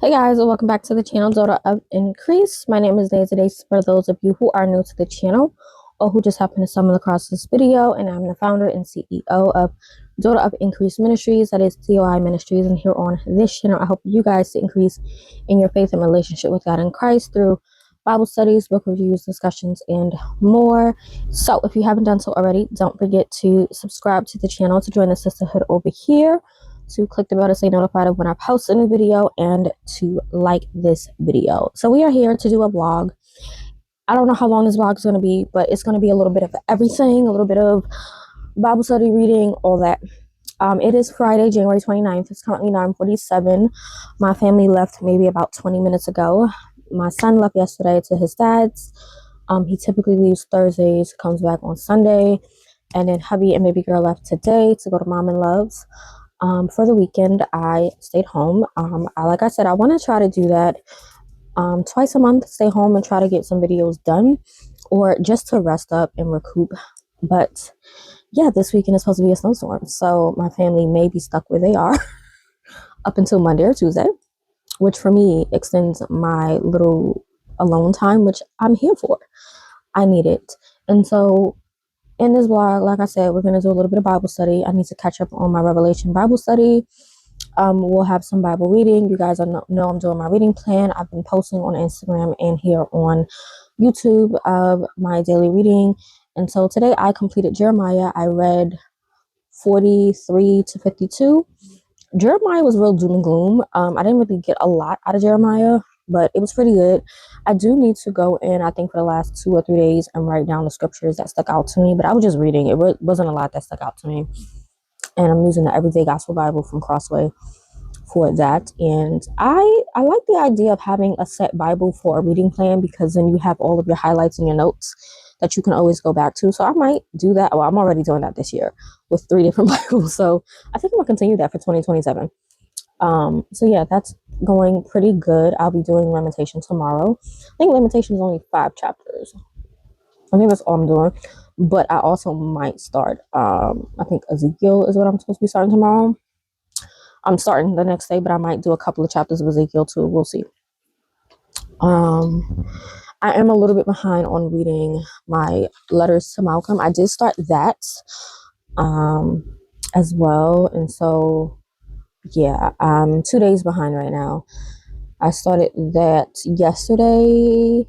Hey guys, and welcome back to the channel, Daughter of Increase. My name is Daisy. For those of you who are new to the channel or who just happened to stumble across this video, and I'm the founder and CEO of Daughter of Increase Ministries, that is TOI Ministries. And here on this channel, I help you guys to increase in your faith and relationship with God in Christ through Bible studies, book reviews, discussions, and more. So if you haven't done so already, don't forget to subscribe to the channel to join the sisterhood over here, to click the bell to stay notified of when I post a new video, and to like this video. So we are here to do a vlog. I don't know how long this vlog is going to be, but it's going to be a little bit of everything, a little bit of Bible study, reading, all that. It is Friday, January 29th. It's currently 9:47. My family left maybe about 20 minutes ago. My son left yesterday to his dad's. He typically leaves Thursdays, comes back on Sunday. And then hubby and baby girl left today to go to Mom and Love's. For the weekend, I stayed home. Like I said, I want to try to do that twice a month, stay home and try to get some videos done, or just to rest up and recoup. But yeah, this weekend is supposed to be a snowstorm, so my family may be stuck where they are up until Monday or Tuesday, which for me extends my little alone time, which I'm here for. I need it. And so in this vlog, like I said, we're going to do a little bit of Bible study. I need to catch up on my Revelation Bible study. We'll have some Bible reading. You guys know I'm doing my reading plan. I've been posting on Instagram and here on YouTube of my daily reading. And so today I completed Jeremiah. I read 43 to 52. Jeremiah was real doom and gloom. I didn't really get a lot out of Jeremiah, but it was pretty good. I do need to go in, I think, for the last 2 or 3 days and write down the scriptures that stuck out to me. But I was just reading. It wasn't a lot that stuck out to me. And I'm using the Everyday Gospel Bible from Crossway for that. And I like the idea of having a set Bible for a reading plan, because then you have all of your highlights and your notes that you can always go back to. So I might do that. Well, I'm already doing that this year with 3 different Bibles. So I think I'm going to continue that for 2027. So yeah, that's going pretty good. I'll be doing Lamentation tomorrow. I think Lamentation is only 5 chapters. I think that's all I'm doing. But I also might start, I think Ezekiel is what I'm supposed to be starting tomorrow. I'm starting the next day, but I might do a couple of chapters of Ezekiel too. We'll see. I am a little bit behind on reading my letters to Malcom. I did start that as well. And so, yeah, I'm 2 days behind right now. I started that yesterday.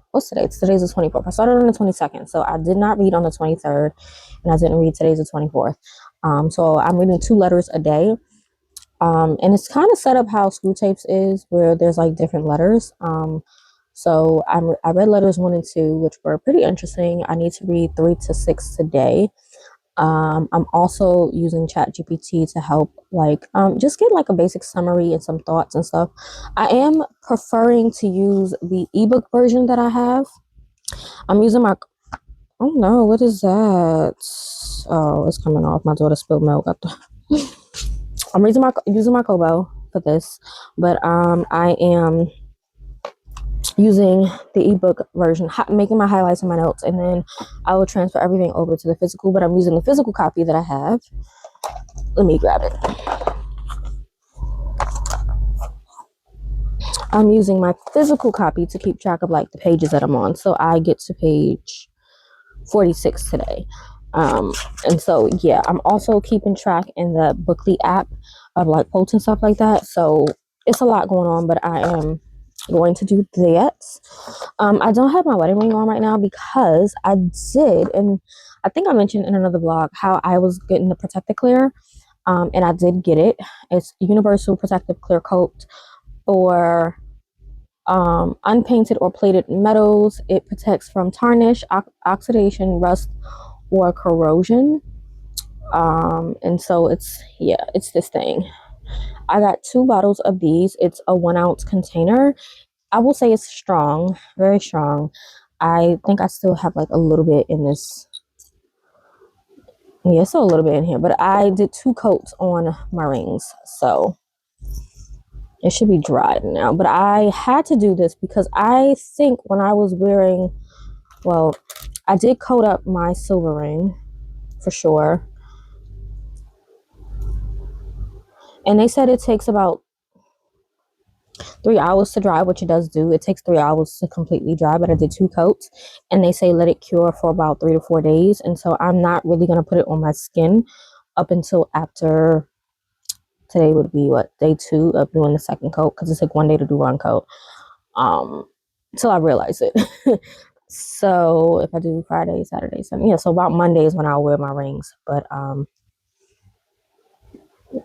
What's today? Today's the 24th. I started on the 22nd. So I did not read on the 23rd. And I didn't read today's the 24th. So I'm reading 2 letters a day. And it's kind of set up how Screw Tapes is, where there's like different letters. So I read letters 1 and 2, which were pretty interesting. I need to read 3 to 6 today. I'm also using ChatGPT to help, like, just get like a basic summary and some thoughts and stuff. I am preferring to use the ebook version that I have. I'm using my, oh no, what is that? Oh, it's coming off. My daughter spilled milk. I'm using my Kobo for this, but I am using the ebook version, making my highlights and my notes, and then I will transfer everything over to the physical. But I'm using the physical copy that I have. Let me grab it. I'm using my physical copy to keep track of like the pages that I'm on. So I get to page 46 today. And so yeah, I'm also keeping track in the Bookly app of like quotes and stuff like that. So it's a lot going on, but I am going to do that. I don't have my wedding ring on right now because I did, and I think I mentioned in another vlog how I was getting the protective clear, and I did get it. It's universal protective clear coat for unpainted or plated metals. It protects from tarnish, oxidation, rust, or corrosion. And so it's this thing. I got 2 bottles of these. It's a 1 ounce container. I will say it's strong, very strong. I think I still have like a little bit in this. Yeah, still a little bit in here, but I did 2 coats on my rings, so it should be dried now. But I had to do this because I think when I was wearing, well, I did coat up my silver ring for sure. And they said it takes about 3 hours to dry, which it does do. It takes 3 hours to completely dry, but I did 2 coats, and they say let it cure for about 3 to 4 days. And so I'm not really going to put it on my skin up until after, today would be what, day 2 of doing the second coat, because it took 1 day to do 1 coat. Till I realize it. So if I do Friday, Saturday, Sunday, yeah, so about Monday is when I'll wear my rings. But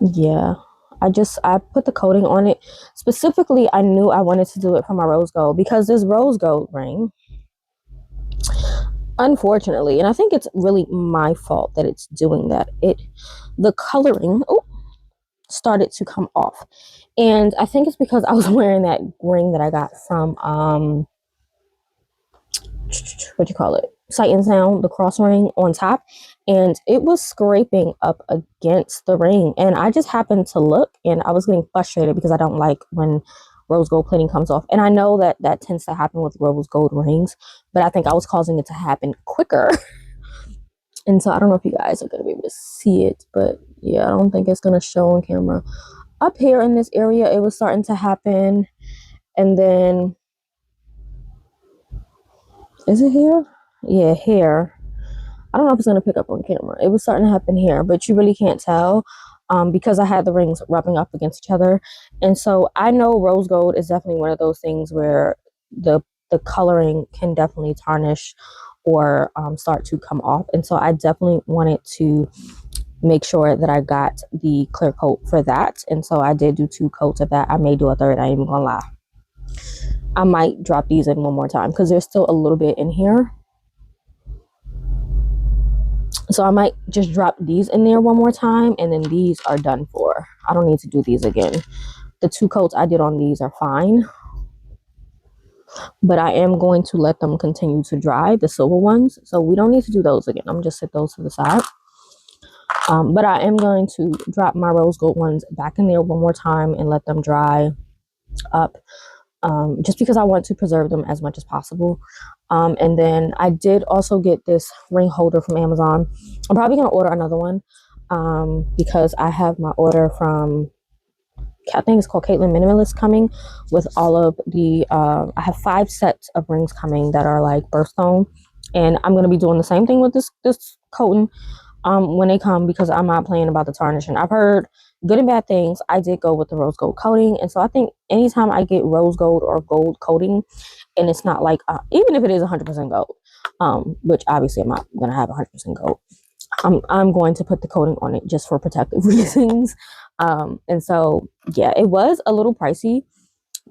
yeah, I put the coating on it. Specifically, I knew I wanted to do it for my rose gold, because this rose gold ring, unfortunately, and I think it's really my fault that it's doing that, the coloring started to come off. And I think it's because I was wearing that ring that I got from what you call it, Sight and Sound, the cross ring on top, and it was scraping up against the ring. And I just happened to look, and I was getting frustrated because I don't like when rose gold plating comes off. And I know that that tends to happen with rose gold rings, but I think I was causing it to happen quicker. And so I don't know if you guys are going to be able to see it, but yeah, I don't think it's going to show on camera. Up here in this area, it was starting to happen. And then, is it here? Yeah, here. I don't know if it's going to pick up on camera. It was starting to happen here, but you really can't tell because I had the rings rubbing up against each other. And so I know rose gold is definitely one of those things where the coloring can definitely tarnish or start to come off. And so I definitely wanted to make sure that I got the clear coat for that. And so I did do 2 coats of that. I may do a third. I ain't even gonna lie. I might drop these in one more time because there's still a little bit in here. So I might just drop these in there one more time, and then these are done for. I don't need to do these again. The 2 coats I did on these are fine, but I am going to let them continue to dry, the silver ones. So we don't need to do those again. I'm just set those to the side. But I am going to drop my rose gold ones back in there one more time and let them dry up, just because I want to preserve them as much as possible. And then I did also get this ring holder from Amazon. I'm probably going to order another one because I have my order from, I think it's called Caitlin Minimalist, coming with all of the, I have 5 sets of rings coming that are like birthstone. And I'm going to be doing the same thing with this coating when they come, because I'm not playing about the tarnishing. I've heard good and bad things. I did go with the rose gold coating. And so I think anytime I get rose gold or gold coating, and it's not like, even if it is 100% gold, which obviously I'm not going to have 100% gold, I'm going to put the coating on it just for protective reasons. And so, yeah, it was a little pricey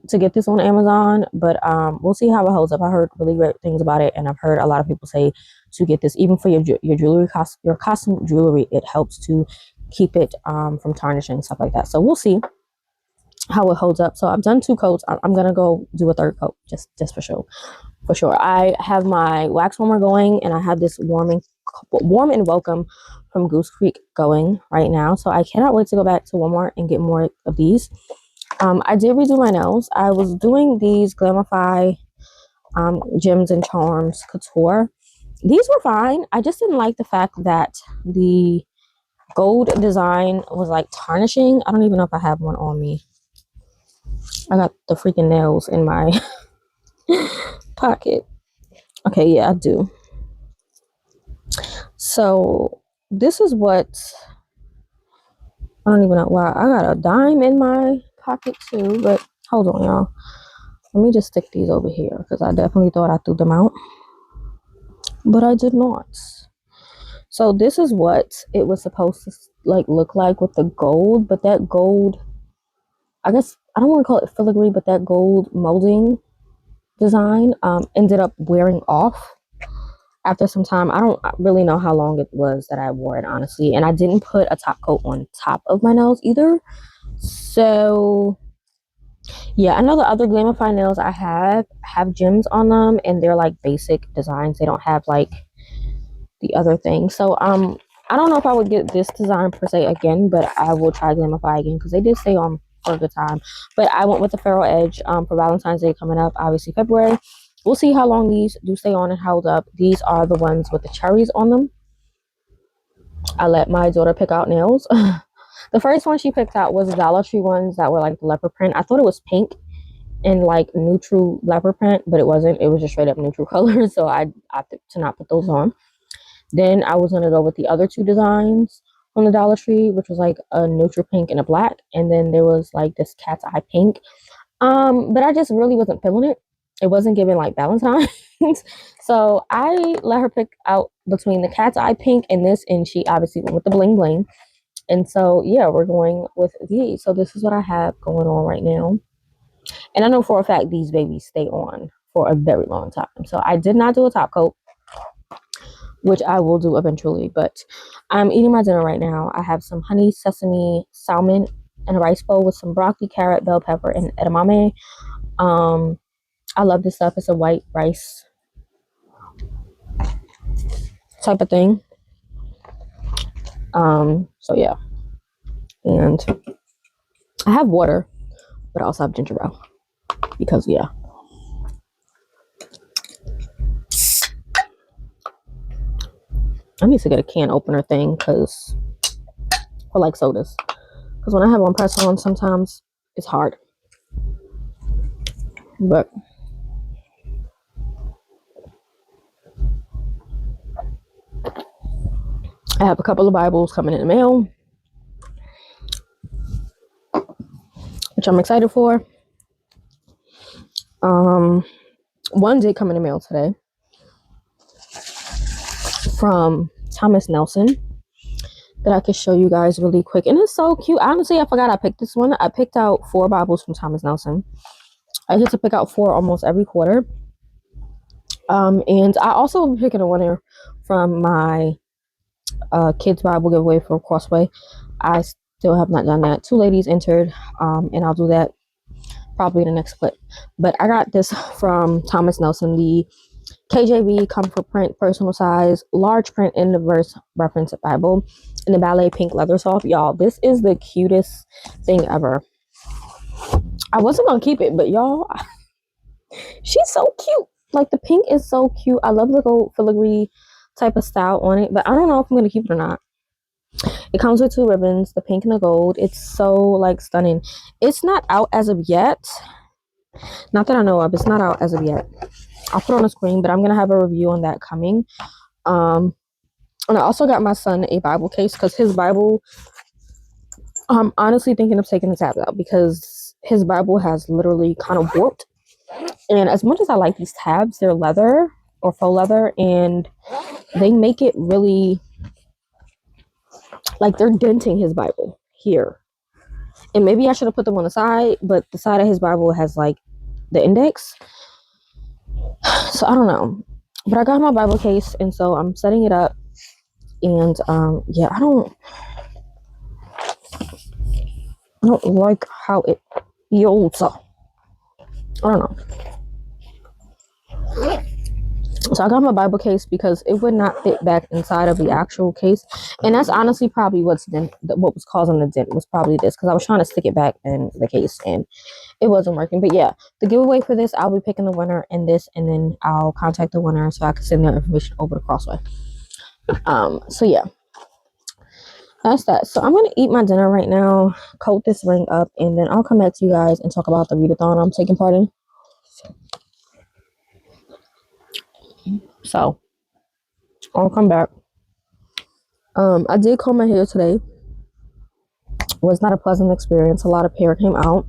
to get this on Amazon, but we'll see how it holds up. I heard really great things about it, and I've heard a lot of people say to get this even for your jewelry, your costume jewelry. It helps to keep it from tarnishing, stuff like that. So we'll see how it holds up. So I've done 2 coats. I'm gonna go do a 3rd coat just for sure. I have my wax warmer going, and I have this warm and welcome from Goose Creek going right now. So I cannot wait to go back to Walmart and get more of these. I did redo my nails. I was doing these Glamify Gems and Charms Couture. These were fine. I just didn't like the fact that the gold design was like tarnishing. I don't even know if I have one on me. I got the freaking nails in my pocket. Okay, yeah, I do. So this is what, I don't even know why I got a dime in my pocket too, but hold on, y'all. Let me just stick these over here because I definitely thought I threw them out, but I did not. So this is what it was supposed to like look like with the gold, but that gold, I guess I don't want to call it filigree, but that gold molding design ended up wearing off after some time. I don't really know how long it was that I wore it, honestly, and I didn't put a top coat on top of my nails either. So yeah, I know the other Glamify nails I have gems on them, and they're like basic designs. They don't have like the other thing. So I don't know if I would get this design per se again, but I will try Glamify again because they did stay on for a good time. But I went with the Ferro Edge for Valentine's Day coming up, obviously February. We'll see how long these do stay on and hold up. These are the ones with the cherries on them. I let my daughter pick out nails. The first one she picked out was the Dollar Tree ones that were like the leopard print. I thought it was pink, in like neutral leopard print, but it wasn't. It was just straight up neutral colors, so I opted to not put those on. Then I was gonna go with the other two designs from the Dollar Tree, which was like a neutral pink and a black, and then there was like this cat's eye pink. But I just really wasn't feeling it. It wasn't giving like Valentine's. So I let her pick out between the cat's eye pink and this, and she obviously went with the bling bling. And so yeah, we're going with these. So this is what I have going on right now. And I know for a fact these babies stay on for a very long time. So I did not do a top coat, which I will do eventually, but I'm eating my dinner right now. I have some honey sesame salmon and a rice bowl with some broccoli, carrot, bell pepper, and edamame. I love this stuff. It's a white rice type of thing. So yeah. And I have water, but I also have ginger ale because yeah. I need to get a can opener thing because for like sodas. Because when I have one press on, sometimes it's hard. But I have a couple of Bibles coming in the mail, which I'm excited for. One did come in the mail today from Thomas Nelson that I could show you guys really quick. And it's so cute. Honestly, I forgot I picked this one. I picked out 4 Bibles from Thomas Nelson. I get to pick out 4 almost every quarter. And I also will be picking a winner from my kids Bible giveaway for Crossway. I still have not done that. 2 ladies entered, and I'll do that probably in the next clip. But I got this from Thomas Nelson, the KJV comfort print, personal size, large print in the verse reference Bible in the ballet pink leather soft. Y'all, this is the cutest thing ever. I wasn't gonna keep it, but y'all, she's so cute. Like the pink is so cute. I love the gold filigree type of style on it, but I don't know if I'm gonna keep it or not. It comes with 2 ribbons, the pink and the gold. It's so like stunning. It's not out as of yet. Not that I know of. It's not out as of yet. I'll put it on the screen, but I'm gonna have a review on that coming. And I also got my son a Bible case because his Bible, I'm honestly thinking of taking the tabs out because his Bible has literally kind of warped. And as much as I like these tabs, they're leather or faux leather, and they make it really like they're denting his Bible here. And maybe I should have put them on the side, but the side of his Bible has like the index. So I don't know. But I got my Bible case, and so I'm setting it up. And yeah, I don't like how it feels. I don't know. So I got my Bible case because it would not fit back inside of the actual case, and that's honestly probably what was causing the dent was probably this, because I was trying to stick it back in the case and it wasn't working. But yeah, the giveaway for this, I'll be picking the winner in this, and then I'll contact the winner so I can send their information over to Crossway. So yeah, that's that. So I'm gonna eat my dinner right now, coat this ring up, and then I'll come back to you guys and talk about the readathon I'm taking part in. So I'll come back. I did comb my hair today. It was not a pleasant experience. A lot of hair came out.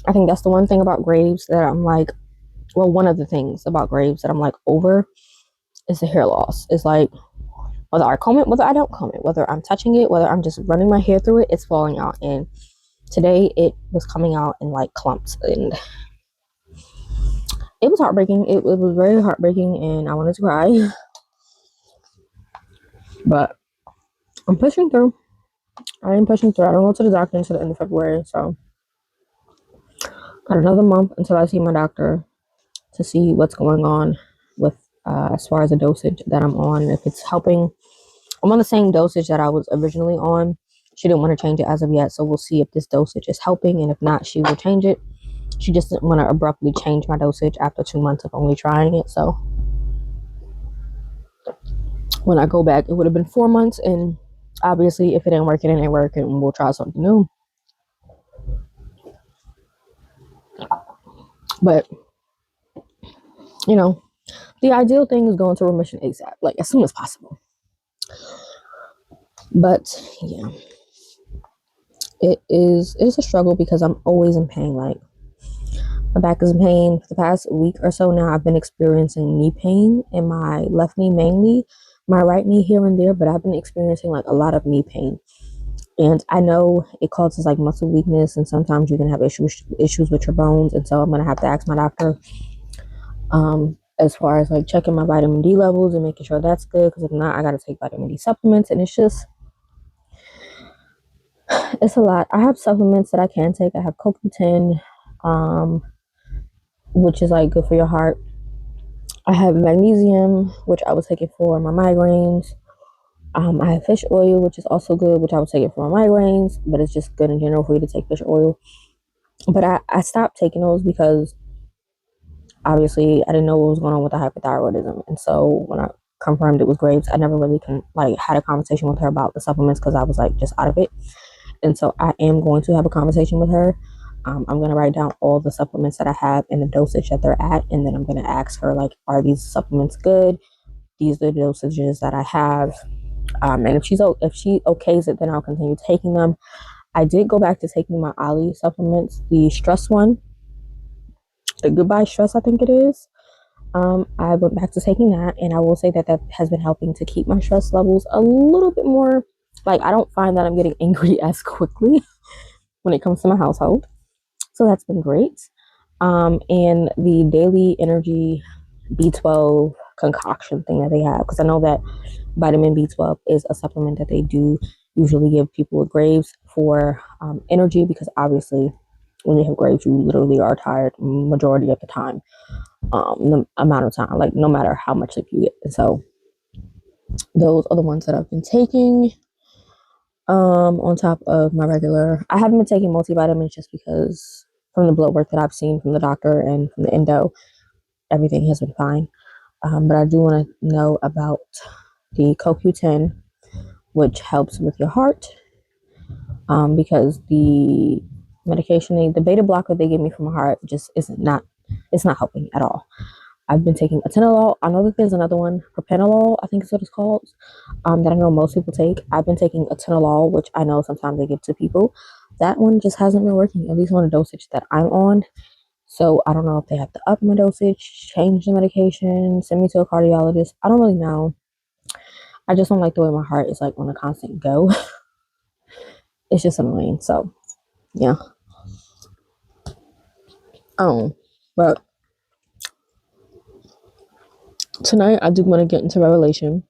I think that's the one thing about Graves that I'm like, well, one of the things about Graves that I'm like over is the hair loss. It's like whether I comb it, whether I don't comb it, whether I'm touching it, whether I'm just running my hair through it, it's falling out. And today it was coming out in like clumps, and it was heartbreaking. It was very heartbreaking, and I wanted to cry. But I'm pushing through. I am pushing through. I don't go to the doctor until the end of February, so got another month until I see my doctor to see what's going on with as far as the dosage that I'm on. If it's helping, I'm on the same dosage that I was originally on. She didn't want to change it as of yet, so we'll see if this dosage is helping, and if not, she will change it. She just didn't want to abruptly change my dosage after 2 months of only trying it. So when I go back, it would have been 4 months, and obviously if it ain't working, it ain't working, and we'll try something new. But, the ideal thing is going to remission ASAP, like as soon as possible. But yeah, it's a struggle because I'm always in pain. Like my back is in pain. For the past week or so now, I've been experiencing knee pain in my left knee mainly, my right knee here and there, but I've been experiencing like a lot of knee pain. And I know it causes like muscle weakness, and sometimes you can have issues with your bones. And so I'm gonna have to ask my doctor, as far as like checking my vitamin D levels and making sure that's good. Because if not, I gotta take vitamin D supplements, and it's a lot. I have supplements that I can take. I have CoQ10, which is like good for your heart. I have magnesium, which I was taking for my migraines. I have fish oil, which is also good, which I was taking for my migraines, but it's just good in general for you to take fish oil. But I stopped taking those because obviously I didn't know what was going on with the hypothyroidism. And so when I confirmed it was Graves, I never really had a conversation with her about the supplements because I was like just out of it. And so I am going to have a conversation with her. I'm going to write down all the supplements that I have and the dosage that they're at. And then I'm going to ask her, like, are these supplements good? These are the dosages that I have. And if she okays it, then I'll continue taking them. I did go back to taking my Ali supplements, the stress one, the goodbye stress, I think it is. I went back to taking that, and I will say that has been helping to keep my stress levels a little bit more. Like, I don't find that I'm getting angry as quickly when it comes to my household. So that's been great. And the daily energy B12 concoction thing that they have, because I know that vitamin B12 is a supplement that they do usually give people with Graves for energy, because obviously when you have Graves, you literally are tired majority of the time, the amount of time, like no matter how much sleep you get. And so those are the ones that I've been taking. On top of my regular, I haven't been taking multivitamins just because from the blood work that I've seen from the doctor and from the endo, everything has been fine. But I do want to know about the CoQ10, which helps with your heart, because the medication, the beta blocker they give me for my heart just it's not helping at all. I've been taking atenolol. I know that there's another one, propranolol, I think is what it's called, that I know most people take. I've been taking atenolol, which I know sometimes they give to people. That one just hasn't been working, at least on the dosage that I'm on. So I don't know if they have to up my dosage, change the medication, send me to a cardiologist. I don't really know. I just don't like the way my heart is like on a constant go. It's just annoying. So yeah. But tonight I do want to get into Revelation.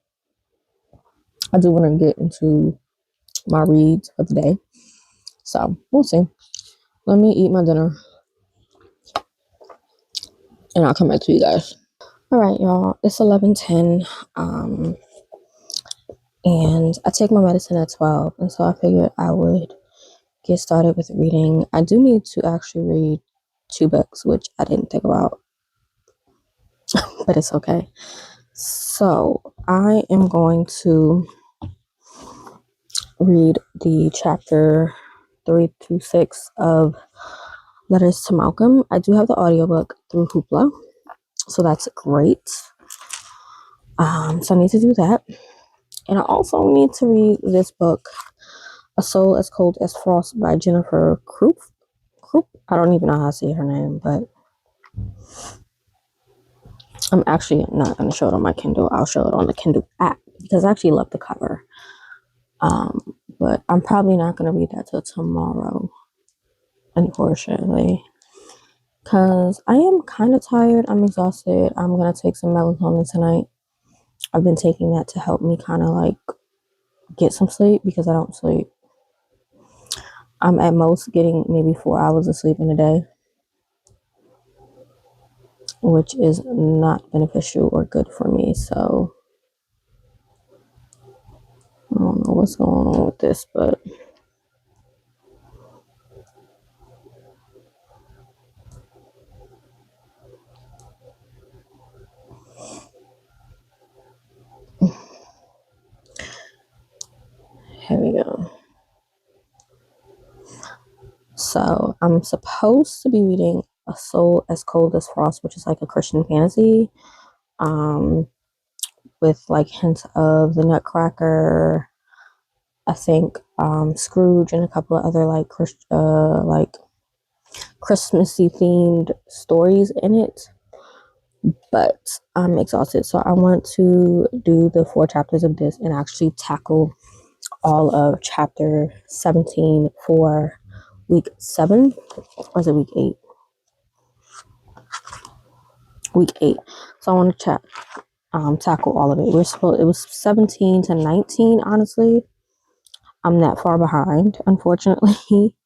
I do want to get into my reads of the day. So we'll see. Let me eat my dinner and I'll come back to you guys. All right, y'all. It's 11:10. And I take my medicine at 12. And so I figured I would get started with reading. I do need to actually read 2 books, which I didn't think about, but it's okay. So I am going to read the chapter 3 through 6 of Letters to Malcom. I do have the audiobook through Hoopla, so that's great. So I need to do that. And I also need to read this book, A Soul as Cold as Frost by Jennifer Kropf. I don't even know how to say her name, but I'm actually not going to show it on my Kindle. I'll show it on the Kindle app because I actually love the cover. But I'm probably not going to read that till tomorrow, unfortunately, because I am kind of tired. I'm exhausted. I'm going to take some melatonin tonight. I've been taking that to help me kind of like get some sleep because I don't sleep. I'm at most getting maybe 4 hours of sleep in a day, which is not beneficial or good for me. So I don't know what's going on with this, but here we go. So I'm supposed to be reading A Soul as Cold as Frost, which is like a Christian fantasy, with like hints of the Nutcracker, I think, Scrooge, and a couple of other like Christmassy themed stories in it. But I'm exhausted, so I want to do the 4 chapters of this and actually tackle all of chapter 17 for week 7. Or is it week 8? Week 8. So I want to tackle all of it. It was 17 to 19, honestly. I'm that far behind, unfortunately.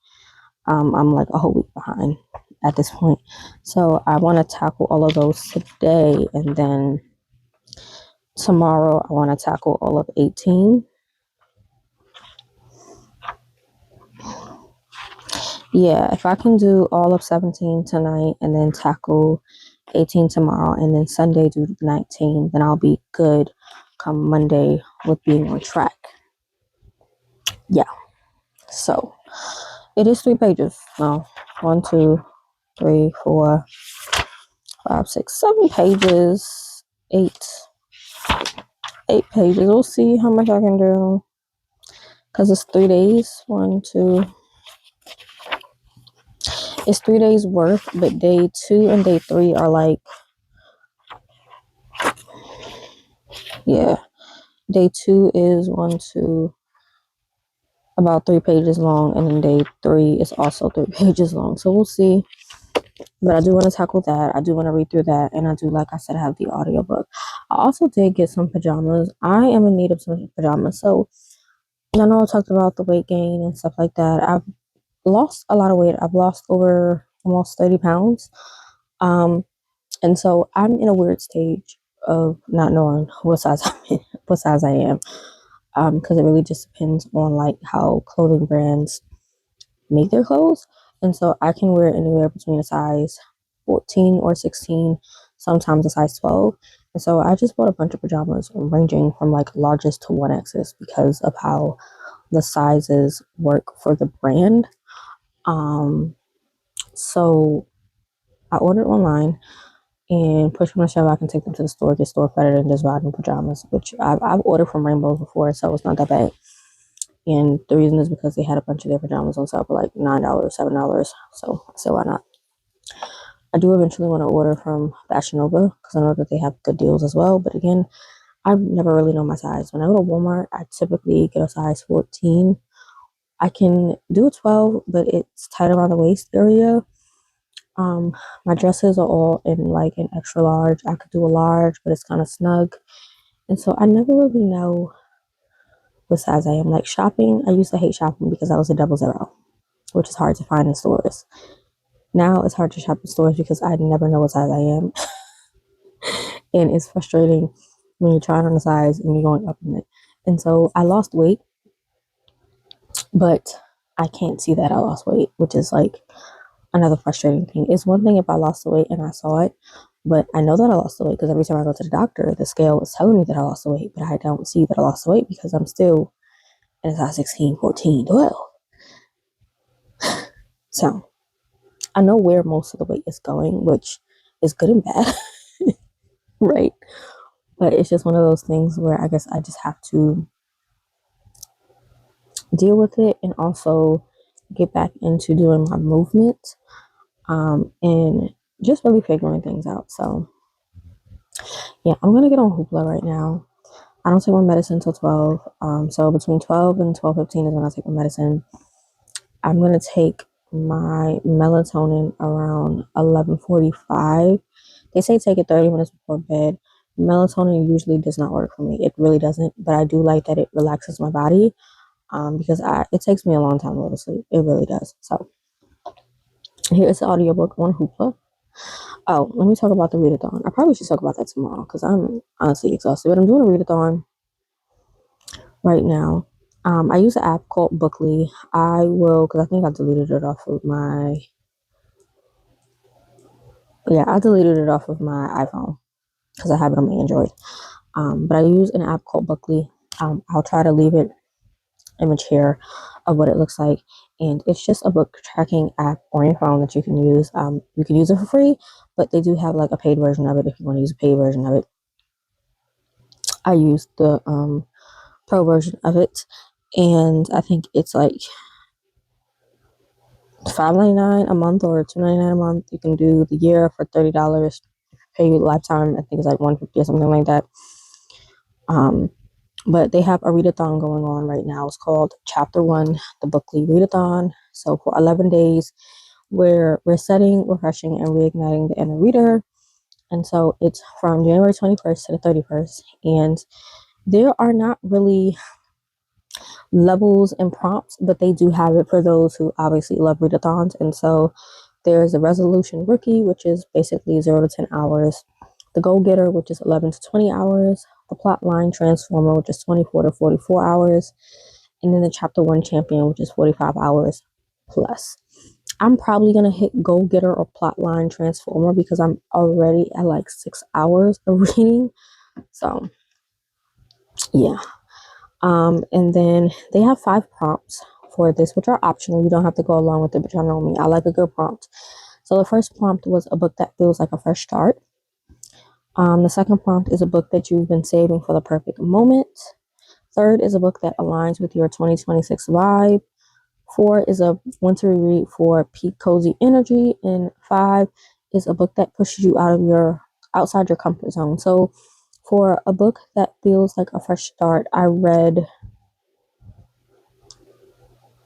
I'm like a whole week behind at this point. So I want to tackle all of those today, and then tomorrow I want to tackle all of 18. Yeah, if I can do all of 17 tonight and then tackle 18 tomorrow and then Sunday do 19, then I'll be good come Monday with being on track. Yeah. So it is 3 pages. No, 1, 2, 3, 4, 5, 6, 7 pages. 8 pages. We'll see how much I can do. Because it's 3 days. 1, 2. It's 3 days worth, but day 2 and day 3 are like, yeah. Day 2 is 1, 2, about 3 pages long, and then day 3 is also 3 pages long. So we'll see. But I do want to tackle that. I do want to read through that, and I do, like I said, have the audiobook. I also did get some pajamas. I am in need of some pajamas. So I know I talked about the weight gain and stuff like that. I've lost a lot of weight. I've lost over almost 30 pounds. And so I'm in a weird stage of not knowing what size I'm in, what size I am. Because it really just depends on like how clothing brands make their clothes. And so I can wear anywhere between a size 14 or 16, sometimes a size 12. And so I just bought a bunch of pajamas ranging from like largest to 1XS because of how the sizes work for the brand. So I ordered online and push them to shove. I can take them to the store, get store credit, and just buy new pajamas, which I've ordered from Rainbow before, so it's not that bad. And the reason is because they had a bunch of their pajamas on sale for like $9, $7. So I said, why not? I do eventually want to order from Fashion Nova because I know that they have good deals as well. But again, I've never really known my size. When I go to Walmart, I typically get a size 14. I can do a 12, but it's tight around the waist area. My dresses are all in like an extra large. I could do a large, but it's kind of snug. And so I never really know what size I am. Like shopping, I used to hate shopping because I was a 00, which is hard to find in stores. Now it's hard to shop in stores because I never know what size I am. And it's frustrating when you're trying on a size and you're going up in it. And so I lost weight, but I can't see that I lost weight, which is like another frustrating thing. It's one thing if I lost the weight and I saw it, but I know that I lost the weight because every time I go to the doctor, the scale is telling me that I lost the weight, but I don't see that I lost the weight because I'm still in a size 16, 14, 12. So I know where most of the weight is going, which is good and bad, right? But it's just one of those things where I guess I just have to deal with it and also get back into doing my movement, and just really figuring things out. So yeah, I'm gonna get on Hoopla right now. I don't take my medicine until 12. So between 12 and 12:15 is when I take my medicine. I'm gonna take my melatonin around 11:45. They say take it 30 minutes before bed. Melatonin usually does not work for me. It really doesn't, but I do like that it relaxes my body, because it takes me a long time to go to sleep. It really does. So here is the audiobook on Hoopla. Oh, let me talk about the readathon. I probably should talk about that tomorrow because I'm honestly exhausted, but I'm doing a readathon right now. I use an app called Bookly. I will, because I think I deleted it off of my, I deleted it off of my iPhone because I have it on my Android. But I use an app called Bookly. I'll try to leave it image here of what it looks like. And it's just a book tracking app on your phone that you can use. You can use it for free, but they do have like a paid version of it if you want to use a paid version of it. I used the pro version of it, and I think it's like $5.99 a month or $2.99 a month. You can do the year for $30. Pay lifetime, I think it's like $150 or something like that. But they have a readathon going on right now. It's called Chapter 1, the Bookly Readathon. So for 11 days, where we're setting, refreshing, and reigniting the inner reader. And so it's from January 21st to the 31st. And there are not really levels and prompts, but they do have it for those who obviously love readathons. And so there's a resolution rookie, which is basically 0 to 10 hours. The goal getter, which is 11 to 20 hours. The plotline transformer, which is 24 to 44 hours. And then the chapter 1 champion, which is 45 hours plus. I'm probably going to hit goal getter or plotline transformer because I'm already at like 6 hours of reading. So yeah. And then they have 5 prompts for this, which are optional. You don't have to go along with it, but y'all know me. I like a good prompt. So the first prompt was a book that feels like a fresh start. The second prompt is a book that you've been saving for the perfect moment. Third is a book that aligns with your 2026 vibe. 4 is a winter read for peak cozy energy. And 5 is a book that pushes you outside your comfort zone. So for a book that feels like a fresh start, I read,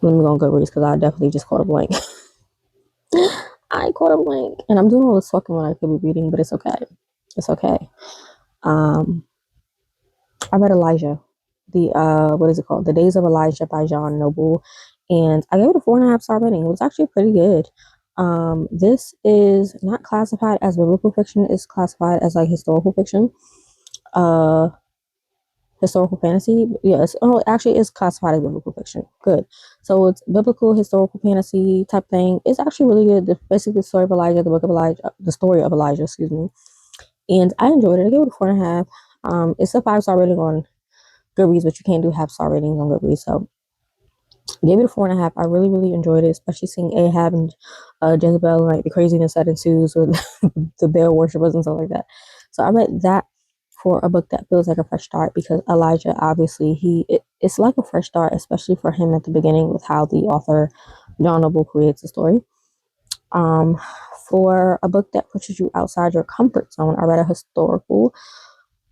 let me go on Goodreads because I definitely just caught a blank. I caught a blank. And I'm doing all this talking when I could be reading, but it's okay. It's okay. I read Elijah, what is it called? The Days of Elijah by John Noble. And I gave it a 4.5 star rating. It was actually pretty good. This is not classified as biblical fiction. It's classified as like historical fiction. Historical fantasy. Yes. Oh, actually it's classified as biblical fiction. Good. So it's biblical, historical fantasy type thing. It's actually really good. Basically the story of Elijah, the story of Elijah, excuse me. And I enjoyed it. I gave it a 4.5. It's a 5-star rating on Goodreads, but you can't do half-star ratings on Goodreads. So I gave it a 4.5. I really, really enjoyed it, especially seeing Ahab and Jezebel and like the craziness that ensues with the Baal worshippers and stuff like that. So I read that for a book that feels like a fresh start because Elijah, obviously, it's like a fresh start, especially for him at the beginning with how the author John Noble creates the story. For a book that pushes you outside your comfort zone, I read a historical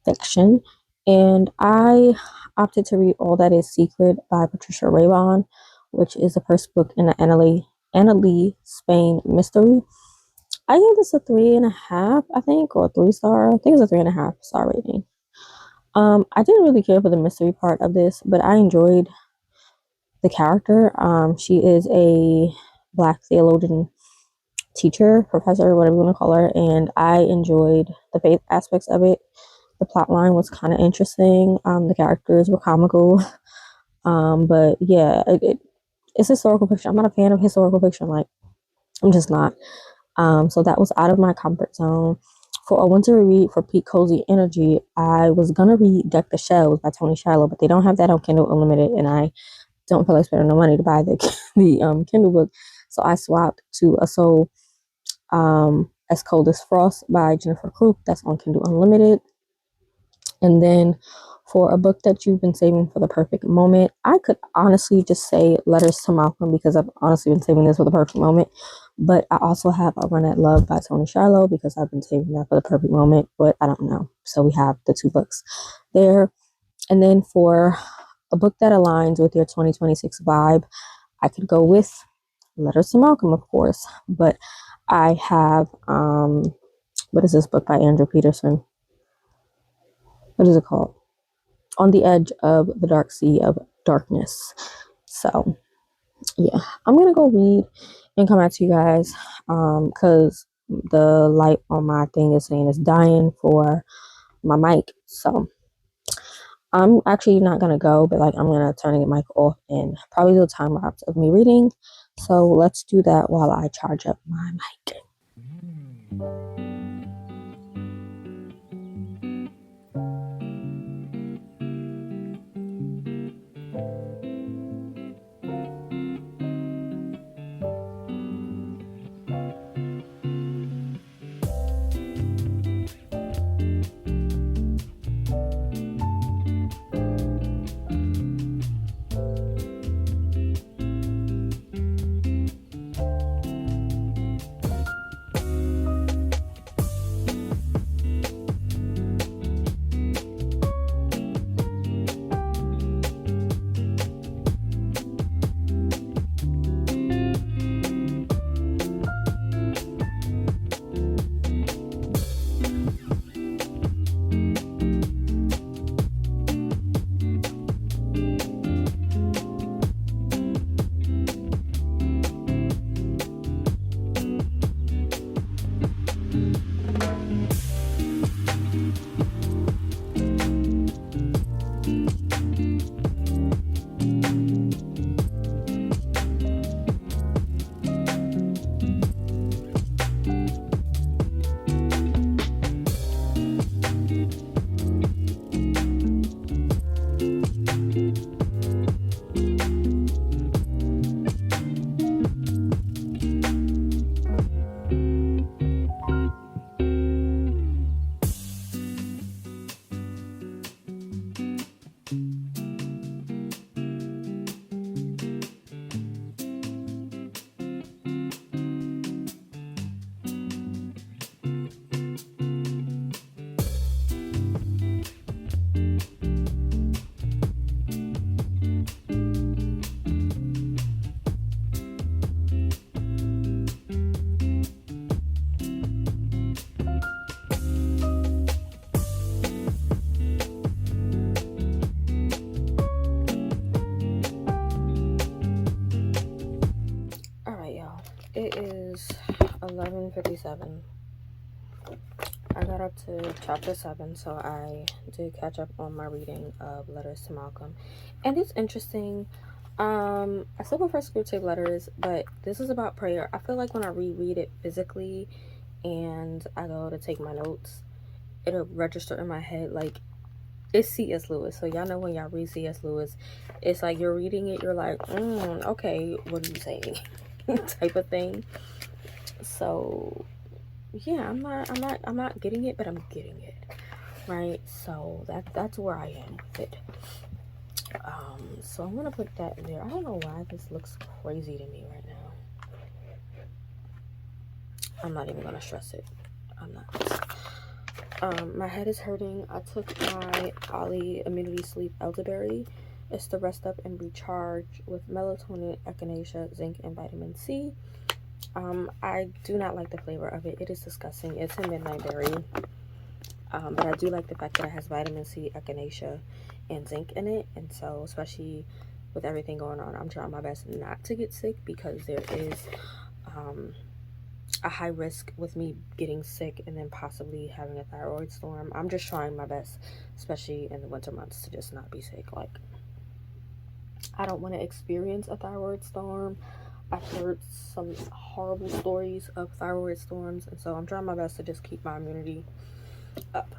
fiction, and I opted to read All That Is Secret by Patricia Raybon, which is the first book in the Annalee Spain mystery. I gave this a 3.5, I think, or 3-star. I think it's a 3.5 star rating. I didn't really care for the mystery part of this, but I enjoyed the character. She is a Black theologian teacher, professor, whatever you want to call her, and I enjoyed the faith aspects of it. The plot line was kind of interesting. The characters were comical. But yeah, it's historical fiction. I'm not a fan of historical fiction. Like, I'm just not. So that was out of my comfort zone. For a winter read for peak cozy energy, I was gonna read Deck the Shelves by Toni Shiloh, but they don't have that on Kindle Unlimited, and I don't feel like spending no money to buy the Kindle book. So I swapped to A Soul as Cold as Frost by Jennifer Kropf. That's on Kindle Unlimited. And then for a book that you've been saving for the perfect moment, I could honestly just say Letters to Malcom because I've honestly been saving this for the perfect moment. But I also have A Run at Love by Toni Shiloh because I've been saving that for the perfect moment, but I don't know. So we have the 2 books there. And then for a book that aligns with your 2026 vibe, I could go with Letters to Malcom, of course. But I have, what is this book by Andrew Peterson? What is it called? On the Edge of the Dark Sea of Darkness. So yeah, I'm gonna go read and come back to you guys because the light on my thing is saying it's dying for my mic. So I'm actually not gonna go, but like I'm gonna turn the mic off and probably do a time lapse of me reading. So let's do that while I charge up my mic. It is 11:57. I got up to chapter 7, so I did catch up on my reading of letters to Malcolm. And it's interesting. I still prefer scripture letters, but this is about prayer. I feel like when I reread it physically and I go to take my notes, it'll register in my head like it's C.S. Lewis. So y'all know when y'all read C.S. Lewis, it's like you're reading it, you're like, okay, what are you saying? type of thing. So yeah, I'm not getting it, but I'm getting it, right? So that's where I am with it. So I'm gonna put that in there. I don't know why this looks crazy to me right now. I'm not even gonna stress it. I'm not. My head is hurting. I took my Ollie Immunity Sleep Elderberry. It's to rest up and recharge with melatonin, echinacea, zinc, and vitamin C. I do not like the flavor of it. It is disgusting. It's a midnight berry. But I do like the fact that it has vitamin C, echinacea, and zinc in it. And so, especially with everything going on, I'm trying my best not to get sick because there is a high risk with me getting sick and then possibly having a thyroid storm. I'm just trying my best, especially in the winter months, to just not be sick. Like, I don't want to experience a thyroid storm. I've heard some horrible stories of thyroid storms, and so I'm trying my best to just keep my immunity up.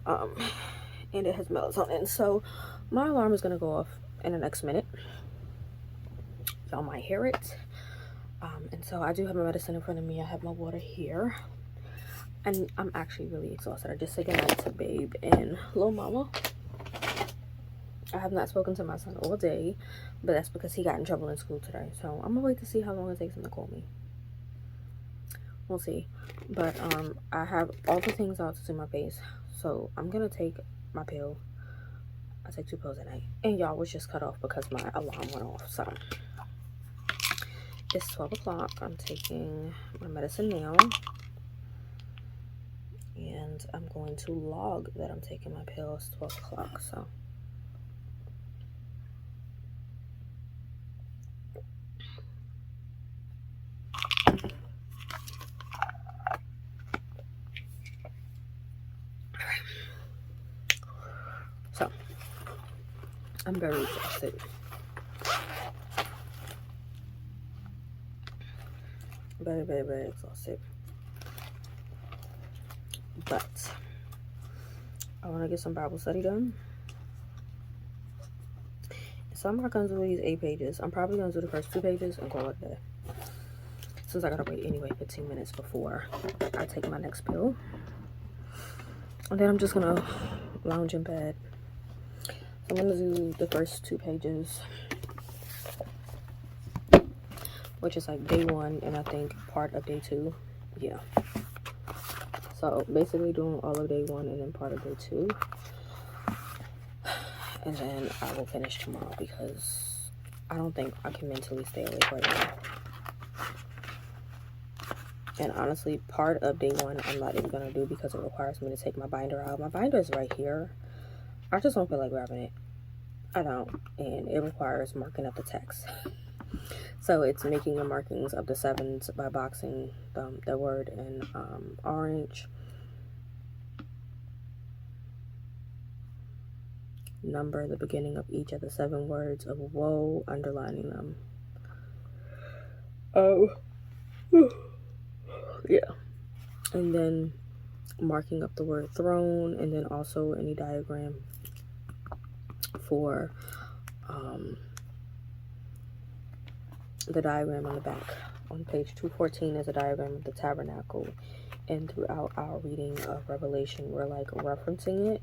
And it has melatonin, so my alarm is going to go off in the next minute. Y'all might hear it. And so I do have my medicine in front of me. I have my water here, and I'm actually really exhausted. I just said goodnight to Babe and Little Mama. I have not spoken to my son all day, but that's because he got in trouble in school today. So I'm gonna wait to see how long it takes him to call me. We'll see. But I have all the things out to do my face. So I'm gonna take my pill. I take 2 pills a night. And y'all was just cut off because my alarm went off. So it's 12 o'clock. I'm taking my medicine now. And I'm going to log that I'm taking my pills 12 o'clock. So I'm very exhausted. Very, very, very exhausted. But I want to get some Bible study done. So I'm not going to do these 8 pages. I'm probably going to do the first 2 pages and call it a day. Since I got to wait anyway 15 minutes before I take my next pill. And then I'm just going to lounge in bed. So I'm going to do the first 2 pages, which is like day 1 and I think part of day 2. Yeah. So basically doing all of day 1 and then part of day 2. And then I will finish tomorrow because I don't think I can mentally stay awake right now. And honestly, part of day 1 I'm not even going to do because it requires me to take my binder out. My binder is right here. I just don't feel like grabbing it. I don't. And it requires marking up the text. So it's making your markings of the 7s by boxing the word in orange. Number the beginning of each of the 7 words of woe, underlining them. Yeah. And then marking up the word throne, and then also any diagram for the diagram on the back. On page 214 is a diagram of the tabernacle, and throughout our reading of Revelation we're like referencing it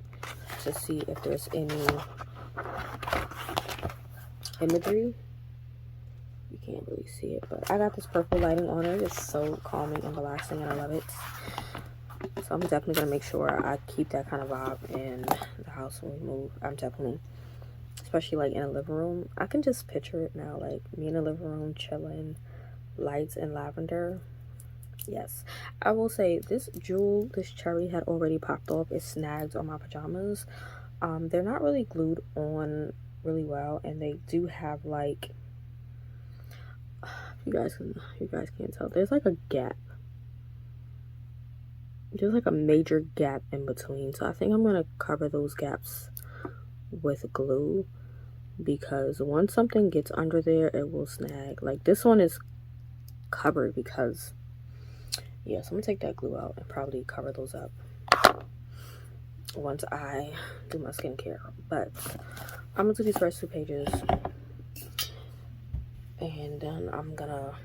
to see if there's any imagery. You can't really see it, but I got this purple lighting on it. It's so calming and relaxing and I love it. So I'm definitely going to make sure I keep that kind of vibe in the house when we move. I'm definitely, especially like in a living room, I can just picture it now, like me in a living room chilling, lights and lavender. Yes, I will say this cherry had already popped off. It snagged on my pajamas. They're not really glued on really well, and they do have like You guys can't tell. There's like a gap. There's like a major gap in between. So I think I'm gonna cover those gaps with glue, because once something gets under there, it will snag. Like this one is covered because, yeah, so I'm gonna take that glue out and probably cover those up once I do my skincare. But I'm gonna do these first 2 pages and then I'm gonna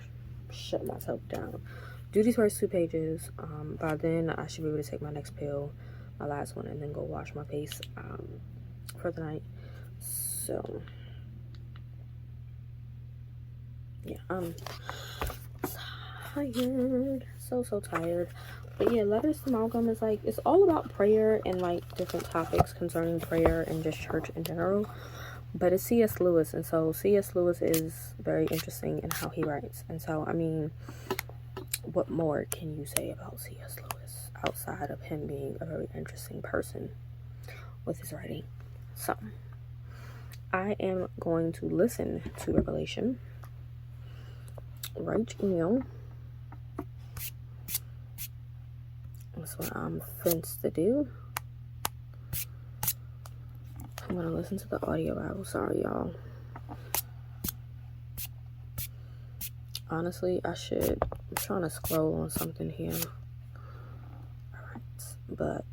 shut myself down. Do these first 2 pages. By then I should be able to take my next pill, my last one, and then go wash my face for the night. So yeah, I'm tired, so tired. But yeah, letters to Malcom is like, it's all about prayer and like different topics concerning prayer and just church in general. But it's C.S. Lewis, and so C.S. Lewis is very interesting in how he writes. And so, I mean, what more can you say about C.S. Lewis outside of him being a very interesting person with his writing? So I am going to listen to Revelation, write email. That's what I'm fenced to do. I'm gonna listen to the audio Bible. Sorry, y'all. Honestly, I should. I'm trying to scroll on something here. Alright, but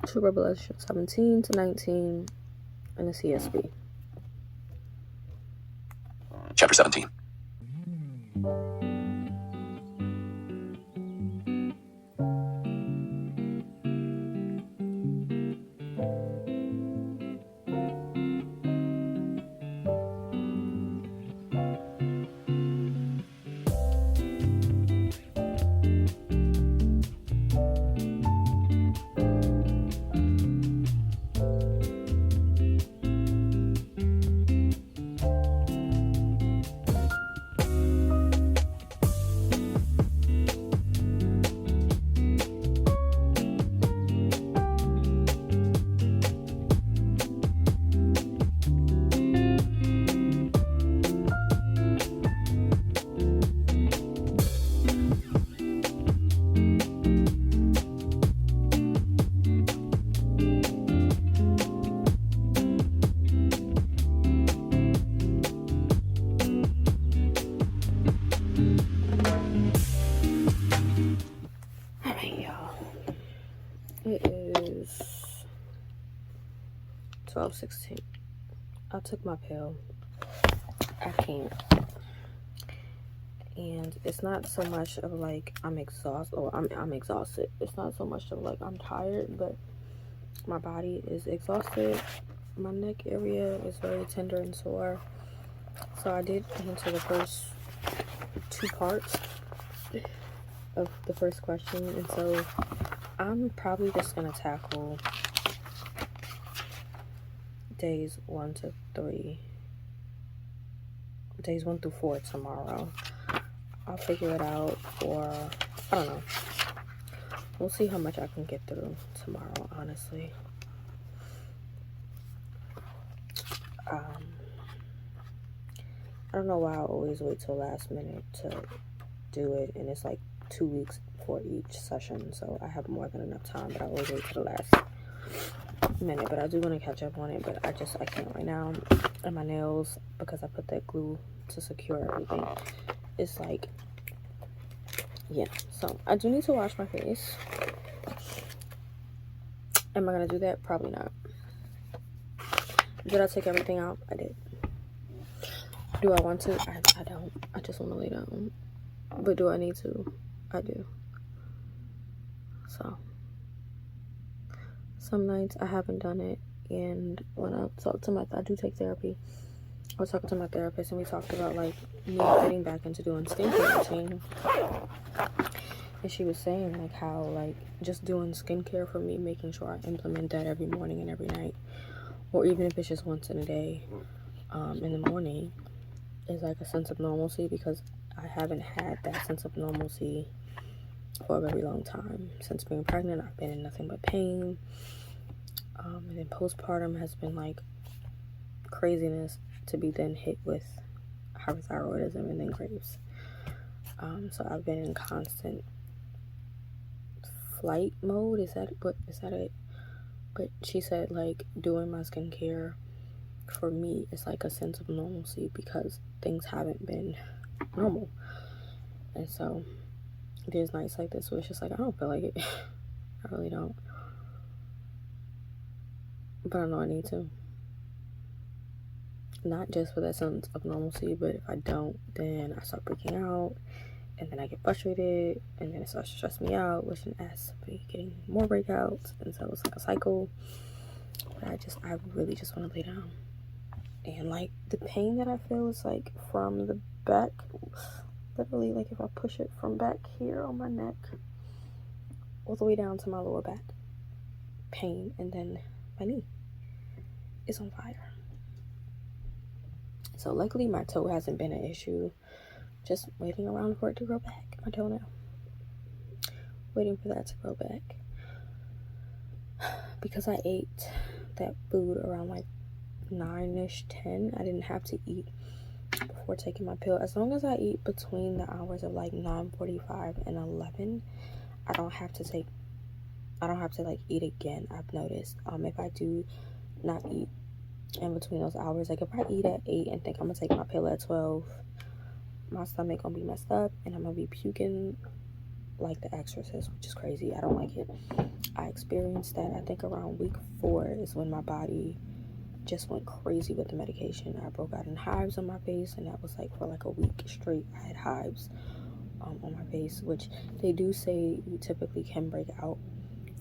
to Revelation 17 to 19 in the CSB. Chapter 17. It is 12:16. I took my pill. I can't. And it's not so much of like I'm exhausted, or I'm exhausted. It's not so much of like I'm tired, but my body is exhausted. My neck area is very tender and sore. So I did answer the first 2 parts of the first question, and so I'm probably just gonna tackle days 1 to 3, days 1 through 4 tomorrow. I'll figure it out, or I don't know. We'll see how much I can get through tomorrow, honestly. I don't know why I always wait till last minute to do it, and it's like 2 weeks for each session, so I have more than enough time, but I always wait till the last minute. But I do want to catch up on it, but I can't right now. And my nails, because I put that glue to secure everything, it's like, yeah. So I do need to wash my face. Am I gonna do that? Probably not. Did I take everything out? I did. Do I want to? I don't. I just want to lay down. But do I need to? I do. So some nights I haven't done it, and when I talk to I do take therapy. I was talking to my therapist, and we talked about like me getting back into doing skincare routine. And she was saying like how like just doing skincare for me, making sure I implement that every morning and every night, or even if it's just once in a day, in the morning, is like a sense of normalcy, because I haven't had that sense of normalcy for a very long time. Since being pregnant, I've been in nothing but pain. And then postpartum has been like craziness to be then hit with hyperthyroidism and then Graves. So I've been in constant flight mode. Is that it? But she said like doing my skincare for me is like a sense of normalcy because things haven't been normal. And so there's nights like this where it's just like I don't feel like it. I really don't. But I know I need to. Not just for that sense of normalcy, but if I don't, then I start freaking out, and then I get frustrated, and then it starts to stress me out, which then adds to me getting more breakouts, and so it's like a cycle. But I really just want to lay down. And like the pain that I feel is like from the back, literally like if I push it from back here on my neck all the way down to my lower back, pain, and then my knee is on fire. So luckily my toe hasn't been an issue. Just waiting around for it to grow back. My toenail. Waiting for that to grow back. Because I ate that food around like 9-ish, 10. I didn't have to eat before taking my pill. As long as I eat between the hours of like 9:45 and 11, I don't have to like eat again. I've noticed. If I do not eat in between those hours, like if I eat at 8 and think I'm gonna take my pill at 12, my stomach gonna be messed up and I'm gonna be puking like the exorcist, which is crazy. I don't like it. I experienced that I think around week 4 is when my body just went crazy with the medication. I broke out in hives on my face, and that was like for like a week straight. I had hives on my face, which they do say you typically can break out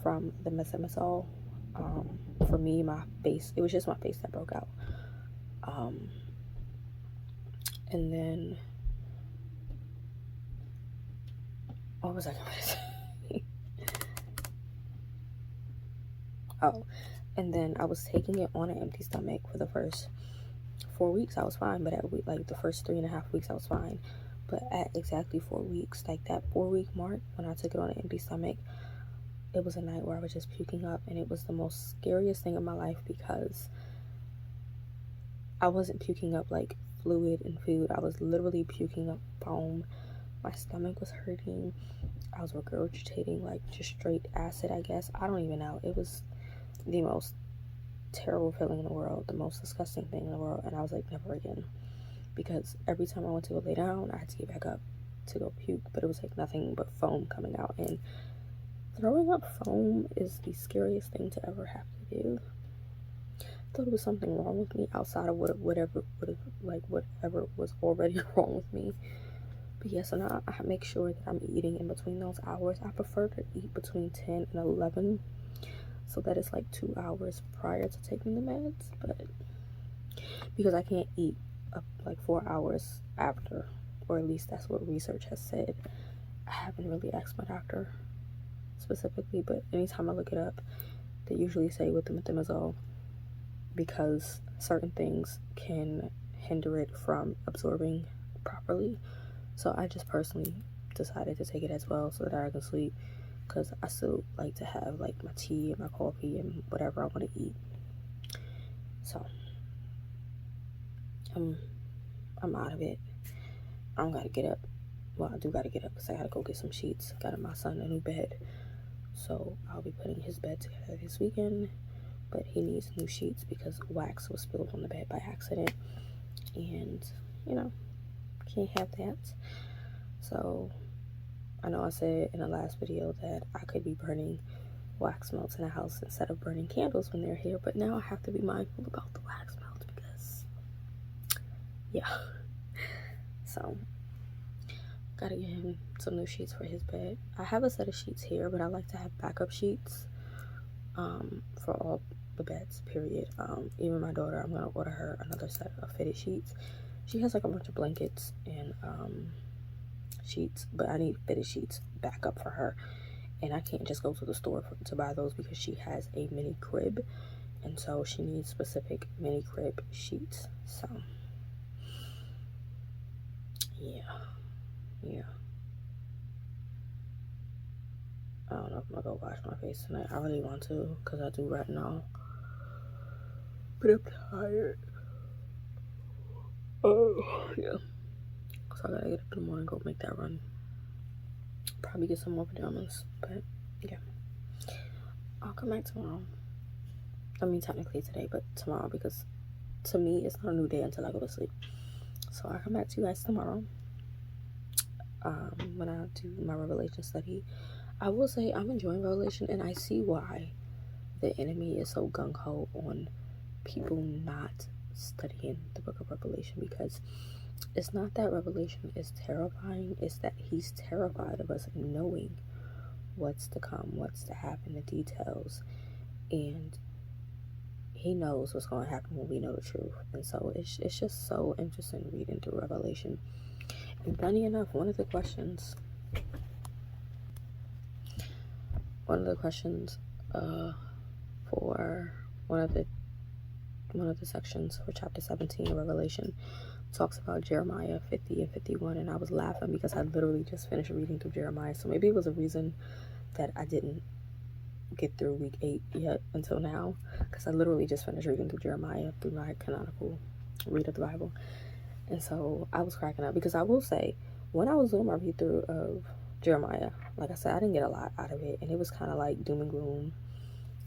from the methimazole. For me, my face, it was just my face that broke out. And then what was I going to say? Oh, and then I was taking it on an empty stomach for the first 4 weeks. I was fine, but at like the first 3.5 weeks I was fine. But at exactly 4 weeks, like that 4-week mark, when I took it on an empty stomach, it was a night where I was just puking up, and it was the most scariest thing in my life because I wasn't puking up like fluid and food. I was literally puking up foam. My stomach was hurting. I was regurgitating like just straight acid, I guess. I don't even know. It was the most terrible feeling in the world, the most disgusting thing in the world, and I was like, never again. Because every time I went to go lay down, I had to get back up to go puke, but it was like nothing but foam coming out, and throwing up foam is the scariest thing to ever have to do. I thought it was something wrong with me outside of whatever was already wrong with me. But yes, and I make sure that I'm eating in between those hours. I prefer to eat between 10 and 11, so that it's like 2 hours prior to taking the meds, but because I can't eat up like 4 hours after, or at least that's what research has said. I haven't really asked my doctor specifically, but anytime I look it up, they usually say with the methimazole, because certain things can hinder it from absorbing properly. So I just personally decided to take it as well so that I can sleep, because I still like to have like my tea and my coffee and whatever I want to eat. So I'm out of it. I don't gotta get up. Well, I do gotta get up because I gotta go get some sheets. Got my son a new bed, so I'll be putting his bed together this weekend. But he needs new sheets because wax was spilled on the bed by accident, and you know, can't have that. So I know I said in the last video that I could be burning wax melts in the house instead of burning candles when they're here, but now I have to be mindful about the wax melts because yeah. So gotta get him some new sheets for his bed. I have a set of sheets here, but I like to have backup sheets for all the beds, period. Even my daughter, I'm gonna order her another set of fitted sheets. She has like a bunch of blankets and sheets, but I need fitted sheets backup for her, and I can't just go to the store to buy those because she has a mini crib, and so she needs specific mini crib sheets. So yeah. I don't know if I'm gonna go wash my face tonight. I really want to, because I do retinol. But I'm tired. Oh, yeah. So I gotta get up in the morning, go make that run. Probably get some more pajamas. But, yeah. I'll come back tomorrow. I mean, technically today, but tomorrow, because to me, it's not a new day until I go to sleep. So I'll come back to you guys tomorrow. When I do my Revelation study. I will say I'm enjoying Revelation, and I see why the enemy is so gung-ho on people not studying the book of Revelation, because it's not that Revelation is terrifying, it's that he's terrified of us knowing what's to come, what's to happen, the details, and he knows what's going to happen when we know the truth. And so it's just so interesting reading through Revelation. And funny enough, one of the questions for one of the sections for chapter 17 of Revelation talks about Jeremiah 50 and 51, and I was laughing because I literally just finished reading through Jeremiah, so maybe it was a reason that I didn't get through week 8 yet until now, because I literally just finished reading through Jeremiah through my canonical read of the Bible. And so I was cracking up, because I will say, when I was doing my read through of Jeremiah, like I said, I didn't get a lot out of it, and it was kind of like doom and gloom,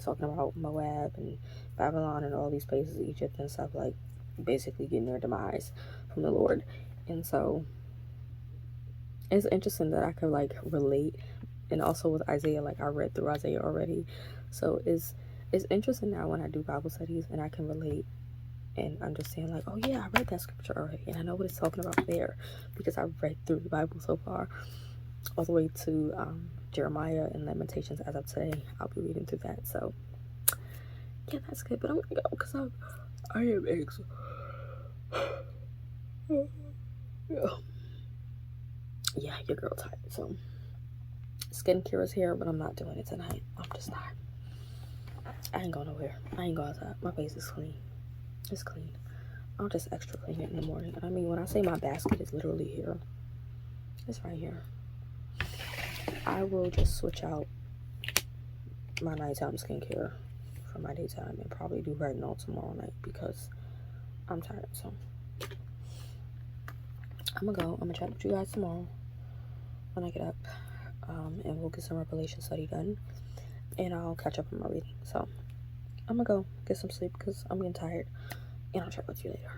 talking about Moab and Babylon and all these places, Egypt and stuff, like basically getting their demise from the Lord. And so it's interesting that I could like relate. And also with Isaiah, like I read through Isaiah already, so it's interesting now when I do Bible studies and I can relate and understand, like, oh yeah, I read that scripture already and I know what it's talking about there, because I've read through the Bible so far, all the way to Jeremiah and Lamentations as of today. I'll be reading through that. So yeah, that's good. But I'm gonna go because I am exhausted. Yeah, your girl tired. So skincare is here, but I'm not doing it tonight. I'm just not. I ain't going nowhere. I ain't going outside. My face is clean. It's clean. I'll just extra clean it in the morning. And I mean, when I say my basket is literally here, it's right here. I will just switch out my nighttime skincare for my daytime and probably do retinol tomorrow night because I'm tired. So I'm gonna go. I'm gonna chat with you guys tomorrow when I get up, and we'll get some Revelation study done, and I'll catch up on my reading. So I'm gonna go get some sleep because I'm getting tired, and I'll chat with you later.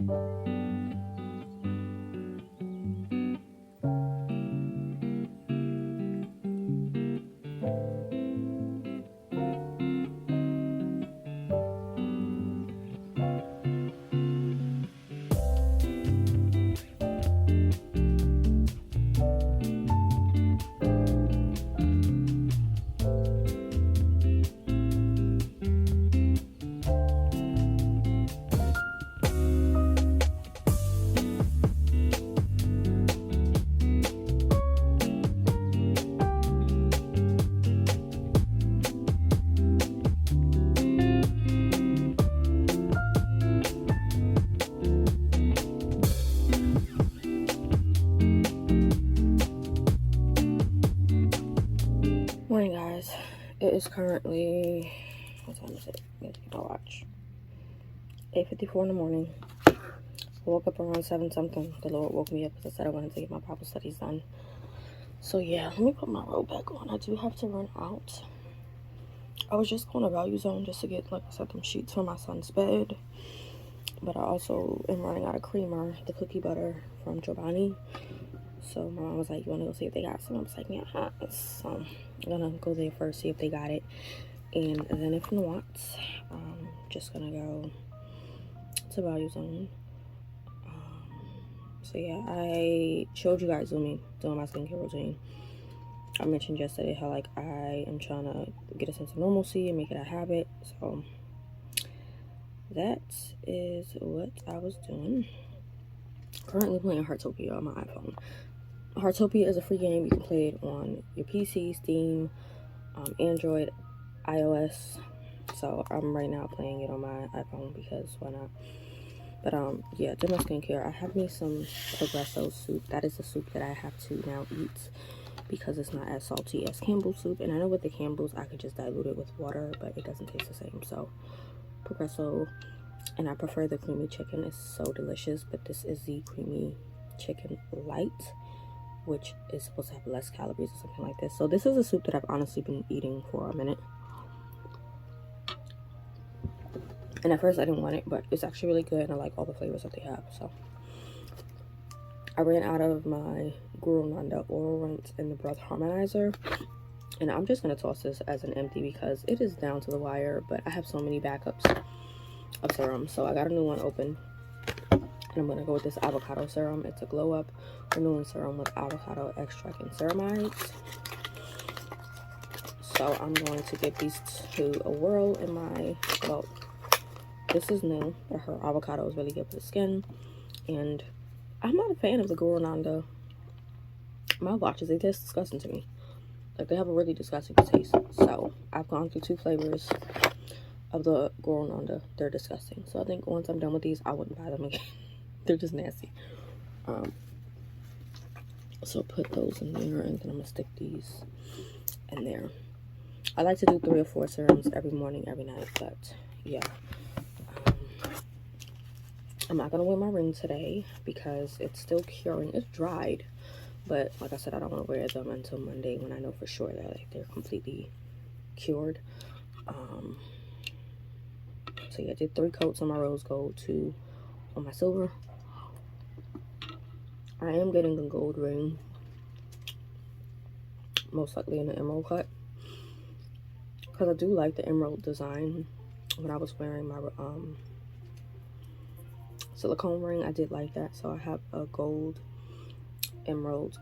Morning, guys. It is currently, what time is it? I watch. 8:54 in the morning. I woke up around 7 something. The Lord woke me up because I said I wanted to get my Bible studies done. So yeah, let me put my robe back on. I do have to run out. I was just going to Value Zone just to get, like I said, them sheets for my son's bed. But I also am running out of creamer, the cookie butter from Giovanni. So my mom was like, you want to go see if they got some? I was like, yeah. So I'm going to go there first, see if they got it. And then if not, I'm just going to go to Value Zone. So yeah, I showed you guys me doing my skincare routine. I mentioned yesterday how like I am trying to get a sense of normalcy and make it a habit. So that is what I was doing. Currently playing Heartopia on my iPhone. Heartopia is a free game. You can play it on your PC, Steam, Android, iOS. So I'm right now playing it on my iPhone because why not? But yeah, did my skincare. I have me some Progresso soup. That is the soup that I have to now eat because it's not as salty as Campbell's soup. And I know with the Campbell's I could just dilute it with water, but it doesn't taste the same. So Progresso, and I prefer the creamy chicken. It's so delicious. But this is the creamy chicken light, which is supposed to have less calories or something like this. So this is a soup that I've honestly been eating for a minute. And at first I didn't want it, but it's actually really good and I like all the flavors that they have. So I ran out of my Guru Nanda Oral Rinse and the Breath Harmonizer. And I'm just going to toss this as an empty because it is down to the wire. But I have so many backups of serum. So I got a new one open. And I'm going to go with this avocado serum. It's a glow up renewing serum with avocado extract and ceramides. So I'm going to give these two a whirl in my, well, this is new, but her avocado is really good for the skin. And I'm not a fan of the Guru Nanda mouthwashes. They taste disgusting to me. Like, they have a really disgusting taste. So I've gone through 2 flavors of the Guru Nanda. They're disgusting. So I think once I'm done with these, I wouldn't buy them again. They're just nasty. So put those in there, and then I'm gonna stick these in there. I like to do 3 or 4 serums every morning, every night, but yeah. I'm not gonna wear my ring today because it's still curing. It's dried, but like I said, I don't want to wear them until Monday when I know for sure that like they're completely cured. So yeah, I did 3 coats on my rose gold, 2 on my silver. I am getting a gold ring, most likely in the emerald cut, because I do like the emerald design. When I was wearing my silicone ring, I did like that. So I have a gold emerald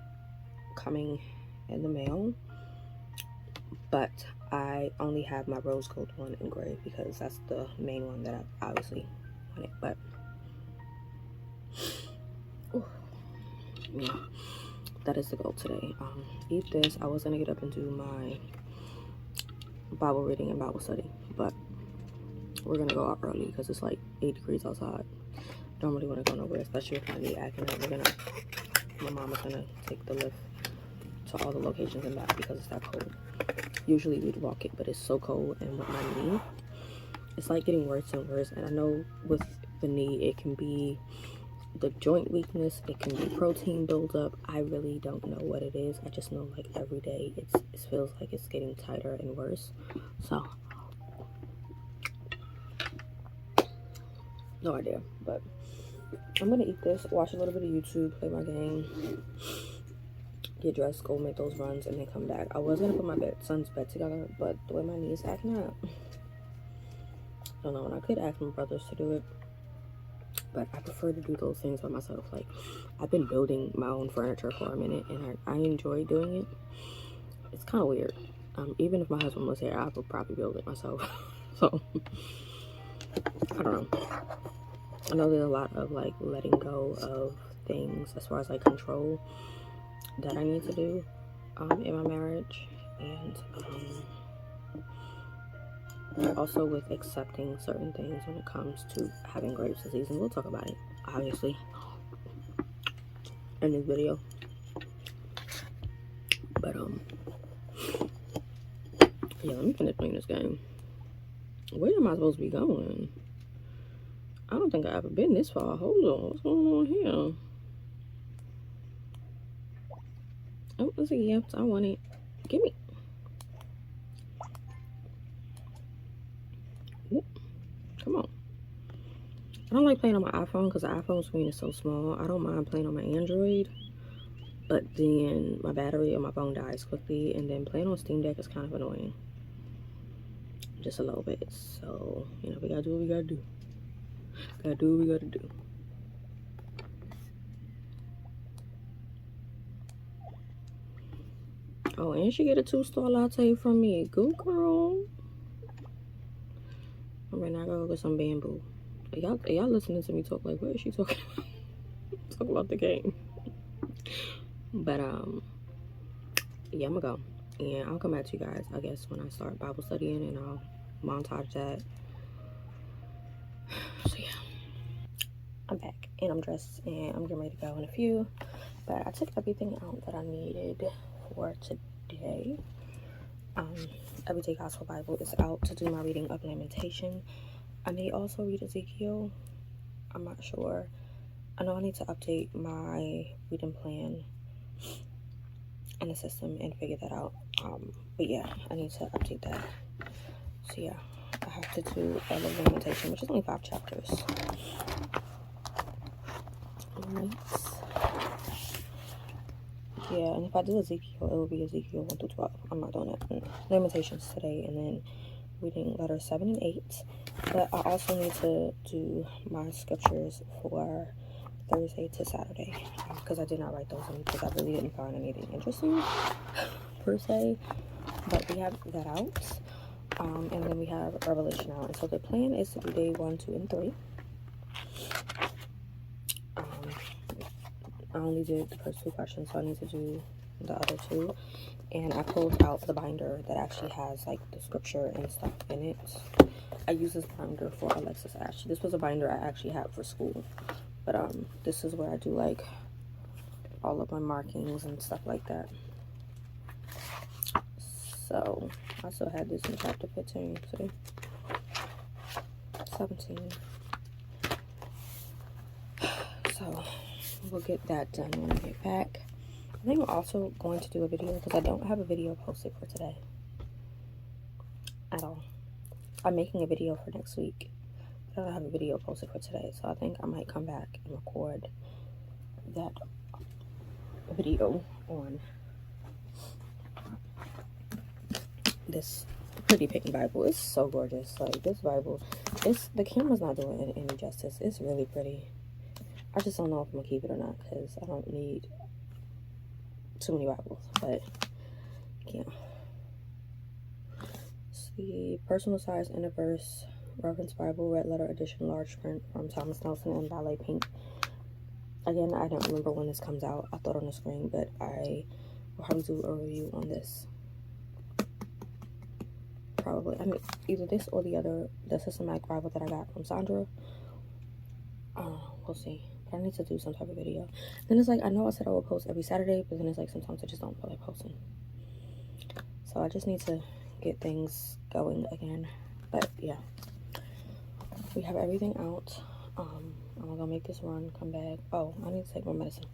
coming in the mail, but I only have my rose gold one engraved because that's the main one that I obviously wanted. But yeah, that is the goal today. Eat this. I was gonna get up and do my Bible reading and Bible study, but we're gonna go out early because it's like 8 degrees outside. Don't really want to go nowhere, especially if I need acting up. My mom is gonna take the lift to all the locations and back because it's that cold. Usually we'd walk it, but it's so cold, and with my knee, it's like getting worse and worse. And I know with the knee, it can be the joint weakness, it can be protein buildup. I really don't know what it is. I just know like every day it feels like it's getting tighter and worse. So no idea, but I'm gonna eat this, watch a little bit of YouTube, play my game, get dressed, go make those runs, and then come back. I was gonna put my son's bed together, but the way my knee is acting up, I don't know. And I could ask my brothers to do it, but I prefer to do those things by myself. Like, I've been building my own furniture for a minute, and I enjoy doing it. It's kind of weird. Even if my husband was here, I would probably build it myself. So, I don't know. I know there's a lot of, like, letting go of things as far as, like, control that I need to do in my marriage. And also with accepting certain things when it comes to having Graves' disease. And we'll talk about it, obviously, in this video. But, yeah, let me finish playing this game. Where am I supposed to be going? I don't think I've ever been this far. Hold on, what's going on here? Oh, it's a gift. I want it. Give me. Ooh, come on. I don't like playing on my iPhone because the iPhone screen is so small. I don't mind playing on my Android, but then my battery on my phone dies quickly, and then playing on Steam Deck is kind of annoying. Just a little bit. So, you know, we gotta do what we gotta do. Gotta do what we gotta do. Oh, and she get a 2-star latte from me. Good girl. All right, now I gotta go get some bamboo. Y'all listening to me talk like, what is she talking about? Talk about the game. But, yeah, I'm gonna go. And I'll come back to you guys, I guess, when I start Bible studying, and I'll montage that. So, yeah. I'm back, and I'm dressed, and I'm getting ready to go in a few. But I took everything out that I needed for today. Everyday Gospel Bible is out to do my reading of Lamentation. I may also read Ezekiel. I'm not sure. I know I need to update my reading plan in the system and figure that out. But yeah, I need to update that. So yeah, I have to do all of Lamentation, which is only 5 chapters. Alright. Yeah, and if I do Ezekiel, it will be Ezekiel 1 through 12. I'm not doing that. Lamentations today, and then reading letters 7 and 8. But I also need to do my scriptures for Thursday to Saturday, because I did not write those in because I really didn't find anything interesting per se. But we have that out, and then we have Revelation out. And so the plan is to do day 1, 2, and 3. I only did the first 2 questions, so I need to do the other 2. And I pulled out the binder that actually has, like, the scripture and stuff in it. I use this binder for Alexis Ashley. This was a binder I actually had for school. But, this is where I do, like, all of my markings and stuff like that. So, I still had this in chapter 15, see? 17. So, we'll get that done when I get back. I think I'm also going to do a video because I don't have a video posted for today at all. I'm making a video for next week, but I don't have a video posted for today, so I think I might come back and record that video on this pretty pink Bible. It's so gorgeous. Like, this Bible, the camera's not doing it any justice. It's really pretty. I just don't know if I'm gonna keep it or not because I don't need too many Bibles, but yeah. See, personal size in a verse, reference Bible, red letter edition, large print from Thomas Nelson and Ballet Pink. Again, I don't remember when this comes out. I thought on the screen, but I will probably do a review on this. Probably, I mean, either this or the systematic Bible that I got from Sandra. We'll see. But I need to do some type of video. Then it's like, I know I said I would post every Saturday, but then it's like sometimes I just don't feel like posting. So I just need to get things going again. But yeah, we have everything out. I'm gonna make this run, come back. Oh, I need to take my medicine.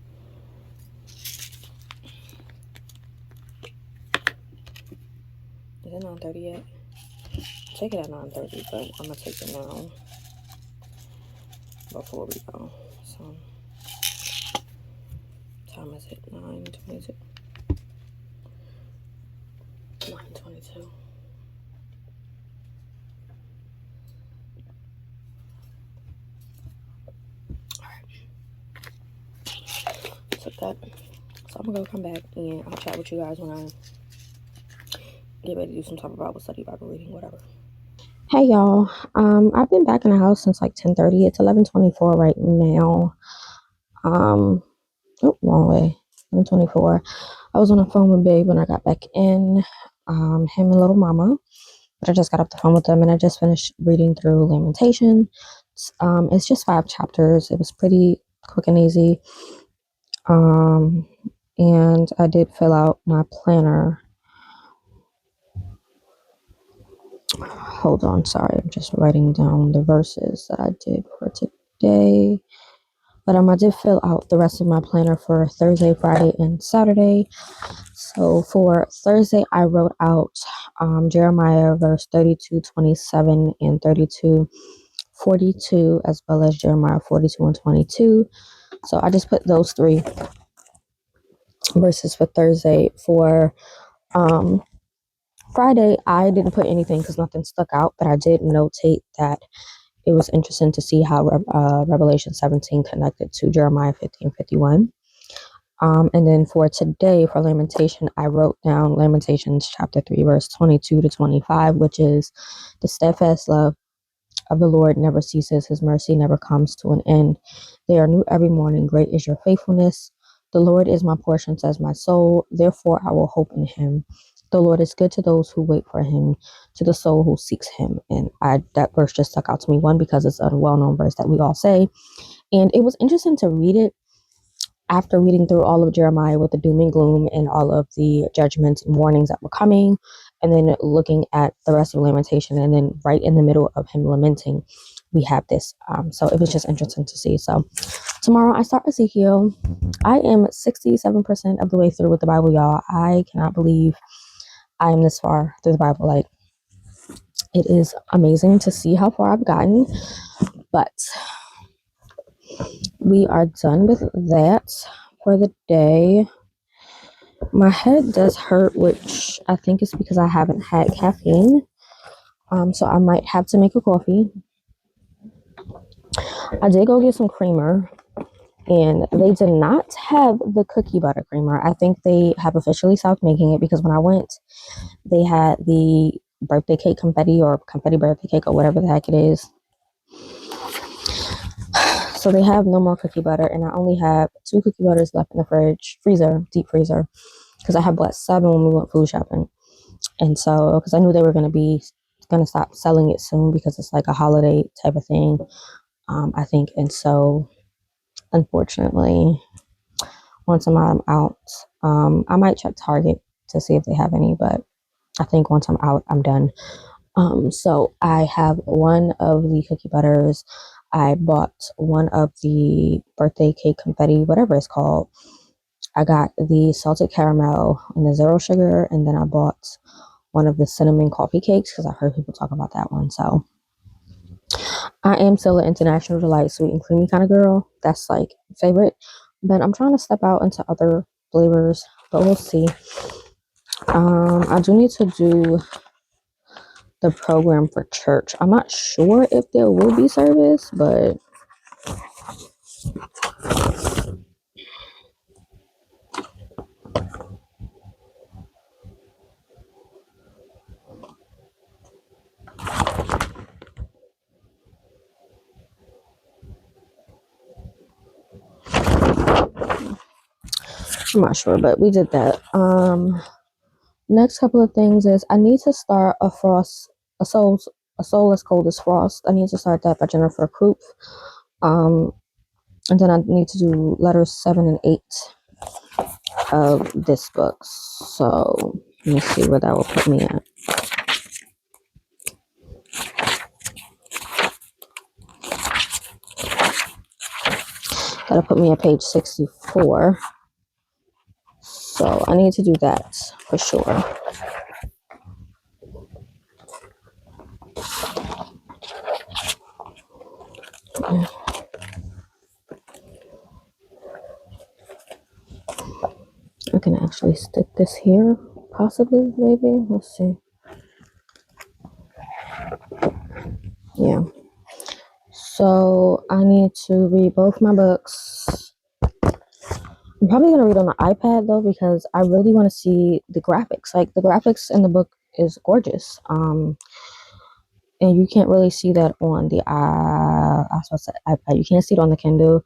Is it 9:30 yet? Take it at 9:30, but I'm gonna take it now before we go. So Time is it? 9:22. 9:22. Took that. So I'm gonna come back and I'll chat with you guys when I get ready to do some type of Bible study, Bible reading, whatever. Hey y'all. I've been back in the house since like 10:30. It's 11:24 right now. Wrong way. 11:24. I was on the phone with Babe when I got back in. Him and little mama. But I just got off the phone with them and I just finished reading through Lamentation. It's just 5 chapters. It was pretty quick and easy. And I did fill out my planner. Hold on, sorry, I'm just writing down the verses that I did for today. But I did fill out the rest of my planner for Thursday, Friday, and Saturday. So for Thursday, I wrote out Jeremiah verse 32:27 and 32:42, as well as Jeremiah 42 and 22. So I just put those 3 verses for Thursday. For Friday, I didn't put anything because nothing stuck out, but I did notate that it was interesting to see how Revelation 17 connected to Jeremiah 15:51. And then for today, for Lamentation, I wrote down Lamentations chapter 3, verse 22 to 25, which is the steadfast love of the Lord never ceases. His mercy never comes to an end. They are new every morning. Great is your faithfulness. The Lord is my portion, says my soul. Therefore, I will hope in him. The Lord is good to those who wait for him, to the soul who seeks him. And that verse just stuck out to me. One, because it's a well-known verse that we all say. And it was interesting to read it after reading through all of Jeremiah with the doom and gloom and all of the judgments and warnings that were coming, and then looking at the rest of Lamentation, and then right in the middle of him lamenting, we have this. So it was just interesting to see. So tomorrow I start Ezekiel. I am 67% of the way through with the Bible, y'all. I cannot believe I am this far through the Bible. Like, it is amazing to see how far I've gotten, but we are done with that for the day. My head does hurt, which I think is because I haven't had caffeine. So I might have to make a coffee. I did go get some creamer, and they did not have the cookie butter creamer. I think they have officially stopped making it because when I went, they had the birthday cake confetti or confetti birthday cake or whatever the heck it is. So they have no more cookie butter, and I only have 2 cookie butters left in the deep freezer, because I had bought 7 when we went food shopping. And so, because I knew they were going to stop selling it soon because it's like a holiday type of thing, I think. And so, unfortunately, once I'm out, I might check Target to see if they have any, but I think once I'm out, I'm done. So I have one of the cookie butters. I bought one of the birthday cake confetti, whatever it's called. I got the salted caramel and the 0 sugar, and then I bought one of the cinnamon coffee cakes because I heard people talk about that one. So I am still an International Delight sweet and creamy kind of girl. That's like favorite, but I'm trying to step out into other flavors, but we'll see. I do need to do the program for church. I'm not sure if there will be service, but I'm not sure, but we did that. Next couple of things is I need to start a soul as cold as frost. I need to start that by Jennifer Kropf. And then I need to do letters 7 and 8 of this book. So let me see where that will put me at. That'll put me at page 64. So I need to do that for sure. can actually stick this here, possibly, maybe. Let's see. Yeah. So I need to read both my books. I'm probably gonna read on the iPad though because I really want to see the graphics. Like the graphics in the book is gorgeous. And you can't really see that on the I was supposed to say iPad. You can't see it on the Kindle.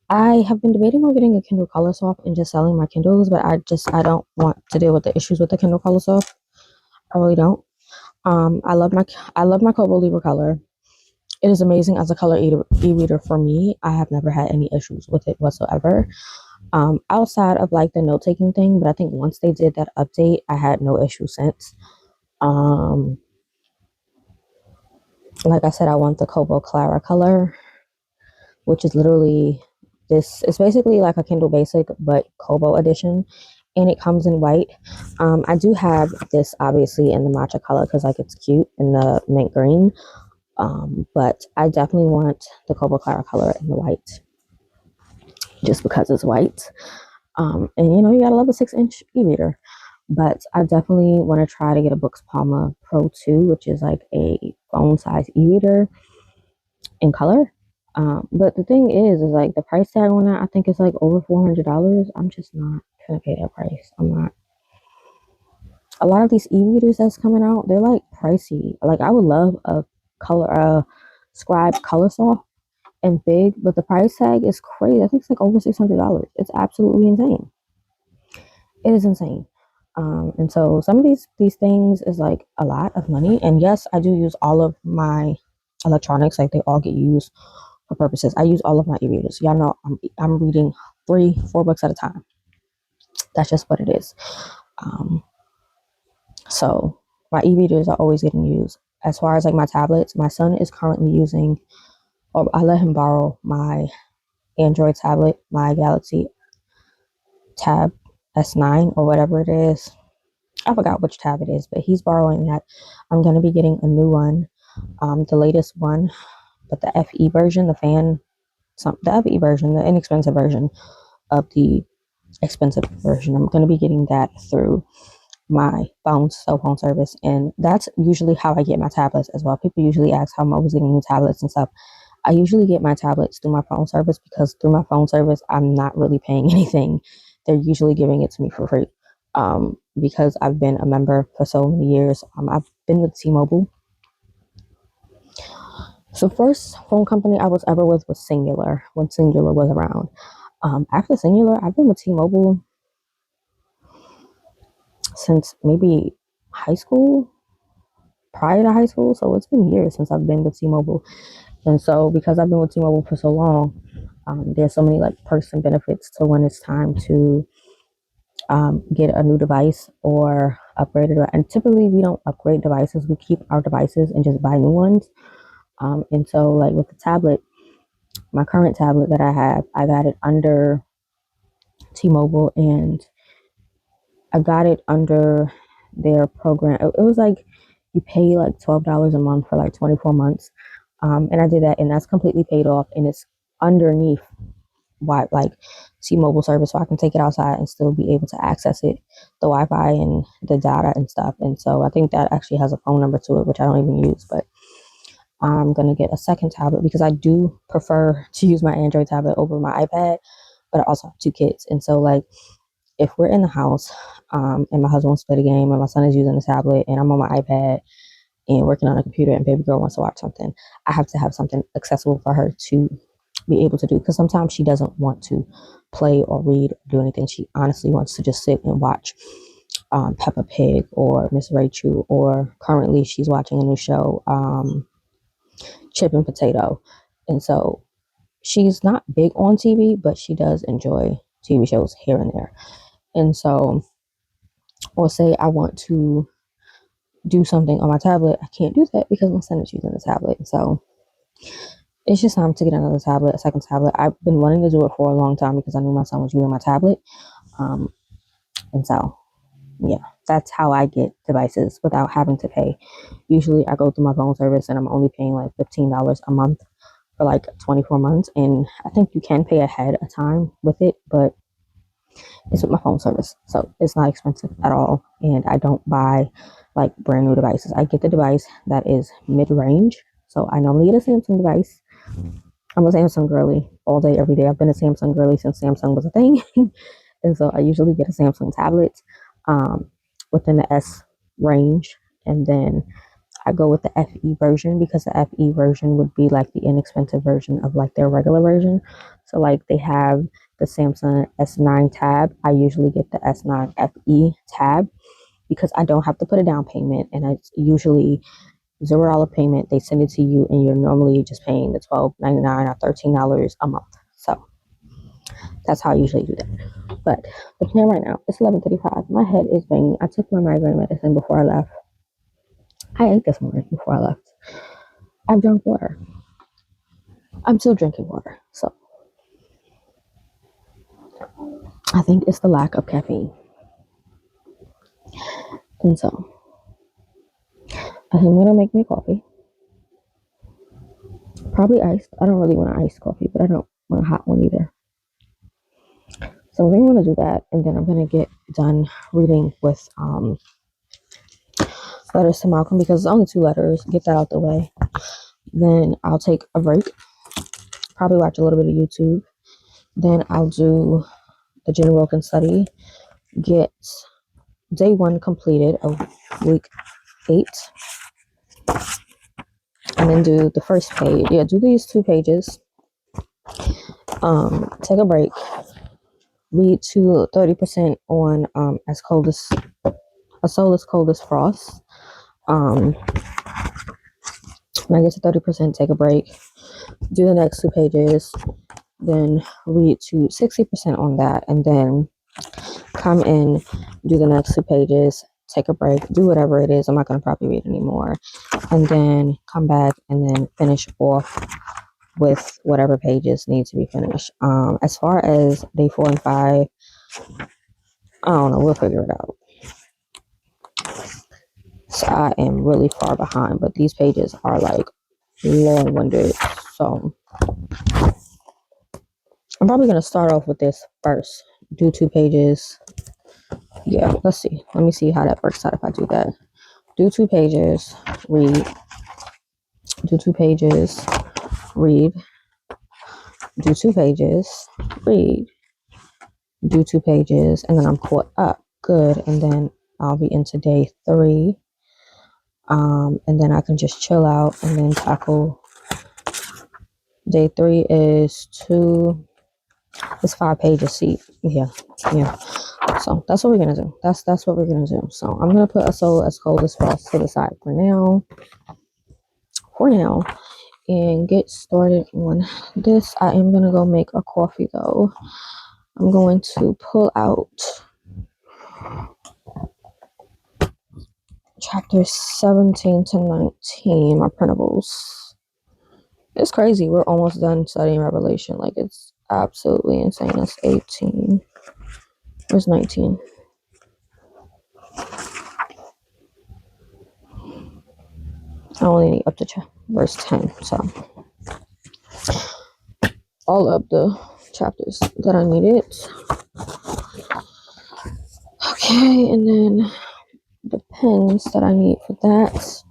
I have been debating on getting a Kindle Color Soft and just selling my Kindles, but I don't want to deal with the issues with the Kindle Color Soft. I really don't. I love my Kobo Libra Color. It is amazing as a color e-reader for me. I have never had any issues with it whatsoever. Outside of like the note taking thing, but I think once they did that update, I had no issue since. Like I said, I want the Kobo Clara color, which is literally this. It's basically like a Kindle Basic, but Kobo edition, and it comes in white. I do have this obviously in the matcha color because like it's cute in the mint green. But I definitely want the Kobo Clara color in the white, just because it's white. And you know, you gotta love a 6-inch e-reader. But I definitely want to try to get a Books Palma Pro 2, which is like a phone size e-reader in color. But the thing is like the price tag on that, I think it's like over $400. I'm just not gonna pay that price. I'm not. A lot of these e-readers that's coming out, they're like pricey. Like I would love a Scribe Color Soft and big, but the price tag is crazy. I think it's like over $600. It's absolutely insane. It is insane. And so some of these things is like a lot of money. And yes, I do use all of my electronics. Like they all get used for purposes. I use all of my e-readers. Y'all know I'm reading 3-4 books at a time. That's just what it is. So my e-readers are always getting used. As far as like my tablets, my son is currently using, or I let him borrow my Android tablet, my Galaxy Tab S9 or whatever it is. I forgot which tab it is, but he's borrowing that. I'm going to be getting a new one, the latest one, but the FE version, the FE version, the inexpensive version of the expensive version. I'm going to be getting that through my cell phone service, and that's usually how I get my tablets as well. People usually ask how I'm always getting new tablets and stuff. I usually get my tablets through my phone service because through my phone service, I'm not really paying anything. They're usually giving it to me for free. Because I've been a member for so many years. I've been with T-Mobile. So first phone company I was ever with was Singular, when Singular was around. After Singular, I've been with T-Mobile since maybe high school, prior to high school. So it's been years since I've been with T-Mobile. And so because I've been with T-Mobile for so long, there's so many like perks and benefits to when it's time to get a new device or upgrade it. And typically we don't upgrade devices. We keep our devices and just buy new ones. And so like with the tablet, my current tablet that I have, I got it under T-Mobile, and I got it under their program. It was like you pay like $12 a month for like 24 months. And I did that, and that's completely paid off, and it's underneath like T-Mobile service, so I can take it outside and still be able to access it, the Wi-Fi and the data and stuff. And so I think that actually has a phone number to it, which I don't even use. But I'm gonna get a second tablet because I do prefer to use my Android tablet over my iPad. But I also have 2 kids, and so like if we're in the house, and my husband wants to play the game, and my son is using the tablet, and I'm on my iPad and working on a computer, and baby girl wants to watch something, I have to have something accessible for her to be able to do, because sometimes she doesn't want to play or read or do anything. She honestly wants to just sit and watch Peppa Pig or Miss Rachel, or currently she's watching a new show, Chip and Potato. And so she's not big on TV, but she does enjoy TV shows here and there. And so, or say I want to do something on my tablet, I can't do that because my son is using the tablet. And so it's just time to get another tablet, a second tablet. I've been wanting to do it for a long time because I knew my son was using my tablet. And so, yeah, that's how I get devices without having to pay. Usually I go through my phone service and I'm only paying like $15 a month for like 24 months. And I think you can pay ahead of time with it, but It's with my phone service, so it's not expensive at all. And I don't buy like brand new devices. I get the device that is mid-range. So I normally get a Samsung device. I'm a Samsung girly all day, every day. I've been a Samsung girly since Samsung was a thing. And so I usually get a Samsung tablet within the S range. And then I go with the FE version because the FE version would be like the inexpensive version of like their regular version. So like they have the Samsung S9 tab. I usually get the S9 FE tab because I don't have to put a down payment, and it's usually $0 payment. They send it to you, and you're normally just paying the $12.99 or $13 a month. So that's how I usually do that. But the plan right now, it's 11:35. My head is banging. I took my migraine medicine before I left. I ate this morning before I left. I've drunk water. I'm still drinking water. So I think it's the lack of caffeine. And so I think I'm going to make me coffee. Probably iced. I don't really want an iced coffee, but I don't want a hot one either. So I'm going to do that. And then I'm going to get done reading with letters to Malcolm because it's only 2 letters. Get that out the way. Then I'll take a break. Probably watch a little bit of YouTube. Then I'll do the Jenny Wilkin study. Get day 1 completed of week 8. And then do the first page. Yeah, do these 2 pages. Take a break. Read to 30% on as cold as a soul as cold as frost. When I get to 30%, take a break. Do the next 2 pages. Then read to 60% on that, and then come in, do the next 2 pages, take a break, do whatever it is. I'm not going to probably read anymore, and then come back and then finish off with whatever pages need to be finished. As far as day 4 and 5, I don't know, we'll figure it out. So I am really far behind, but these pages are like long-winded, so I'm probably going to start off with this first. Do 2 pages. Yeah, let's see. Let me see how that works out if I do that. Do 2 pages, read. Do 2 pages, read. Do 2 pages, read. Do 2 pages, and then I'm caught up. Good. And then I'll be into day 3. And then I can just chill out and then tackle. Day 3 is 5 pages. See, yeah. So that's what we're gonna do. That's what we're gonna do. So I'm gonna put a soul as cold as frost to the side for now, and get started on this. I am gonna go make a coffee though. I'm going to pull out chapters 17 to 19, my printables. It's crazy. We're almost done studying Revelation. Like, it's absolutely insane. That's 18. Where's 19? I only need up to verse 10. So, all of the chapters that I needed. Okay, and then the pens that I need for that.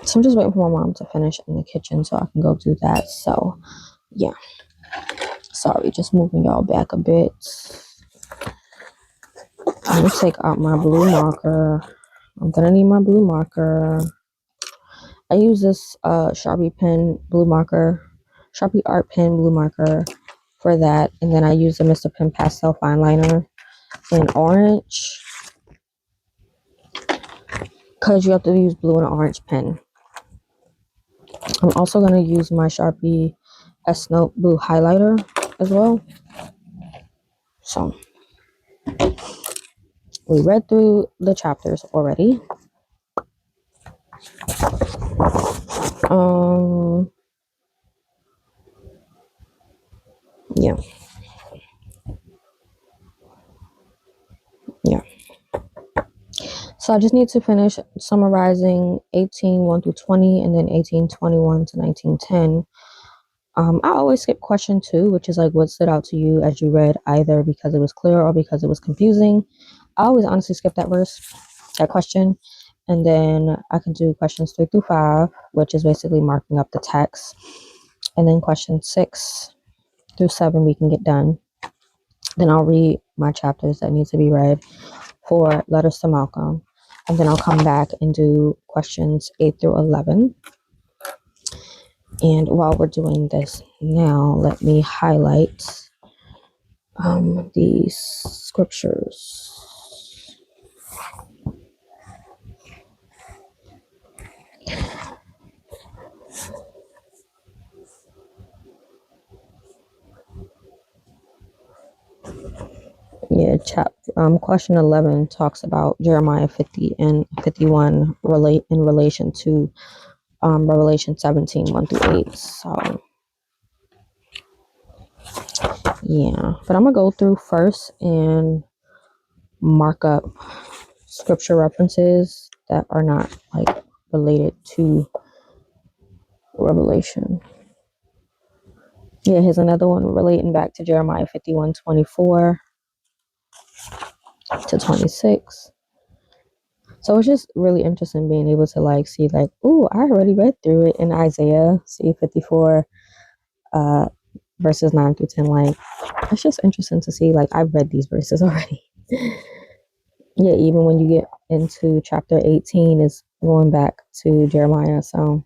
So I'm just waiting for my mom to finish in the kitchen so I can go do that. So, yeah. Sorry, just moving y'all back a bit. I'm going to take out my blue marker. I'm going to need my blue marker. I use this Sharpie pen blue marker, Sharpie art pen blue marker for that. And then I use the Mr. Pen pastel fine liner in orange, because you have to use blue and orange pen. I'm also going to use my Sharpie S-Note blue highlighter as well. So we read through the chapters already. Yeah. So I just need to finish summarizing 18:1 through 20, and then 18:21 to 19:10. I always skip question 2, which is like what stood out to you as you read, either because it was clear or because it was confusing. I always honestly skip that question. And then I can do questions 3 through 5, which is basically marking up the text. And then questions 6 through 7 we can get done. Then I'll read my chapters that need to be read for letters to Malcom. And then I'll come back and do questions 8 through 11. And while we're doing this now, let me highlight these scriptures. Yeah, question 11 talks about Jeremiah 50 and 51 in relation to Revelation 17, 1 through 8. So, yeah. But I'm going to go through first and mark up scripture references that are not like related to Revelation. Yeah, here's another one relating back to Jeremiah 51, 24 to 26. So it's just really interesting being able to like see like, oh, I already read through it in Isaiah, see 54 verses 9 through 10. Like, it's just interesting to see like I've read these verses already. Yeah, even when you get into chapter 18 is going back to Jeremiah. So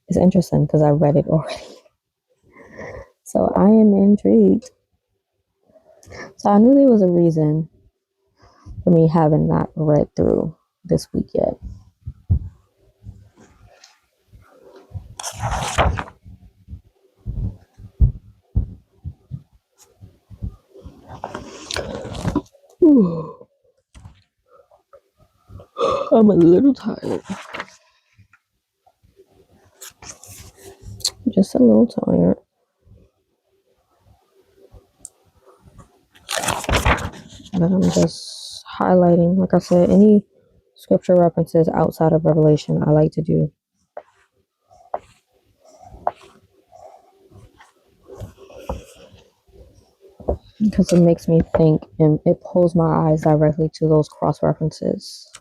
it's interesting because I read it already. So I am intrigued. So I knew there was a reason for me having not read through this week yet. Ooh. I'm a little tired. Just a little tired. But I'm just highlighting, like I said, any scripture references outside of Revelation I like to do. Because it makes me think and it pulls my eyes directly to those cross references.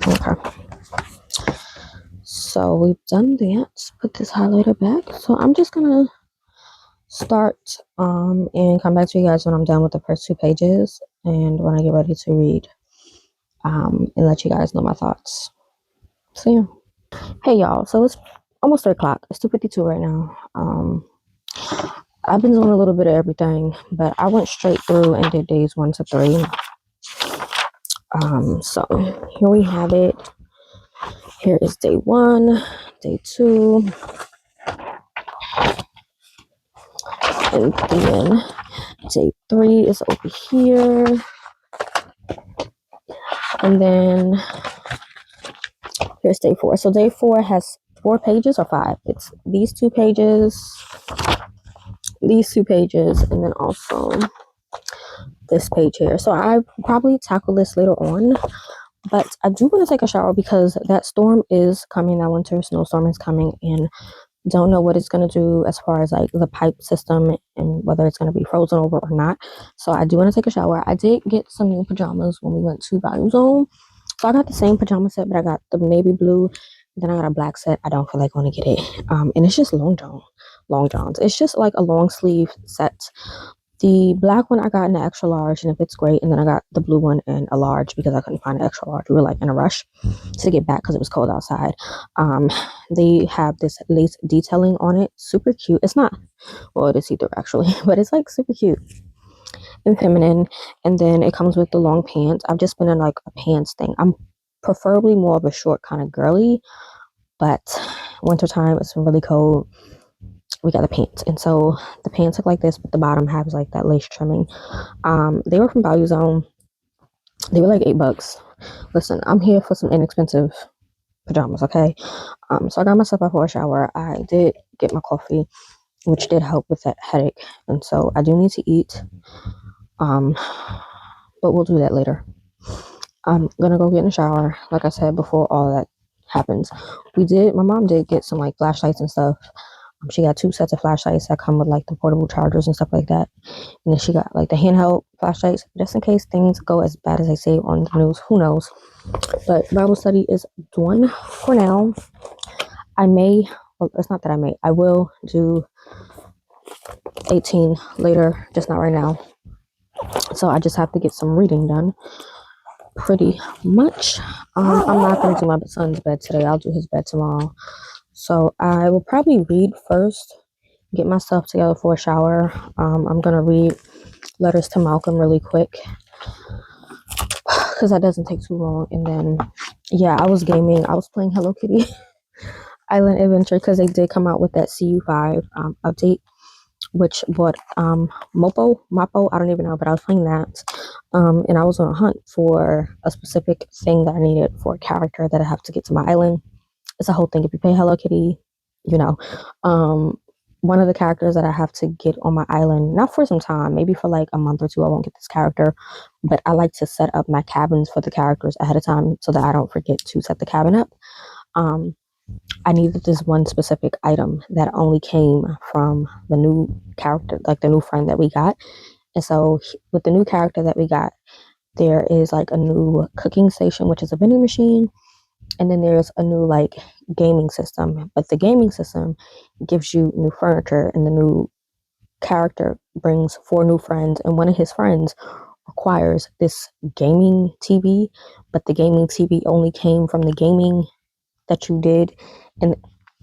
Okay. So we've done that. Put this highlighter back. So I'm just gonna start and come back to you guys when I'm done with the first 2 pages and when I get ready to read and let you guys know my thoughts. So yeah. Hey y'all, so it's almost 3 o'clock. It's 2:52 right now. I've been doing a little bit of everything, but I went straight through and did days 1 to 3. So here we have it. Here is day 1, day 2, and then day 3 is over here. And then here's day 4. So day 4 has 4 pages or 5. It's these 2 pages, these 2 pages, and then also this page here. So I probably tackle this later on, but I do want to take a shower because that storm is coming. That winter snowstorm is coming, and don't know what it's going to do as far as like the pipe system and whether it's going to be frozen over or not. So I do want to take a shower. I did get some new pajamas when we went to Value Zone. So I got the same pajama set, but I got the navy blue. Then I got a black set. I don't feel like going to get it. And it's just long johns. It's just like a long sleeve set. The black one I got in an extra large and it fits great. And then I got the blue one in a large because I couldn't find an extra large. We were like in a rush to get back because it was cold outside. They have this lace detailing on it. Super cute. It's not, well, it is see-through actually, but it's like super cute and feminine. And then it comes with the long pants. I've just been in like a pants thing. I'm preferably more of a short kind of girly, but wintertime, it's been really cold. We got the pants, and so the pants look like this, but the bottom has like that lace trimming. They were from Value Zone. They were like $8. Listen, I'm here for some inexpensive pajamas, okay? So I got myself up for a shower. I did get my coffee, which did help with that headache, and so I do need to eat. But we'll do that later. I'm gonna go get in the shower, like I said, before all that happens. My mom did get some like flashlights and stuff. She got 2 sets of flashlights that come with like the portable chargers and stuff like that. And then she got like the handheld flashlights just in case things go as bad as they say on the news. Who knows? But Bible study is done for now. It's not that I will do 18 later, just not right now. So I just have to get some reading done. Pretty much. I'm not going to do my son's bed today. I'll do his bed tomorrow. So I will probably read first, get myself together for a shower. I'm going to read letters to Malcom really quick because that doesn't take too long. And then, yeah, I was gaming. I was playing Hello Kitty Island Adventure because they did come out with that CU5 update, which bought Mapo, I don't even know, but I was playing that. And I was on a hunt for a specific thing that I needed for a character that I have to get to my island. It's a whole thing. If you play Hello Kitty, you know. One of the characters that I have to get on my island, not for some time, maybe for like a month or two, I won't get this character, but I like to set up my cabins for the characters ahead of time so that I don't forget to set the cabin up. I needed this one specific item that only came from the new character, like the new friend that we got. And so with the new character that we got, there is like a new cooking station, which is a vending machine. And then there's a new like gaming system, but the gaming system gives you new furniture, and the new character brings 4 new friends, and one of his friends requires this gaming TV, but the gaming TV only came from the gaming that you did. And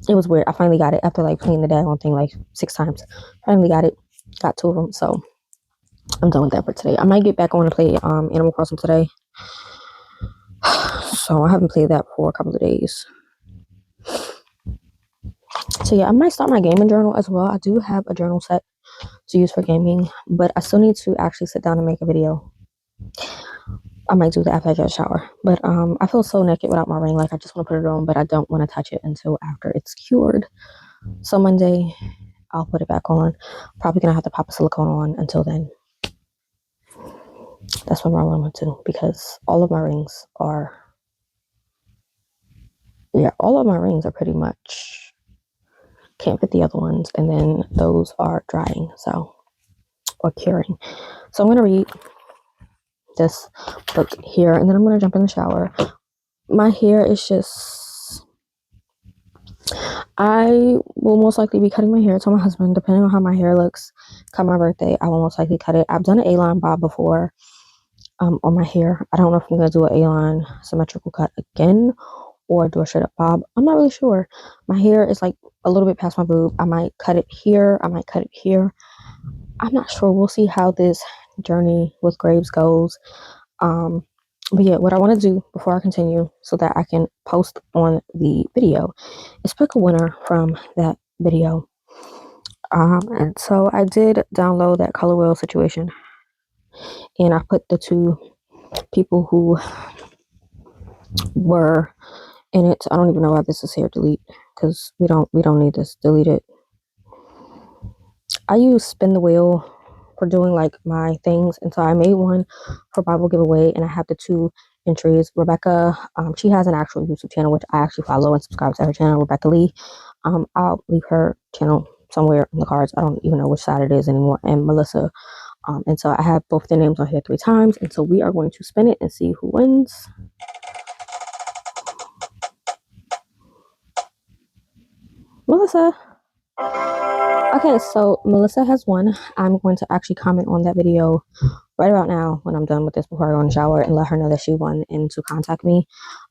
it was weird. I finally got it after like playing the daggone thing like 6 times. Finally got it, got 2 of them. So I'm done with that for today. I might get back on to play Animal Crossing today. So I haven't played that for a couple of days. So yeah, I might start my gaming journal as well. I do have a journal set to use for gaming, but I still need to actually sit down and make a video. I might do that after I get a shower. But I feel so naked without my ring. Like I just want to put it on, but I don't want to touch it until after it's cured. So Monday, I'll put it back on. Probably gonna have to pop a silicone on until then. That's what I'm rolling with too, because all of my rings are pretty much can't fit the other ones, and then those are drying, so, or curing. So I'm gonna read this book here, and then I'm gonna jump in the shower. My hair is just, I will most likely be cutting my hair. To my husband, depending on how my hair looks come my birthday, I will most likely cut it. I've done an A-line bob before on my hair. I don't know if I'm gonna do an A-line symmetrical cut again or do a straight up bob. I'm not really sure. My hair is like a little bit past my boob. I might cut it here. I might cut it here. I'm not sure. We'll see how this journey with Graves goes. But yeah, what I want to do before I continue so that I can post on the video is pick a winner from that video. And so I did download that color wheel situation, and I put the 2 people who were in it. I don't even know why this is here. Delete, because we don't need this. Delete it. I use spin the wheel for doing like my things, and so I made one for Bible giveaway, and I have the 2 entries. Rebecca, she has an actual YouTube channel which I actually follow and subscribe to her channel, Rebecca Lee. I'll leave her channel somewhere in the cards. I don't even know which side it is anymore. And Melissa, and so I have both their names on here 3 times, and so we are going to spin it and see who wins. Melissa. Okay, so Melissa has won. I'm going to actually comment on that video right about now when I'm done with this before I go in the shower, and let her know that she won, and to contact me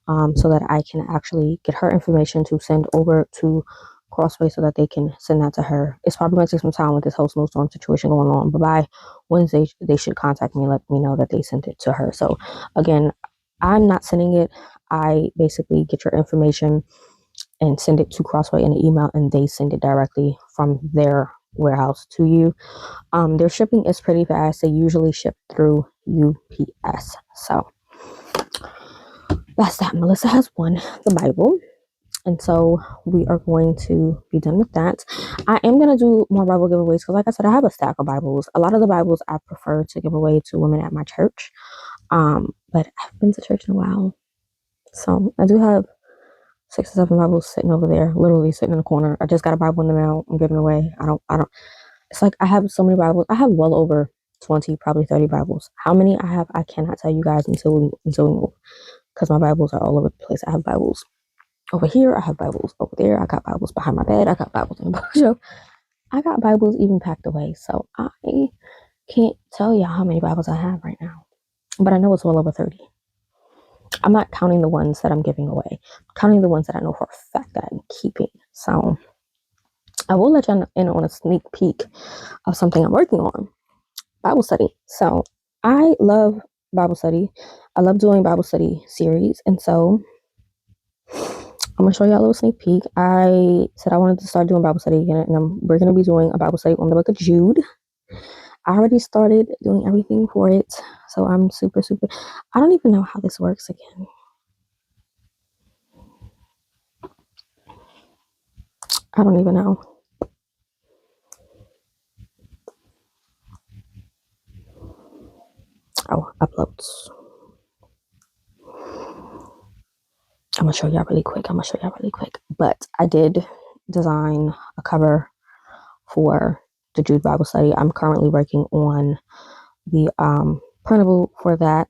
so that I can actually get her information to send over to Crossway so that they can send that to her. It's probably going to take some time with this whole snowstorm situation going on, but by Wednesday they should contact me and let me know that they sent it to her. So again, I'm not sending it. I basically get your information and send it to Crossway in an email, and they send it directly from their warehouse to you. Their shipping is pretty fast. They usually ship through UPS. So that's that. Melissa has won the Bible, and so we are going to be done with that. I am going to do more Bible giveaways because, like I said, I have a stack of Bibles. A lot of the Bibles I prefer to give away to women at my church. But I haven't been to church in a while. So I do have 6 or 7 Bibles sitting over there, literally sitting in the corner. I just got a Bible in the mail. I'm giving away. I don't, it's like I have so many Bibles. I have well over 20, probably 30 Bibles. How many I have, I cannot tell you guys until we move. Because my Bibles are all over the place. I have Bibles over here. I have Bibles over there. I got Bibles behind my bed. I got Bibles in the bookshelf. I got Bibles even packed away. So I can't tell you how many Bibles I have right now. But I know it's well over 30. I'm not counting the ones that I'm giving away. I'm counting the ones that I know for a fact that I'm keeping. So I will let you in on a sneak peek of something I'm working on. Bible study. So I love Bible study. I love doing Bible study series. And so I'm going to show y'all a little sneak peek. I said I wanted to start doing Bible study again. And we're going to be doing a Bible study on the book of Jude. I already started doing everything for it. So I'm super. I don't even know how this works again. I don't even know. Oh, uploads. I'm going to show y'all really quick. But I did design a cover for the Jude Bible study. I'm currently working on the printable for that.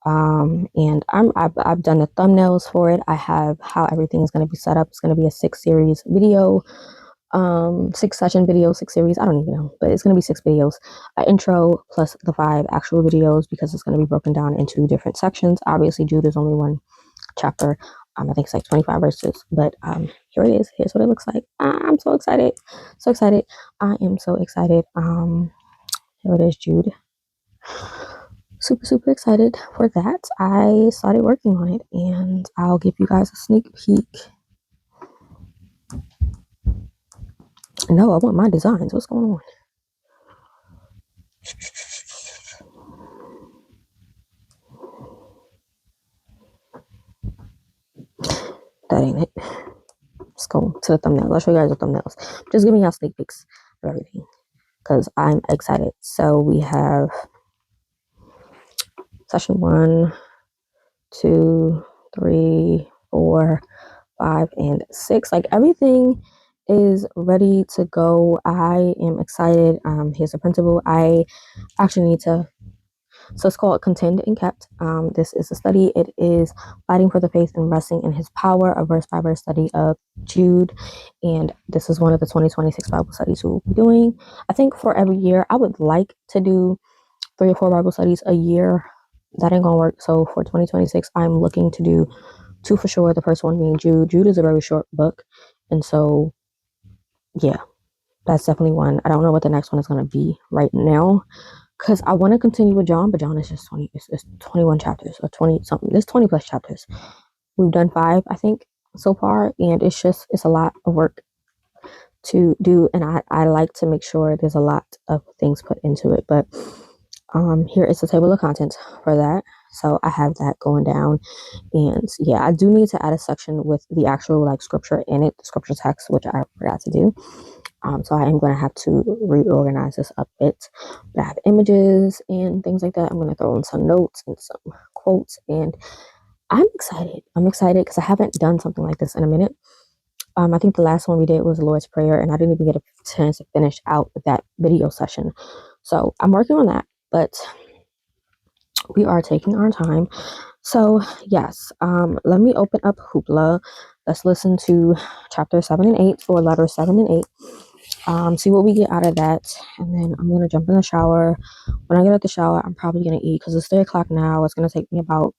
And I've done the thumbnails for it. I have how everything is going to be set up. It's going to be a 6-series video, 6-session video, 6 series. I don't even know, but it's going to be 6 videos, an intro plus the 5 actual videos, because it's going to be broken down into different sections. Obviously, Jude is only one chapter. I think it's like 25 verses, but here it is. Here's what it looks like. I'm so excited. I am so excited. Here it is, Jude. Super excited for that. I started working on it, and I'll give you guys a sneak peek. No, I want my designs. What's going on? That ain't it. Let's go to the thumbnails. I'll show you guys the thumbnails. Just giving y'all sneak peeks of everything because I'm excited. So we have session 1, 2, 3, 4, 5, and 6. Like, everything is ready to go. I am excited. Here's the principle. I actually need to. So it's called Contend and Kept. This is a study. It is fighting for the faith and resting in his power, a verse by verse study of Jude. And this is one of the 2026 Bible studies we'll be doing. I think for every year, I would like to do 3 or 4 Bible studies a year. That ain't gonna work. So for 2026, I'm looking to do 2 for sure. The first one being Jude. Jude is a very short book. And so, yeah, that's definitely one. I don't know what the next one is going to be right now, because I want to continue with John, but John is just 20. It's 21 chapters or 20 something. There's 20 plus chapters. We've done 5, I think, so far. And it's a lot of work to do. And I like to make sure there's a lot of things put into it. But here is the table of contents for that. So I have that going down. And yeah, I do need to add a section with the actual like scripture in it, the scripture text, which I forgot to do. So I am going to have to reorganize this a bit. But I have images and things like that. I'm going to throw in some notes and some quotes. And I'm excited. Because I haven't done something like this in a minute. I think the last one we did was the Lord's Prayer, and I didn't even get a chance to finish out that video session. So I'm working on that. But we are taking our time. So yes, let me open up Hoopla. Let's listen to chapter 7 and 8, or letter 7 and 8. See what we get out of that. And then I'm gonna jump in the shower. When I get out the shower, I'm probably gonna eat, because it's 3 o'clock now. It's gonna take me about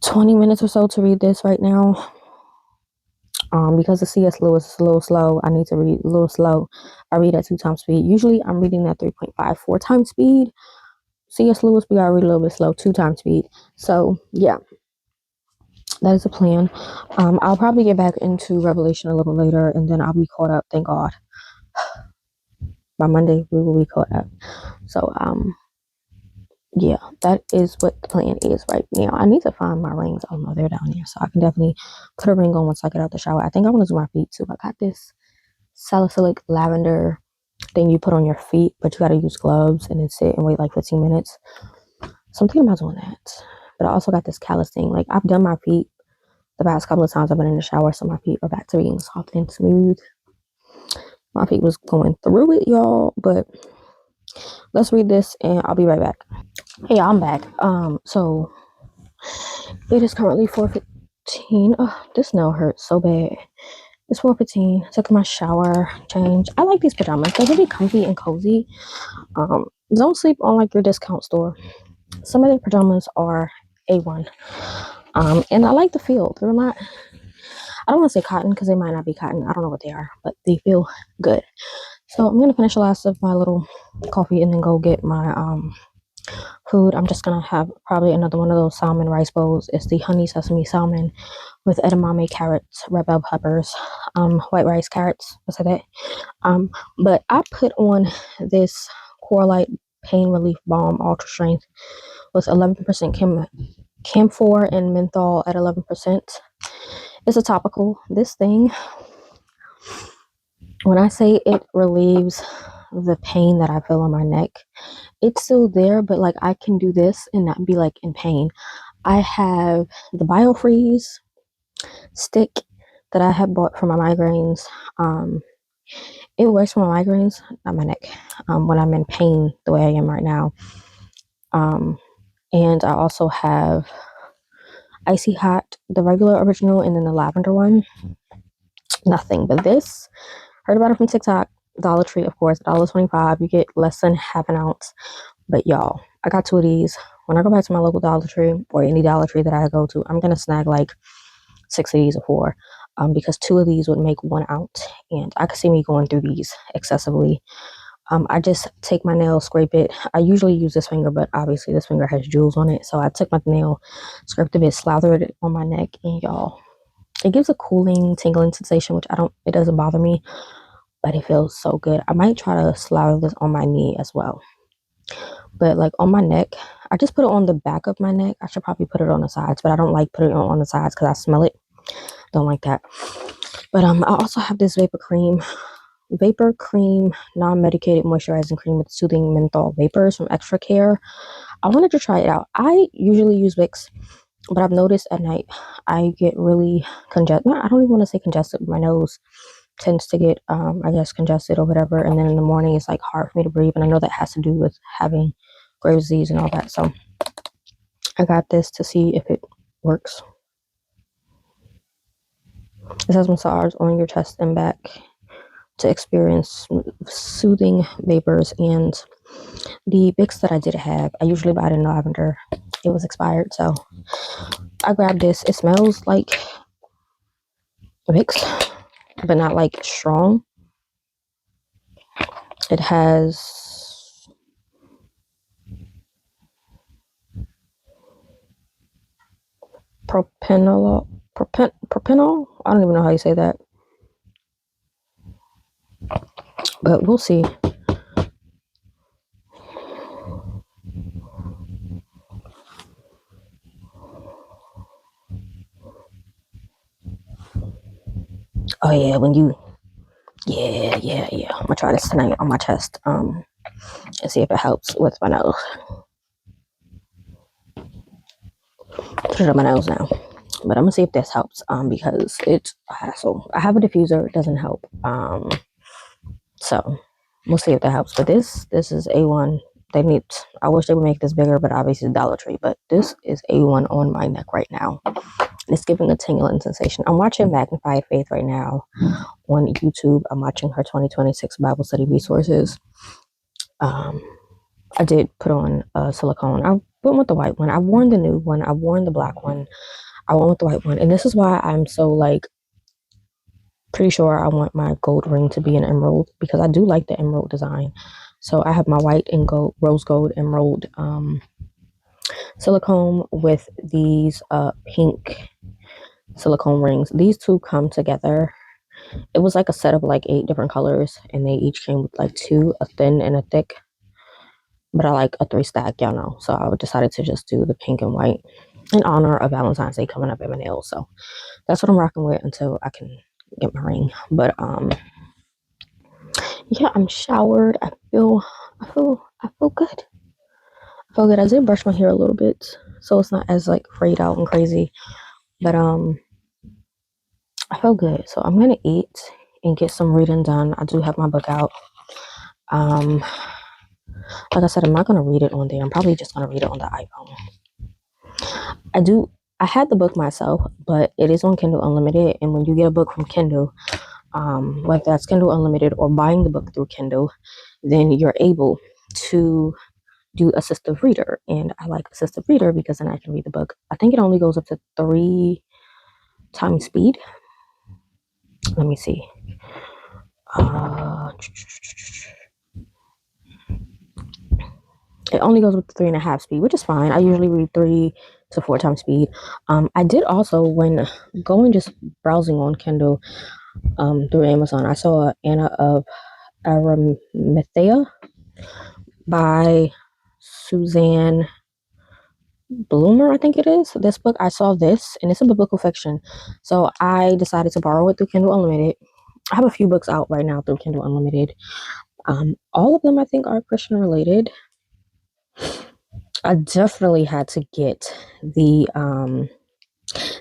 20 minutes or so to read this right now. Because the C.S. Lewis is a little slow, I need to read a little slow. I read at 2 times speed. Usually I'm reading at 3.54 times speed. C.S. Lewis, we gotta read a little bit slow, 2 times speed. So yeah, that is the plan. I'll probably get back into Revelation a little later, and then I'll be caught up, thank God. By Monday we will be caught up. So yeah, that is what the plan is right now. I need to find my rings. Oh no, they're down there. So I can definitely put a ring on once I get out the shower. I think I want to do my feet too. I got this salicylic lavender thing you put on your feet, but you got to use gloves and then sit and wait like 15 minutes. So I'm thinking about doing that. But I also got this callus thing. Like, I've done my feet the past couple of times I've been in the shower, so my feet are back to being soft and smooth. My feet was going through it, y'all, but let's read this and I'll be right back. Hey, I'm back. So it is currently 4:15. Oh, this nail hurts so bad. It's 4:15. Took my shower, change. I like these pajamas. They're really comfy and cozy. Don't sleep on like your discount store. Some of their pajamas are A1. And I like the feel. They're not, I don't want to say cotton because they might not be cotton. I don't know what they are, but they feel good. So I'm gonna finish the last of my little coffee and then go get my food. I'm just gonna have probably another one of those salmon rice bowls. It's the honey sesame salmon with edamame, carrots, red bell peppers, white rice, carrots. What's that? But I put on this Corelight Pain Relief Balm Ultra Strength with 11% camphor and menthol at 11%. It's a topical. This thing, when I say it relieves the pain that I feel on my neck, it's still there, but like I can do this and not be like in pain. I have the BioFreeze stick that I had bought for my migraines. It works for my migraines, not my neck, when I'm in pain the way I am right now. And I also have Icy Hot, the regular original, and then the lavender one. Nothing but this. Heard about it from TikTok. Dollar Tree, of course, $1.25. You get less than half an ounce. But y'all, I got 2 of these. When I go back to my local Dollar Tree or any Dollar Tree that I go to, I'm gonna snag like 6 of these or 4, because 2 of these would make 1 ounce, and I could see me going through these excessively. I just take my nail, scrape it. I usually use this finger, but obviously this finger has jewels on it, so I took my nail, scraped a bit, slathered it on my neck, and y'all, it gives a cooling, tingling sensation, which it doesn't bother me, but it feels so good. I might try to slather this on my knee as well. But like on my neck, I just put it on the back of my neck. I should probably put it on the sides, but I don't like putting it on the sides because I smell it. Don't like that. But I also have this vapor cream non-medicated moisturizing cream with soothing menthol vapors from Extra Care. I wanted to try it out. I usually use Vicks, but I've noticed at night I get really congested. I don't even want to say congested, but my nose tends to get I guess congested or whatever, and then in the morning it's like hard for me to breathe, and I know that has to do with having Graves' disease and all that. So I got this to see if it works. It says massage on your chest and back to experience soothing vapors. And the Vicks that I did have, I usually buy it in lavender. It was expired, so I grabbed this. It smells like Vicks, but not like strong. It has propanol. I don't even know how you say that, but we'll see. Oh yeah, yeah. I'm gonna try this tonight on my chest, and see if it helps with my nose. Put it on my nose now, but I'm gonna see if this helps, because it's a hassle. I have a diffuser, it doesn't help. So we'll see if that helps. But this is A1. I wish they would make this bigger, but obviously Dollar Tree. But this is A1 on my neck right now. It's giving a tingling sensation. I'm watching Magnified Faith right now on YouTube. I'm watching her 2026 Bible study resources. I did put on silicone. I went with the white one. I've worn the new one. I've worn the black one. I went with the white one. And this is why I'm so like pretty sure I want my gold ring to be an emerald, because I do like the emerald design. So I have my white and rose gold emerald silicone with these pink silicone rings. These two come together. It was like a set of like 8 different colors, and they each came with like 2, a thin and a thick. But I like a 3 stack, y'all know. So I decided to just do the pink and white in honor of Valentine's Day coming up in my nails. So that's what I'm rocking with until I can get my ring. But Yeah, I'm showered. I feel good. I feel good. I did brush my hair a little bit, so it's not as like frayed out and crazy. But I feel good. So I'm gonna eat and get some reading done. I do have my book out. Um, like I said, I'm not gonna read it on there. I'm probably just gonna read it on the iPhone. I had the book myself, but it is on Kindle Unlimited. And when you get a book from Kindle, whether that's Kindle Unlimited or buying the book through Kindle, then you're able to do assistive reader. And I like assistive reader because then I can read the book. I think it only goes up to 3 times speed. Let me see. It only goes up to 3.5 speed, which is fine. I usually read 3 to 4 times speed. I did also, when going just browsing on Kindle through Amazon, I saw Anna of Arimathea by Suzanne Bloomer, I think it is. This book, I saw this, and it's a biblical fiction. So I decided to borrow it through Kindle Unlimited. I have a few books out right now through Kindle Unlimited. All of them, I think, are Christian related. I definitely had to get the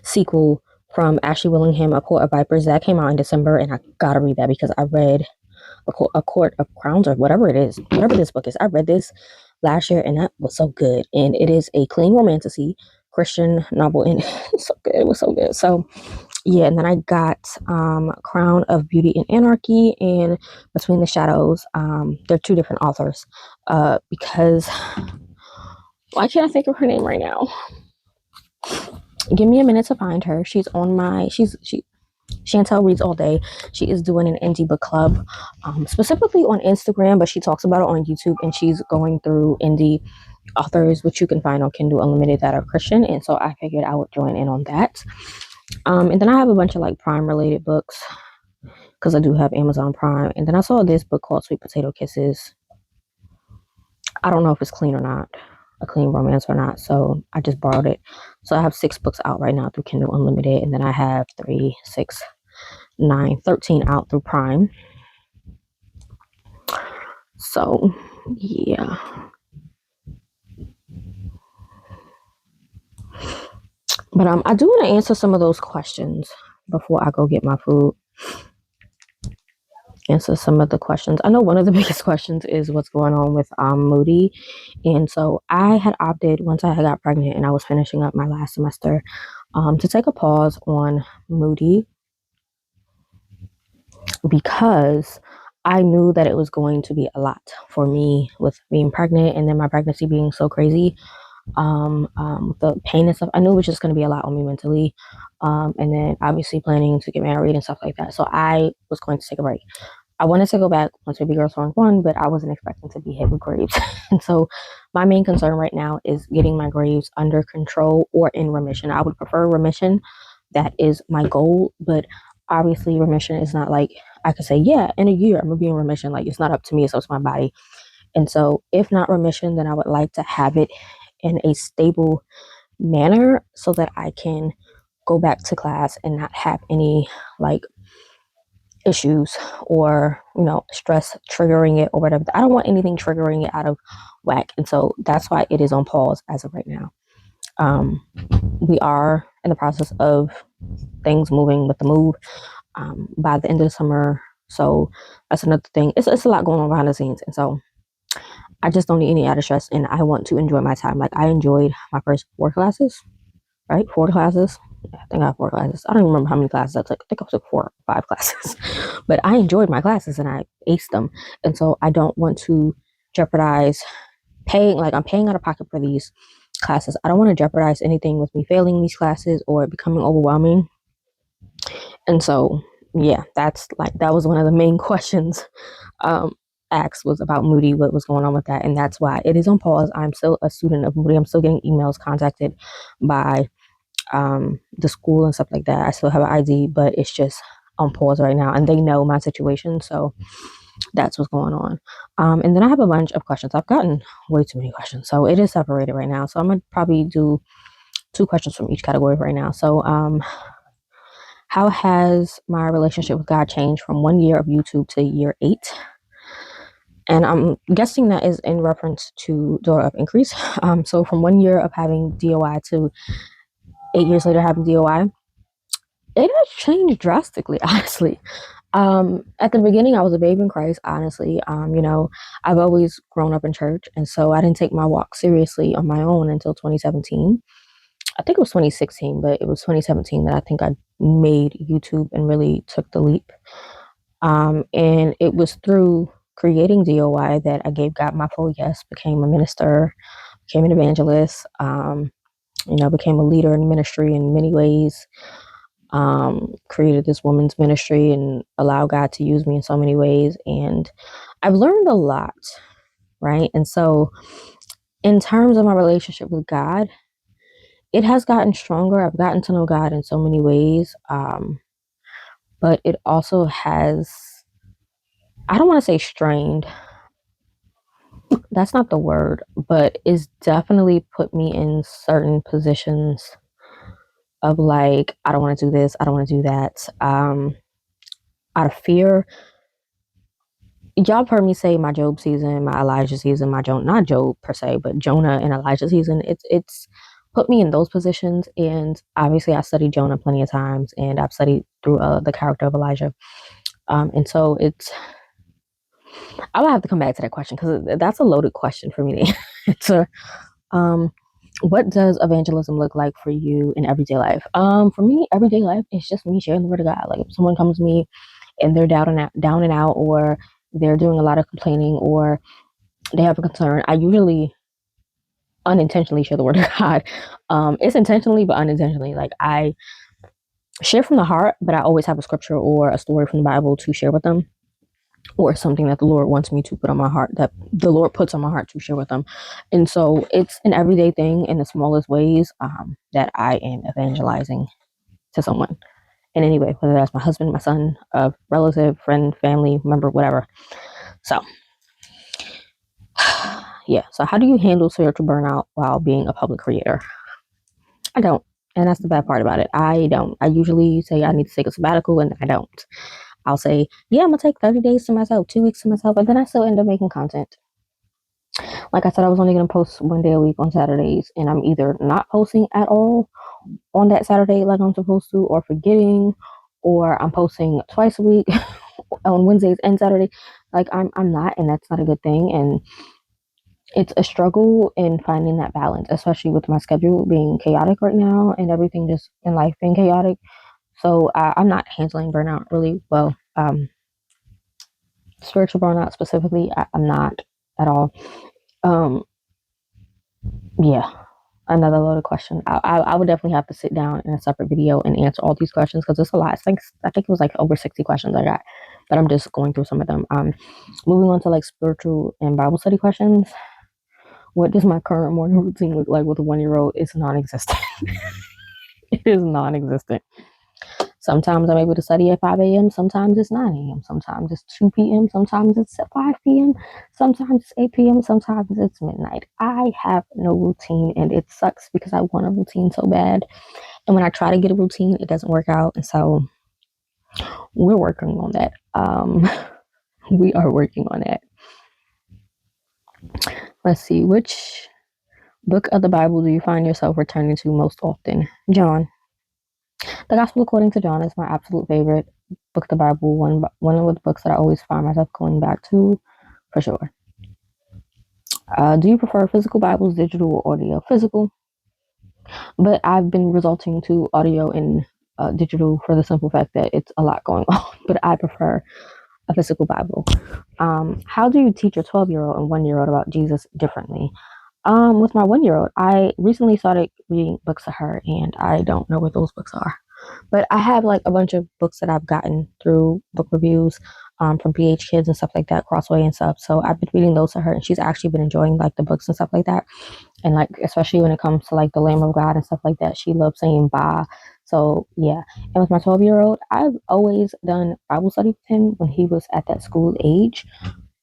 sequel from Ashley Willingham, A Court of Vipers. That came out in December, and I gotta read that because I read a Court of Crowns or whatever it is, whatever this book is. I read this last year, and that was so good. And it is a clean romantasy Christian novel, and it's so good. It was so good. So yeah, and then I got Crown of Beauty and Anarchy and Between the Shadows. They're 2 different authors. Because why can't I think of her name right now? Give me a minute to find her. She's on my Chantel Reads All Day. She is doing an indie book club, specifically on Instagram, but she talks about it on YouTube, and she's going through indie authors, which you can find on Kindle Unlimited, that are Christian. And so I figured I would join in on that. And then I have a bunch of like Prime related books because I do have Amazon Prime. And then I saw this book called Sweet Potato Kisses. I don't know if it's clean or not, a clean romance or not. So I just borrowed it. So I have 6 books out right now through Kindle Unlimited. And then I have 3, 6, 9, 13 out through Prime. So yeah. But I do want to answer some of those questions before I go get my food. Answer some of the questions. I know one of the biggest questions is what's going on with Moody. And so I had opted, once I got pregnant and I was finishing up my last semester, to take a pause on Moody because I knew that it was going to be a lot for me with being pregnant and then my pregnancy being so crazy. The pain and stuff, I knew it was just going to be a lot on me mentally. And then obviously planning to get married and stuff like that. So I was going to take a break. I wanted to go back once baby girl turned 1, but I wasn't expecting to be hit with Graves. And so my main concern right now is getting my Graves under control or in remission. I would prefer remission. That is my goal. But obviously remission is not like I could say, yeah, in a year I'm going to be in remission. Like, it's not up to me. So it's my body. And so if not remission, then I would like to have it in a stable manner so that I can go back to class and not have any like issues or stress triggering it or whatever. I don't want anything triggering it out of whack, and so that's why it is on pause as of right now. We are in the process of things moving with the move by the end of the summer, so that's another thing. It's a lot going on behind the scenes, and so I just don't need any added stress, and I want to enjoy my time. Like, I enjoyed my first 4 classes, right? 4 classes. I think I have 4 classes. I don't even remember how many classes I took. I think I took 4 or 5 classes. But I enjoyed my classes and I aced them. And so I don't want to jeopardize paying. Like, I'm paying out of pocket for these classes. I don't want to jeopardize anything with me failing these classes or becoming overwhelming. And so, yeah, that was one of the main questions asked, was about Moody, what was going on with that. And that's why it is on pause. I'm still a student of Moody. I'm still getting emails contacted by the school and stuff like that. I still have an ID, but it's just on pause right now, and they know my situation, so that's what's going on. And then I have a bunch of questions. I've gotten way too many questions, so it is separated right now. So I'm gonna probably do 2 questions from each category right now. So how has my relationship with God changed from 1 year of YouTube to year 8? And I'm guessing that is in reference to Daughter of Increase. So from 1 year of having DOI to 8 years later having DOI, it has changed drastically, honestly. At the beginning, I was a babe in Christ, honestly. I've always grown up in church, and so I didn't take my walk seriously on my own until 2017. I think it was 2016, but it was 2017 that I think I made YouTube and really took the leap. And it was through creating DOI that I gave God my full yes, became a minister, became an evangelist, became a leader in ministry in many ways, created this women's ministry and allowed God to use me in so many ways. And I've learned a lot, right? And so, in terms of my relationship with God, it has gotten stronger. I've gotten to know God in so many ways. But it also has, I don't want to say strained, that's not the word, but it's definitely put me in certain positions of like, I don't want to do this, I don't want to do that. Out of fear. Y'all have heard me say my Job season, my Elijah season, my Jonah, not Job per se, but Jonah and Elijah season. It's put me in those positions. And obviously I studied Jonah plenty of times, and I've studied through the character of Elijah. And so I will have to come back to that question because that's a loaded question for me to answer. What does evangelism look like for you in everyday life? For me, everyday life is just me sharing the word of God. Like if someone comes to me and they're down and out, or they're doing a lot of complaining, or they have a concern, I usually unintentionally share the word of God. It's intentionally, but unintentionally. Like I share from the heart, but I always have a scripture or a story from the Bible to share with them, or something that the Lord wants me to put on my heart, that the Lord puts on my heart to share with them. And so it's an everyday thing in the smallest ways that I am evangelizing to someone in any way, whether that's my husband, my son, a relative, friend, family member, whatever. So, yeah. So how do you handle spiritual burnout while being a public creator? I don't. And that's the bad part about it. I don't. I usually say I need to take a sabbatical, and I don't. I'll say, yeah, I'm going to take 30 days to myself, 2 weeks to myself, and then I still end up making content. Like I said, I was only going to post 1 day a week on Saturdays, and I'm either not posting at all on that Saturday like I'm supposed to, or forgetting, or I'm posting twice a week on Wednesdays and Saturday. Like I'm not, and that's not a good thing. And it's a struggle in finding that balance, especially with my schedule being chaotic right now and everything just in life being chaotic. So I'm not handling burnout really well. Spiritual burnout specifically, I'm not at all. Yeah, another loaded question. I would definitely have to sit down in a separate video and answer all these questions because it's a lot. I think it was like over 60 questions I got, but I'm just going through some of them. Moving on to like spiritual and Bible study questions. What does my current morning routine look like with a 1-year-old? It's non-existent. It is non-existent. Sometimes I'm able to study at 5 a.m. Sometimes it's 9 a.m. Sometimes it's 2 p.m. Sometimes it's 5 p.m. Sometimes it's 8 p.m. Sometimes it's midnight. I have no routine, and it sucks because I want a routine so bad. And when I try to get a routine, it doesn't work out. And so we're working on that. We are working on that. Let's see. Which book of the Bible do you find yourself returning to most often? John. The Gospel according to John is my absolute favorite book of the Bible. One of the books that I always find myself going back to, for sure. Do you prefer physical Bibles, digital, or audio? Physical. But I've been resorting to audio and digital for the simple fact that it's a lot going on. But I prefer a physical Bible. How do you teach your 12-year-old and 1-year-old about Jesus differently? With my 1-year-old, I recently started reading books to her, and I don't know what those books are. But I have like a bunch of books that I've gotten through book reviews from PH Kids and stuff like that, Crossway and stuff. So I've been reading those to her, and she's actually been enjoying like the books and stuff like that. And like, especially when it comes to like the Lamb of God and stuff like that, she loves saying "Bah." So yeah. And with my 12-year-old, I've always done Bible study with him when he was at that school age.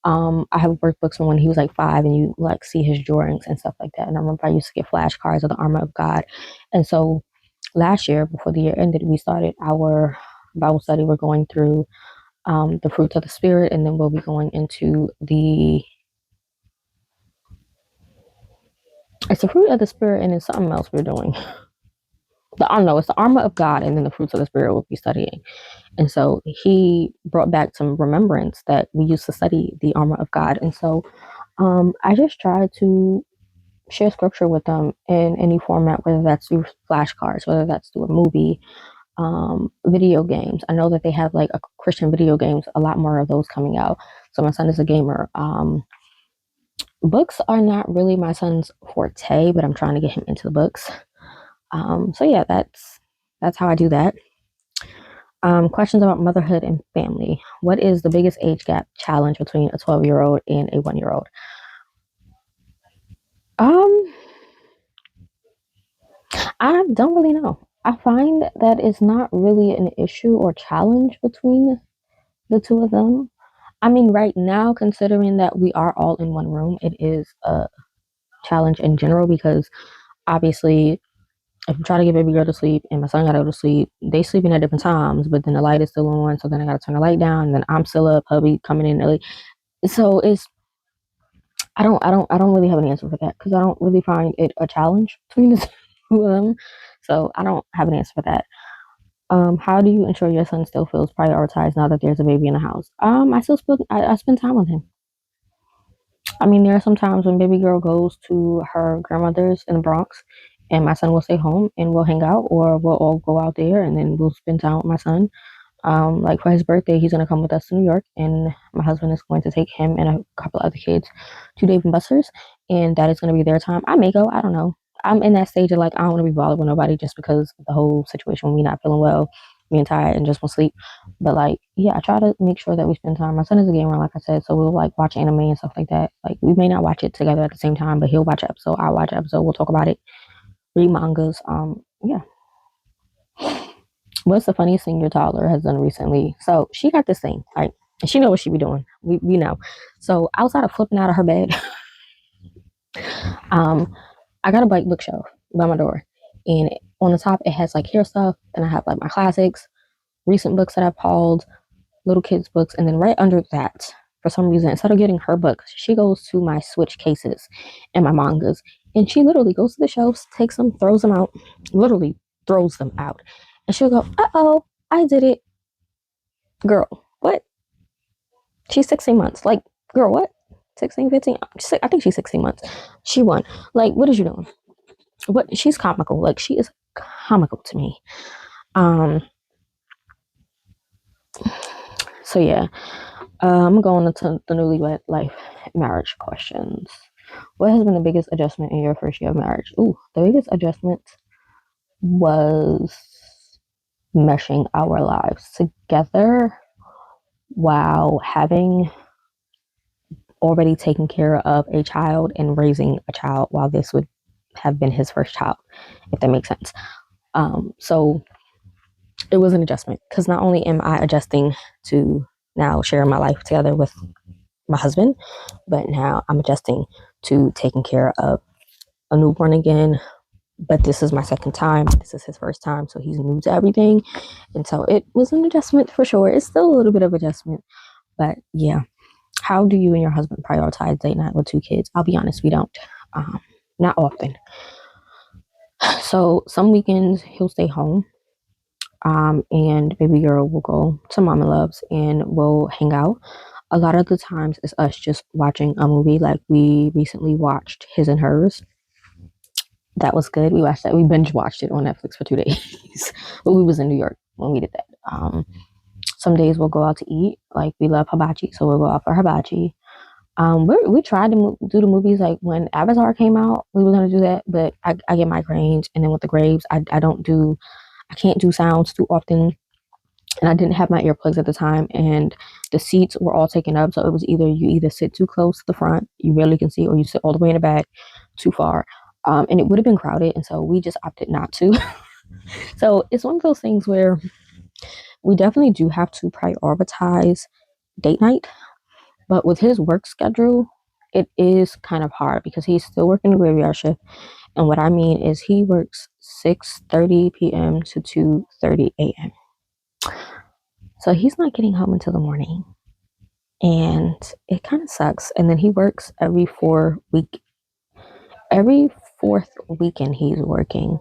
I have workbooks from when he was like 5, and you like see his drawings and stuff like that. And I remember I used to get flashcards of the armor of God. And so last year, before the year ended, we started our Bible study. We're going through the fruits of the spirit, and then we'll be going into it's the fruit of the spirit, and it's something else we're doing. I don't know, it's the armor of God, and then the fruits of the spirit we'll be studying. And so he brought back some remembrance that we used to study the armor of God. And so I just try to share scripture with them in any format, whether that's through flashcards, whether that's through a movie, video games. I know that they have like a Christian video games, a lot more of those coming out. So my son is a gamer. Books are not really my son's forte, but I'm trying to get him into the books. So yeah, that's how I do that. Questions about motherhood and family. What is the biggest age gap challenge between a 12-year-old and a 1-year-old? I don't really know. I find that it's not really an issue or challenge between the two of them. I mean, right now, considering that we are all in one room, it is a challenge in general because obviously, if I'm trying to get baby girl to sleep and my son got to go to sleep, they sleeping at different times, but then the light is still on, so then I got to turn the light down, and then I'm still up, hubby coming in early. So it's I don't really have an answer for that because I don't really find it a challenge between the two of them. So I don't have an answer for that. How do you ensure your son still feels prioritized now that there's a baby in the house? I spend time with him. I mean, there are some times when baby girl goes to her grandmother's in the Bronx, and my son will stay home and we'll hang out, or we'll all go out there and then we'll spend time with my son. Like for his birthday, he's gonna come with us to New York, and my husband is going to take him and a couple other kids to Dave and Buster's, and that is gonna be their time. I may go, I don't know. I'm in that stage of like I don't want to be bothered with nobody just because of the whole situation when we not feeling well, being tired and just want to sleep. But like, yeah, I try to make sure that we spend time. My son is a gamer, like I said, so we'll like watch anime and stuff like that. Like we may not watch it together at the same time, but he'll watch an episode, I'll watch an episode, we'll talk about it, read mangas. Yeah. What's the funniest thing your toddler has done recently? So she got this thing, right? And she know what she be doing. We know. So outside of flipping out of her bed, um, I got a bike bookshelf by my door, and on the top it has like hair stuff, and I have like my classics, recent books that I've hauled, little kids books, and then right under that, for some reason, instead of getting her books, she goes to my Switch cases and my mangas, and she literally goes to the shelves, takes them, throws them out, literally throws them out, and she'll go, "Uh-oh, I did it." Girl, what? She's 16 months. Like, girl, what? 16, 15? I think she's 16 months. She won. Like, what is you doing? What? She's comical. Like, she is comical to me. So yeah. I'm going into the newlywed life marriage questions. What has been the biggest adjustment in your first year of marriage? Ooh, the biggest adjustment was meshing our lives together while having already taken care of a child and raising a child while this would have been his first child, if that makes sense. So it was an adjustment because not only am I adjusting to now sharing my life together with my husband, but now I'm adjusting to taking care of a newborn again. But this is my second time. This is his first time, so he's new to everything. And so it was an adjustment for sure. It's still a little bit of adjustment, but yeah. How do you and your husband prioritize date night with 2 kids? I'll be honest, we don't. Not often. So some weekends he'll stay home, and baby girl will go to Mama Loves and we'll hang out. A lot of the times it's us just watching a movie. Like we recently watched His and Hers. That was good. We watched that. We binge watched it on Netflix for 2 days. But we was in New York when we did that. Some days we'll go out to eat. Like we love hibachi, so we'll go out for hibachi. We tried to do the movies like when Avatar came out. We were gonna do that, but I get migraines, and then with the graves, I can't do sounds too often, and I didn't have my earplugs at the time, and the seats were all taken up. So it was you either sit too close to the front, you barely can see, or you sit all the way in the back, too far, and it would have been crowded, and so we just opted not to. So it's one of those things where we definitely do have to prioritize date night. But with his work schedule, it is kind of hard because he's still working the graveyard shift. And what I mean is he works 6:30 p.m. to 2:30 a.m. So he's not getting home until the morning, and it kind of sucks. And then he works every fourth weekend he's working.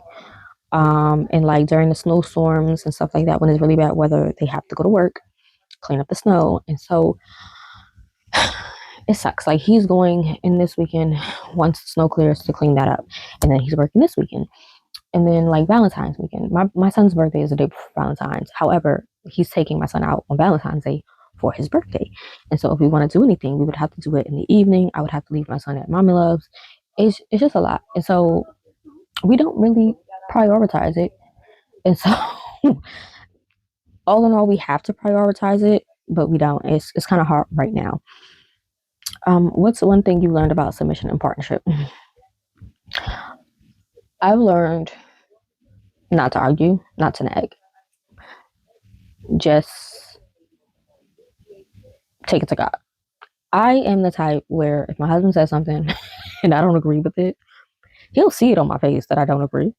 And like during the snowstorms and stuff like that, when it's really bad weather, they have to go to work, clean up the snow. And so it sucks. Like he's going in this weekend once the snow clears to clean that up. And then he's working this weekend. And then like Valentine's weekend. My son's birthday is the day before Valentine's. However, he's taking my son out on Valentine's Day for his birthday. And so if we want to do anything, we would have to do it in the evening. I would have to leave my son at Mommy Loves. It's just a lot. And so we don't really prioritize it. And so all in all, we have to prioritize it, but we don't. It's kind of hard right now. What's one thing you learned about submission and partnership? I've learned not to argue, not to nag. Just take it to God. I am the type where if my husband says something and I don't agree with it, he'll see it on my face that I don't agree.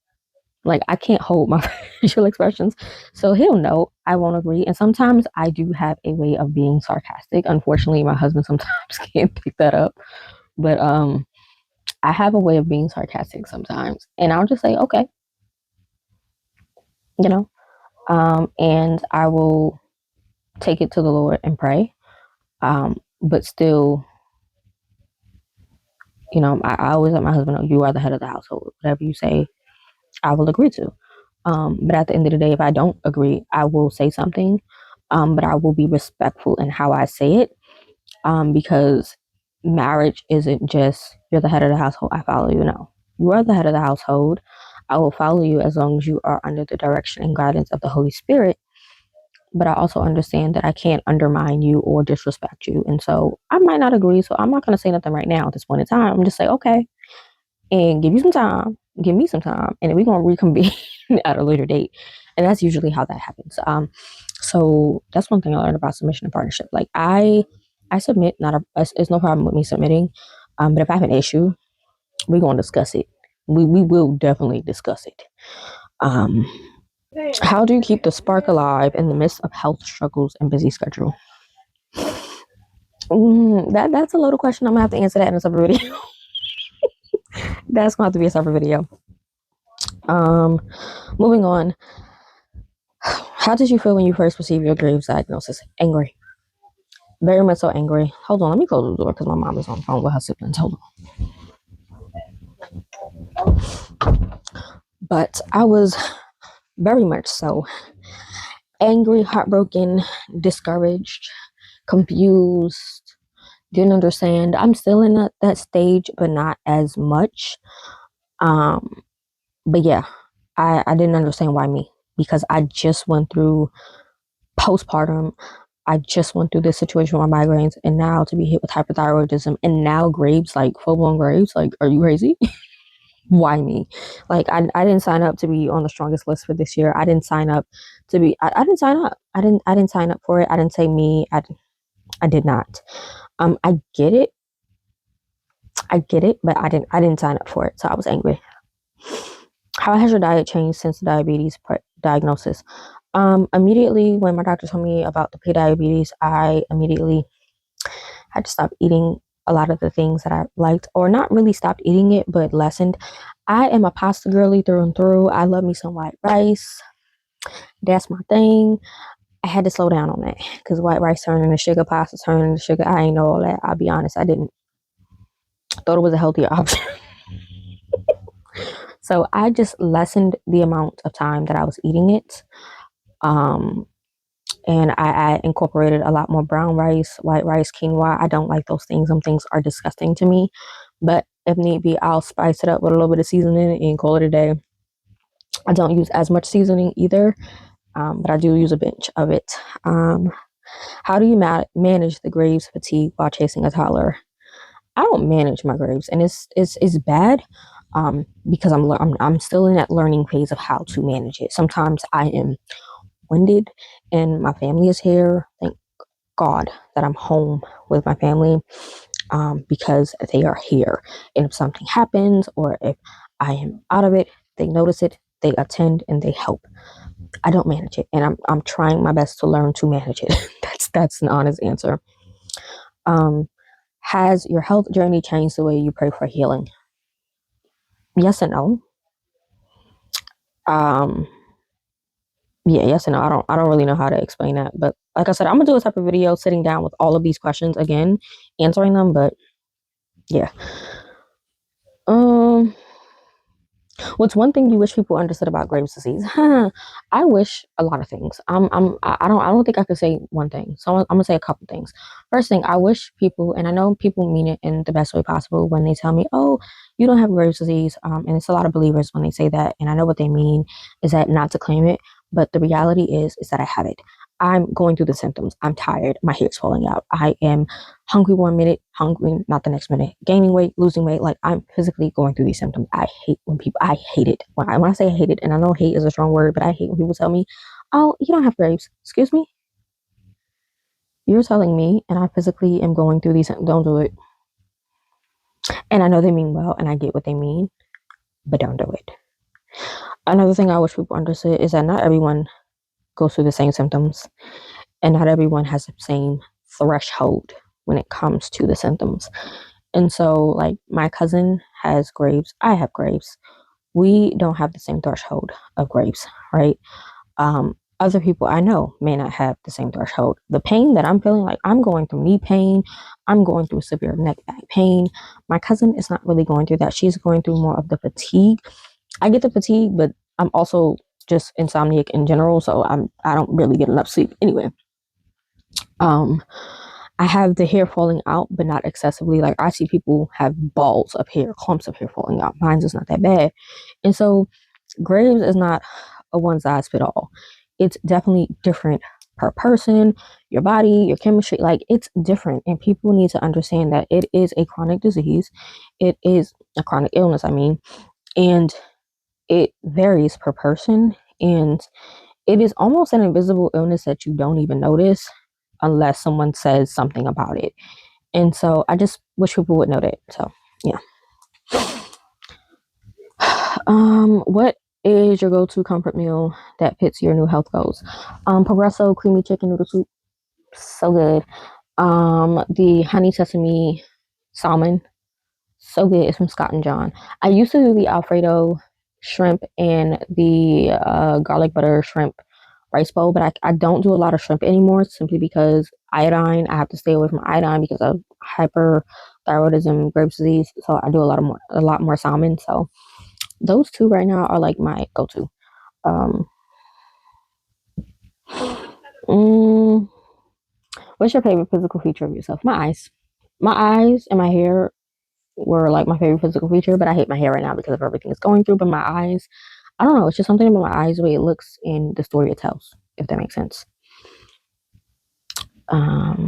Like I can't hold my facial expressions, so he'll know I won't agree. And sometimes I do have a way of being sarcastic. Unfortunately, my husband sometimes can't pick that up, but I have a way of being sarcastic sometimes, and I'll just say okay, you know, and I will take it to the Lord and pray, but still, you know, I always let my husband know you are the head of the household. Whatever you say, I will agree to. But at the end of the day, if I don't agree, I will say something, but I will be respectful in how I say it, because marriage isn't just you're the head of the household, I follow you. No, you are the head of the household. I will follow you as long as you are under the direction and guidance of the Holy Spirit. But I also understand that I can't undermine you or disrespect you. And so I might not agree. So I'm not going to say nothing right now at this point in time. I'm just say, okay, and give you some time, give me some time, and then we're going to reconvene at a later date. And that's usually how that happens. So that's one thing I learned about submission and partnership. Like I submit, it's no problem with me submitting. But if I have an issue, we're going to discuss it. We will definitely discuss it. How do you keep the spark alive in the midst of health struggles and busy schedule? That's a loaded question. I'm gonna have to answer that in a separate video. That's gonna have to be a separate video. Moving on. How did you feel when you first received your Graves diagnosis? Angry. Very much so angry. Hold on, let me close the door because my mom is on the phone with her siblings. Hold on. But I was very much so angry, heartbroken, discouraged, confused, didn't understand. I'm still in that stage, but not as much. But yeah, I didn't understand why me, because I just went through postpartum. I just went through this situation with my migraines, and now to be hit with hypothyroidism, and now Graves, like full-blown Graves. Like, are you crazy? Why me? Like, I didn't sign up to be on the strongest list for this year. I didn't sign up to be. I didn't sign up. I didn't sign up for it. I didn't say me. I did not. I get it, but I didn't sign up for it, so I was angry. How has your diet changed since the diabetes diagnosis? Immediately when my doctor told me about the pre-diabetes, I immediately had to stop eating a lot of the things that I liked, or not really stopped eating it, but lessened. I am a pasta girly through and through. I love me some white rice. That's my thing. I had to slow down on that because white rice turning to sugar, pasta turning to sugar. I ain't know all that. I'll be honest, I didn't. Thought it was a healthier option. So I just lessened the amount of time that I was eating it. And I incorporated a lot more brown rice, white rice, quinoa. I don't like those things. Some things are disgusting to me. But if need be, I'll spice it up with a little bit of seasoning and call it a day. I don't use as much seasoning either, but I do use a bunch of it. How do you manage the Graves fatigue while chasing a toddler? I don't manage my Graves, and it's bad. Because I'm still in that learning phase of how to manage it. Sometimes I am winded and my family is here. Thank God that I'm home with my family, because they are here. And if something happens or if I am out of it, they notice it, they attend, and they help. I don't manage it, and I'm trying my best to learn to manage it. That's an honest answer. Has your health journey changed the way you pray for healing? Yes and no. Yeah, yes and no. I don't really know how to explain that, but like I said, I'm gonna do a type of video sitting down with all of these questions again, answering them. But yeah. What's one thing you wish people understood about Graves' disease? I wish a lot of things. I don't think I could say one thing. So I'm gonna say a couple things. First thing, I wish people, and I know people mean it in the best way possible when they tell me, "Oh, you don't have Graves' disease," and it's a lot of believers when they say that, and I know what they mean is that not to claim it, but the reality is that I have it. I'm going through the symptoms. I'm tired. My hair's falling out. I am hungry one minute, hungry not the next minute, gaining weight, losing weight. Like, I'm physically going through these symptoms. I hate it. When I say I hate it, and I know hate is a strong word, but I hate when people tell me, "Oh, you don't have Graves." Excuse me? You're telling me, and I physically am going through these, don't do it. And I know they mean well, and I get what they mean, but don't do it. Another thing I wish people understood is that not everyone goes through the same symptoms, and not everyone has the same threshold when it comes to the symptoms. And so, like, my cousin has Graves, I have Graves. We don't have the same threshold of Graves, right? Other people I know may not have the same threshold. The pain that I'm feeling, like, I'm going through knee pain, I'm going through severe neck back pain. My cousin is not really going through that. She's going through more of the fatigue. I get the fatigue, but I'm also just insomniac in general, so I don't really get enough sleep anyway. I have the hair falling out, but not excessively. Like, I see people have balls of hair, clumps of hair falling out. Mine's is not that bad. And so Graves is not a one size fit all. It's definitely different per person, your body, your chemistry. Like, it's different. And people need to understand that it is a chronic disease. It is a chronic illness, I mean, and it varies per person. And it is almost an invisible illness that you don't even notice unless someone says something about it. And so I just wish people would know that. So yeah. What is your go-to comfort meal that fits your new health goals? Progresso creamy chicken noodle soup, so good. The honey sesame salmon, so good. It's from Scott and John. I used to do the Alfredo shrimp and the garlic butter shrimp rice bowl, but I don't do a lot of shrimp anymore simply because iodine. I have to stay away from iodine because of hyperthyroidism, Graves' disease. So I do a lot more salmon. So those two right now are like my go-to. What's your favorite physical feature of yourself? My eyes. My eyes and my hair were like my favorite physical feature, but I hate my hair right now because of everything it's going through. But my eyes, I don't know, it's just something about my eyes, the way it looks in the story it tells, if that makes sense.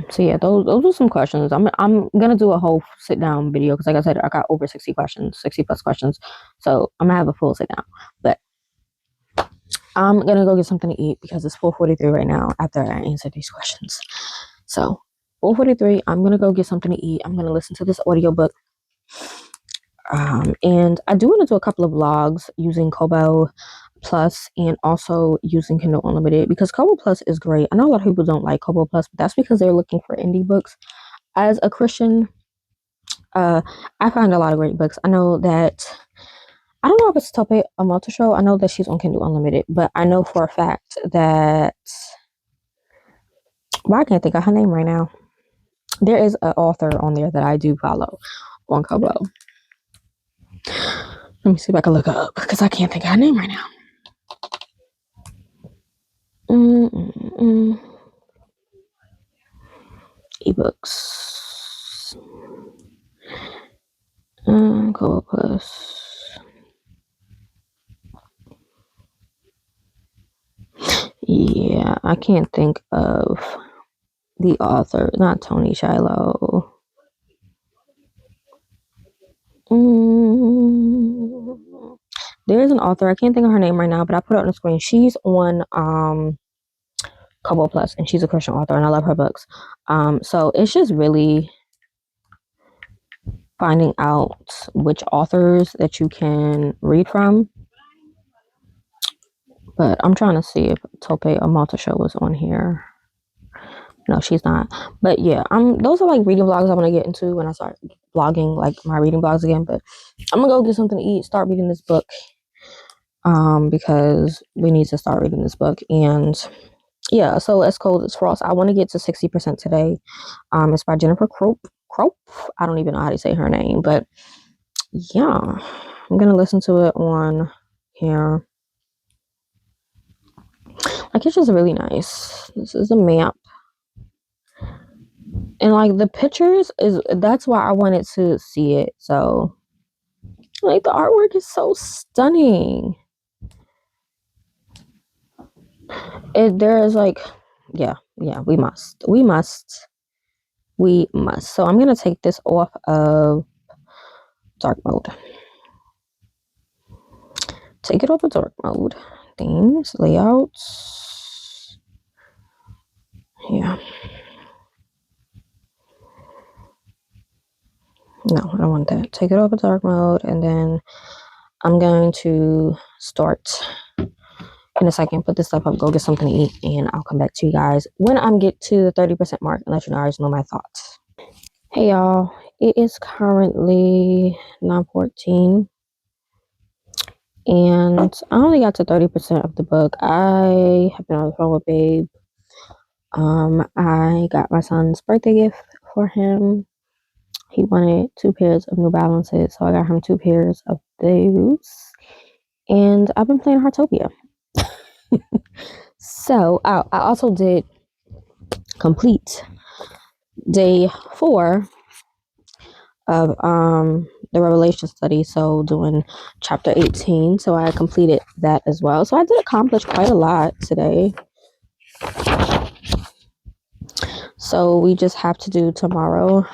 So yeah, those are some questions. I'm gonna do a whole sit down video because, like I said, I got over 60 questions, 60 plus questions. So I'm gonna have a full sit down. But I'm gonna go get something to eat because it's 4:43 right now after I answer these questions. So 4:43, I'm gonna go get something to eat. I'm gonna listen to this audiobook. And I do want to do a couple of vlogs using Kobo Plus and also using Kindle Unlimited because Kobo Plus is great. I know a lot of people don't like Kobo Plus, but that's because they're looking for indie books. As a Christian, I find a lot of great books. I know that, I don't know if it's Tope Amalta Show. I know that she's on Kindle Unlimited, but I know for a fact that, well, I can't think of her name right now. There is an author on there that I do follow on Kobo. Let me see if I can look her up because I can't think of her name right now. Ebooks. Kobo Plus. Yeah, I can't think of the author. Not Toni, Shiloh. There is an author. I can't think of her name right now, but I put it on the screen. She's on Kobo Plus, and she's a Christian author, and I love her books. So it's just really finding out which authors that you can read from. But I'm trying to see if Tope or Malta Show was on here. No, she's not. But yeah, those are like reading vlogs I want to get into when I start vlogging like my reading vlogs again. But I'm gonna go get something to eat, start reading this book. Because we need to start reading this book. And yeah, so It's Cold as Frost. I want to get to 60% today. It's by Jennifer Kropf. I don't even know how to say her name, but yeah, I'm gonna listen to it on here. Like, it's just really nice. This is a map. And like the pictures that's why I wanted to see it. So like the artwork is so stunning. There is like yeah, we must. So I'm gonna take this off of dark mode. Take it off of dark mode. Themes, layouts. Yeah. No, I don't want that. Take it off of dark mode, and then I'm going to start in a second. Put this stuff up, go get something to eat, and I'll come back to you guys when I get to the 30% mark and let you guys know my thoughts. Hey y'all, it is currently 9:14, and I only got to 30% of the book. I have been on the phone with Babe. I got my son's birthday gift for him. He wanted 2 pairs of New Balances, so I got him 2 pairs of those. And I've been playing Heartopia. So I also did complete day 4 of the Revelation study, so doing chapter 18. So I completed that as well. So I did accomplish quite a lot today. So we just have to do tomorrow,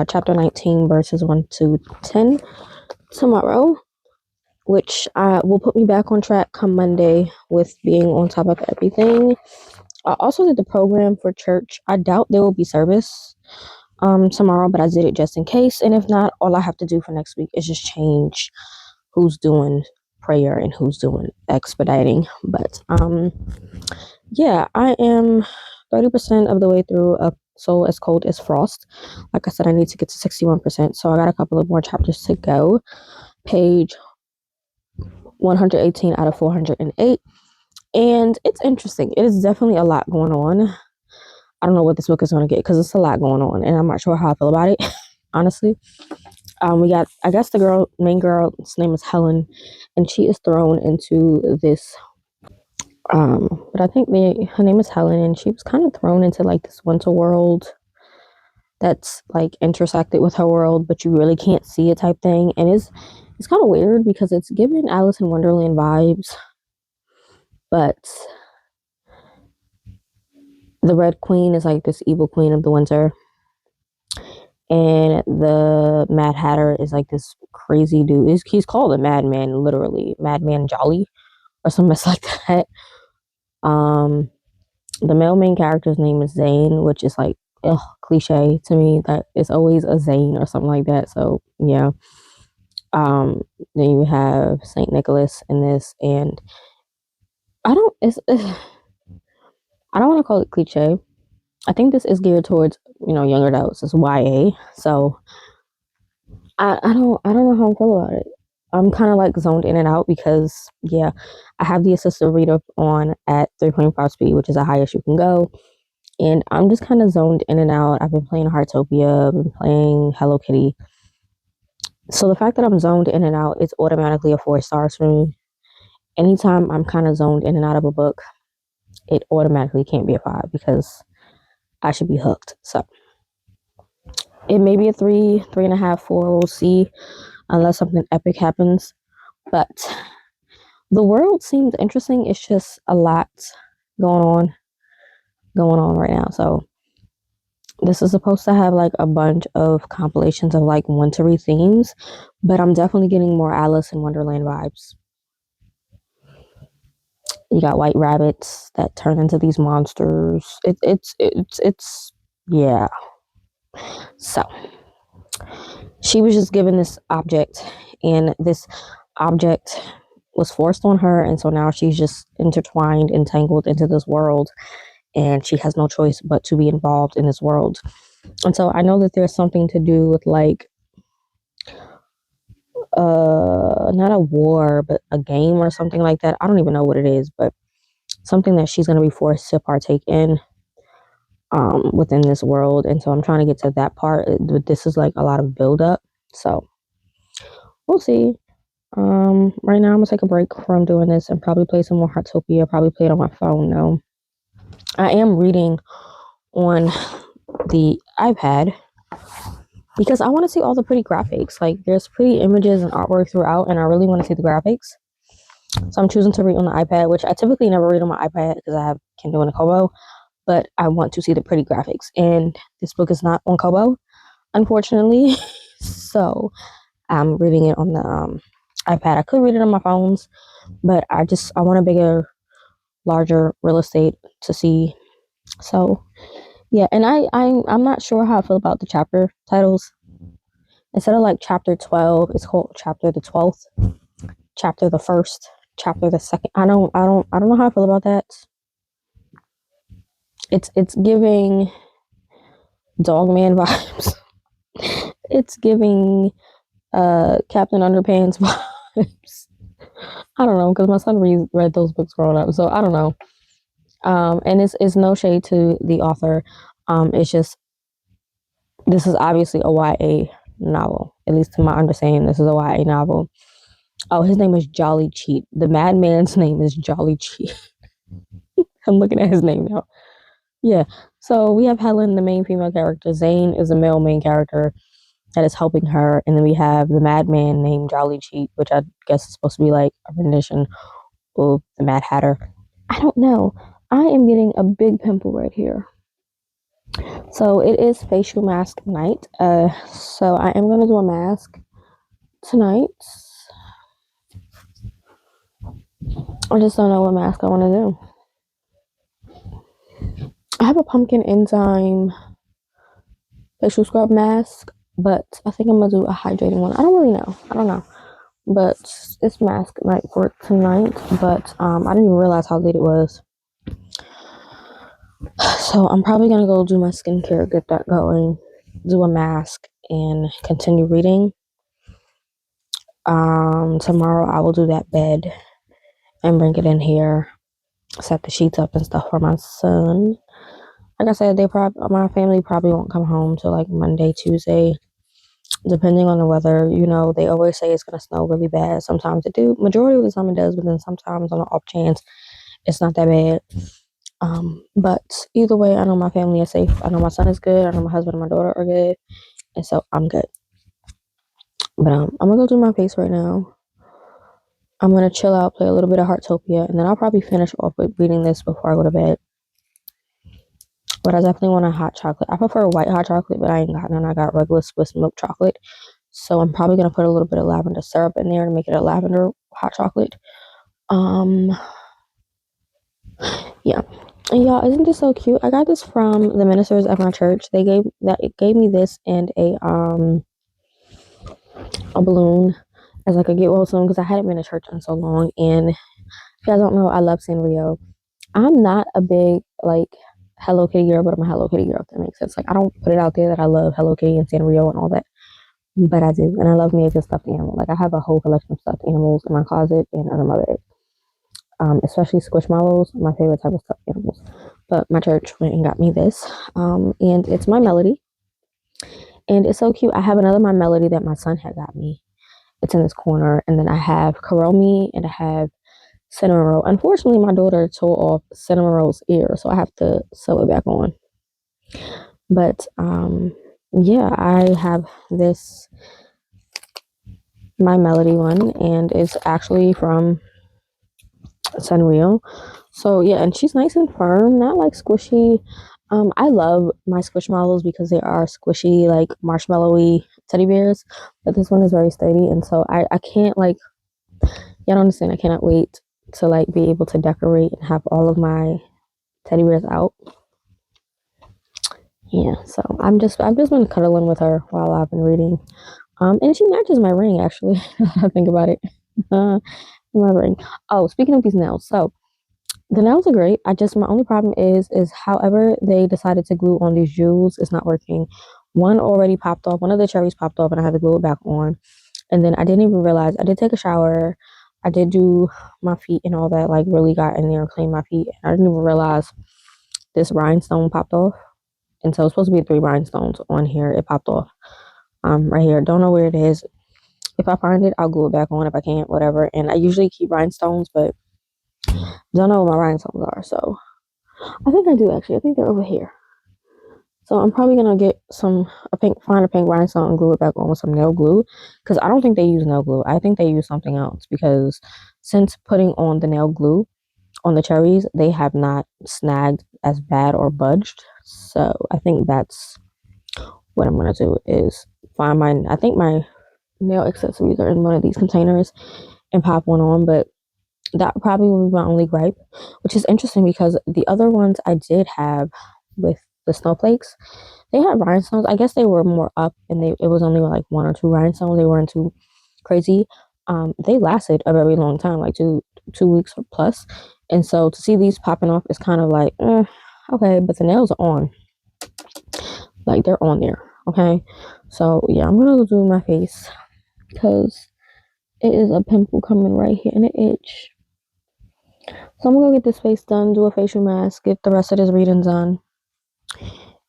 chapter 19 verses 1 to 10 tomorrow, which will put me back on track come Monday with being on top of everything. I also did the program for church. I doubt there will be service tomorrow, but I did it just in case. And if not, all I have to do for next week is just change who's doing prayer and who's doing expediting. But yeah, I am 30% of the way through So As Cold as Frost. Like I said, I need to get to 61%, so I got a couple of more chapters to go. Page 118 out of 408. And it's interesting. It is definitely a lot going on. I don't know what this book is going to get because it's a lot going on, and I'm not sure how I feel about it, honestly. We got, I guess the main girl's name is Helen, and she is thrown into this but I think her name is Helen, and she was kind of thrown into like this winter world that's like intersected with her world, but you really can't see it type thing. And it's kind of weird because it's giving Alice in Wonderland vibes, but the Red Queen is like this evil queen of the winter, and the Mad Hatter is like this crazy dude. He's called a madman, literally Madman Jolly or something like that. The male main character's name is Zane, which is like cliche to me that it's always a Zane or something like that. So yeah. Then you have Saint Nicholas in this, and I don't want to call it cliche. I think this is geared towards younger adults. It's YA, so I don't know how I feel about it. I'm kind of like zoned in and out because yeah, I have the assistive reader on at 3.5 speed, which is the highest you can go. And I'm just kind of zoned in and out. I've been playing Heartopia, I've been playing Hello Kitty. So the fact that I'm zoned in and out, it's automatically a 4 stars for me. Anytime I'm kind of zoned in and out of a book, it automatically can't be a 5 because I should be hooked. So it may be a 3, 3.5, 4. We'll see, unless something epic happens. But the world seems interesting. It's just a lot going on right now. So this is supposed to have like a bunch of compilations of like wintry themes, but I'm definitely getting more Alice in Wonderland vibes. You got white rabbits that turn into these monsters. It's yeah. So she was just given this object, and this object was forced on her, and so now she's just entangled into this world, and she has no choice but to be involved in this world. And so I know that there's something to do with like not a war but a game or something like that. I don't even know what it is, but something that she's going to be forced to partake in within this world. And so I'm trying to get to that part, but this is like a lot of build up, so we'll see. Right now I'm gonna take a break from doing this and probably play some more Heartopia, probably play it on my phone. No, I am reading on the iPad because I want to see all the pretty graphics. Like there's pretty images and artwork throughout, and I really want to see the graphics. So I'm choosing to read on the iPad, which I typically never read on my iPad because I have Kindle and a Kobo, but I want to see the pretty graphics. And this book is not on Kobo, unfortunately. So I'm reading it on the iPad. I could read it on my phones, but I want a bigger, larger real estate to see. So yeah, and I'm not sure how I feel about the chapter titles. Instead of like chapter 12, it's called chapter the 12th, chapter the 1st, chapter the 2nd. I don't know how I feel about that. It's giving Dogman vibes. It's giving Captain Underpants vibes. I don't know, because my son read those books growing up, so I don't know. And it's no shade to the author. It's just, this is obviously a YA novel, at least to my understanding. This is a YA novel. Oh, his name is Jolly Cheat. The madman's name is Jolly Cheat. I'm looking at his name now. Yeah. So we have Helen, the main female character. Zane is a male main character that is helping her, and then we have the madman named Jolly Cheat, which I guess is supposed to be like a rendition of the Mad Hatter. I don't know. I am getting a big pimple right here. So it is facial mask night. So I am gonna do a mask tonight. I just don't know what mask I want to do. I have a pumpkin enzyme facial scrub mask, but I think I'm gonna do a hydrating one. I don't really know. I don't know. But it's mask night for tonight. But I didn't even realize how late it was. So I'm probably gonna go do my skincare, get that going, do a mask, and continue reading. Tomorrow I will do that bed and bring it in here, set the sheets up and stuff for my son. Like I said, my family probably won't come home till like Monday, Tuesday, depending on the weather. You know, they always say it's gonna snow really bad. Sometimes it do. Majority of the time it does, but then sometimes on the off chance it's not that bad. But either way, I know my family is safe. I know my son is good. I know my husband and my daughter are good, and so I'm good. But I'm gonna go do my face right now. I'm gonna chill out, play a little bit of Heartopia, and then I'll probably finish off with reading this before I go to bed. But I definitely want a hot chocolate. I prefer white hot chocolate, but I ain't got none. I got regular Swiss milk chocolate. So I'm probably gonna put a little bit of lavender syrup in there to make it a lavender hot chocolate. Yeah. And y'all, isn't this so cute? I got this from the ministers at my church. It gave me this and a balloon as like a get well soon, because I hadn't been to church in so long. And if you guys don't know, I love Sanrio. I'm not a big like Hello Kitty girl, but I'm a Hello Kitty girl, if that makes sense. Like I don't put it out there that I love Hello Kitty and Sanrio and all that, but I do. And I love me a good stuffed animal. Like I have a whole collection of stuffed animals in my closet and under my bed. Especially squishmallows, my favorite type of stuffed animals. But my church went and got me this, and it's my Melody, and it's so cute. I have another my Melody that my son had got me. It's in this corner, and then I have Karomi and I have Cinnamon Roll. Unfortunately, my daughter tore off Cinnamon Roll's ear, so I have to sew it back on. But yeah, I have this my Melody one, and it's actually from Sanrio. So yeah, and she's nice and firm, not like squishy. I love my squishmallows because they are squishy, like marshmallowy teddy bears, but this one is very sturdy, and so I can't like, y'all don't understand, I cannot wait to like be able to decorate and have all of my teddy bears out. Yeah, so I've just been cuddling with her while I've been reading. And she matches my ring actually. I think about it. remembering. Oh, speaking of these nails, so the nails are great. My only problem is however they decided to glue on these jewels is not working. One already popped off. One of the cherries popped off, and I had to glue it back on. And then I didn't even realize I did take a shower. I did do my feet and all that, like really got in there and cleaned my feet. And I didn't even realize this rhinestone popped off. And so it's supposed to be 3 rhinestones on here. It popped off. Right here. Don't know where it is. If I find it, I'll glue it back on. If I can't, whatever. And I usually keep rhinestones, but don't know what my rhinestones are. So I think I do actually. I think they're over here. So I'm probably gonna get find a pink rhinestone and glue it back on with some nail glue, because I don't think they use nail glue. I think they use something else, because since putting on the nail glue on the cherries, they have not snagged as bad or budged. So I think that's what I'm gonna do is find I think my nail accessories are in one of these containers and pop one on, but that probably will be my only gripe, which is interesting because the other ones I did have with the snowflakes, they had rhinestones. I guess they were more up, and it was only like 1 or 2 rhinestones. They weren't too crazy. They lasted a very long time, like 2 weeks or plus. And so to see these popping off is kind of like, okay, but the nails are on, like they're on there. Okay, so yeah, I'm gonna do my face because it is a pimple coming right here and it itch. So I'm gonna get this face done, do a facial mask, get the rest of this reading done,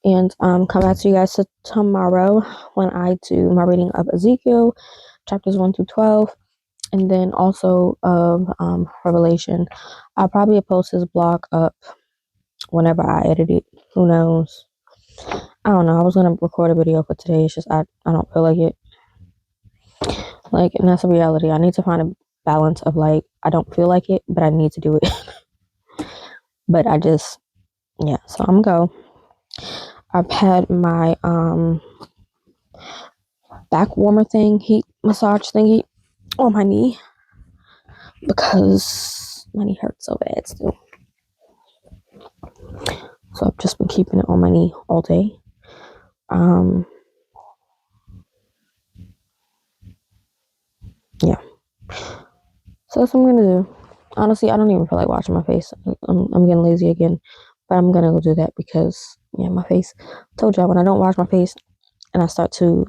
and come back to you guys tomorrow when I do my reading of Ezekiel chapters 1 through 12, and then also of Revelation. I'll probably post this blog up whenever I edit it. Who knows? I don't know. I was gonna record a video for today. It's just I don't feel like it. Like, and that's a reality. I need to find a balance of like I don't feel like it, but I need to do it. But I just so I'm gonna go. I've had my back warmer heat massage thingy on my knee because my knee hurts so bad still. So I've just been keeping it on my knee all day. So that's what I'm gonna do. Honestly, I don't even feel like washing my face. I'm getting lazy again, but I'm gonna go do that because my face. I told y'all when I don't wash my face and I start to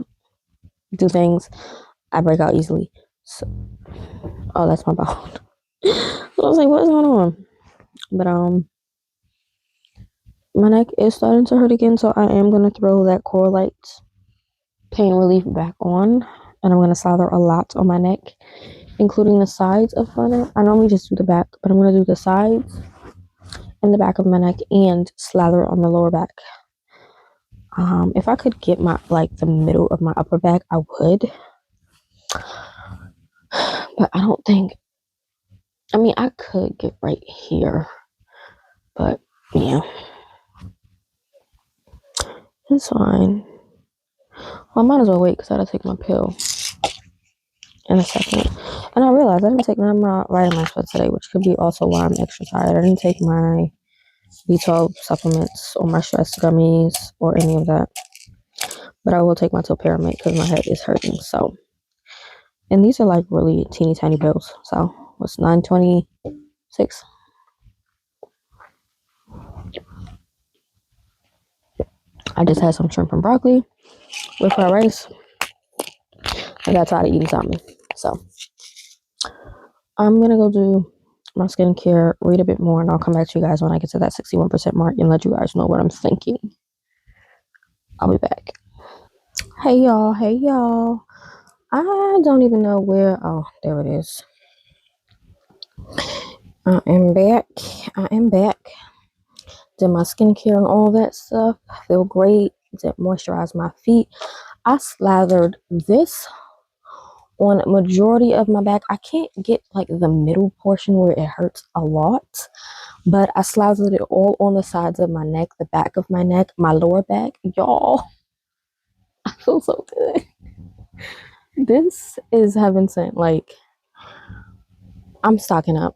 do things, I break out easily. So, oh, that's my bone. So I was like, what's going on? But my neck is starting to hurt again, so I am gonna throw that Corelight pain relief back on, and I'm gonna slather a lot on my neck, including the sides of my neck. I normally just do the back, but I'm gonna do the sides and the back of my neck and slather on the lower back. If I could get the middle of my upper back, I would, but I don't think. I mean, I could get right here, but yeah, it's fine. Well, I might as well wait because I gotta take my pill in a second. And I realized I didn't take none of my vitamins for today, which could be also why I'm extra tired. I didn't take my B12 supplements or my stress gummies or any of that. But I will take my topiramate because my head is hurting. So, and these are like really teeny tiny pills. So, what's $9.26? I just had some shrimp and broccoli with fried rice. I got tired of eating something. So, I'm gonna go do my skincare, read a bit more, and I'll come back to you guys when I get to that 61% mark and let you guys know what I'm thinking. I'll be back. Hey y'all. I don't even know where. Oh, there it is. I am back. Did my skincare and all that stuff. Feel great. Did moisturize my feet. I slathered this on majority of my back. I can't get like the middle portion where it hurts a lot, but I slathered it all on the sides of my neck, the back of my neck, my lower back. Y'all, I feel so good. This is heaven sent. Like, I'm stocking up.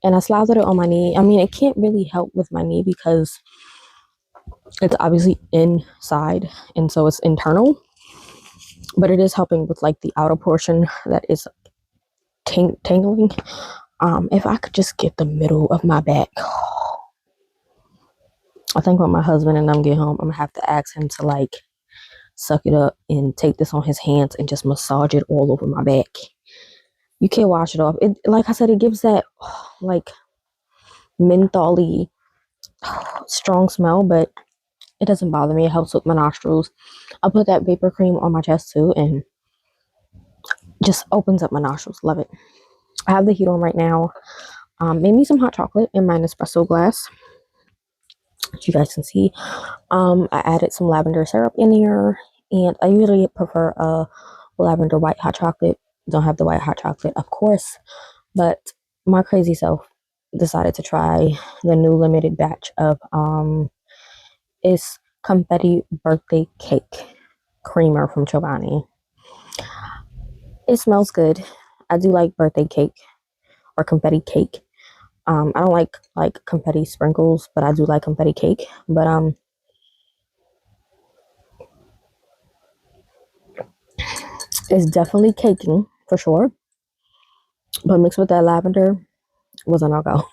And I slathered it on my knee. I mean, it can't really help with my knee because it's obviously inside, and so it's internal. But it is helping with like the outer portion that is tingling. If I could just get the middle of my back. I think when my husband and them get home, I'm gonna have to ask him to like suck it up and take this on his hands and just massage it all over my back. You can't wash it off. It, like I said, it gives that like mentholy strong smell, but it doesn't bother me. It helps with my nostrils. I put that vapor cream on my chest too, and just opens up my nostrils. Love it. I have the heat on right now. Made me some hot chocolate in my Nespresso glass, which you guys can see. I added some lavender syrup in here, and I usually prefer a lavender white hot chocolate. Don't have the white hot chocolate, of course, but my crazy self decided to try the new limited batch of it's confetti birthday cake creamer from Chobani. It smells good. I do like birthday cake or confetti cake. I don't like confetti sprinkles, but I do like confetti cake. But it's definitely caking for sure. But mixed with that lavender was a no-go.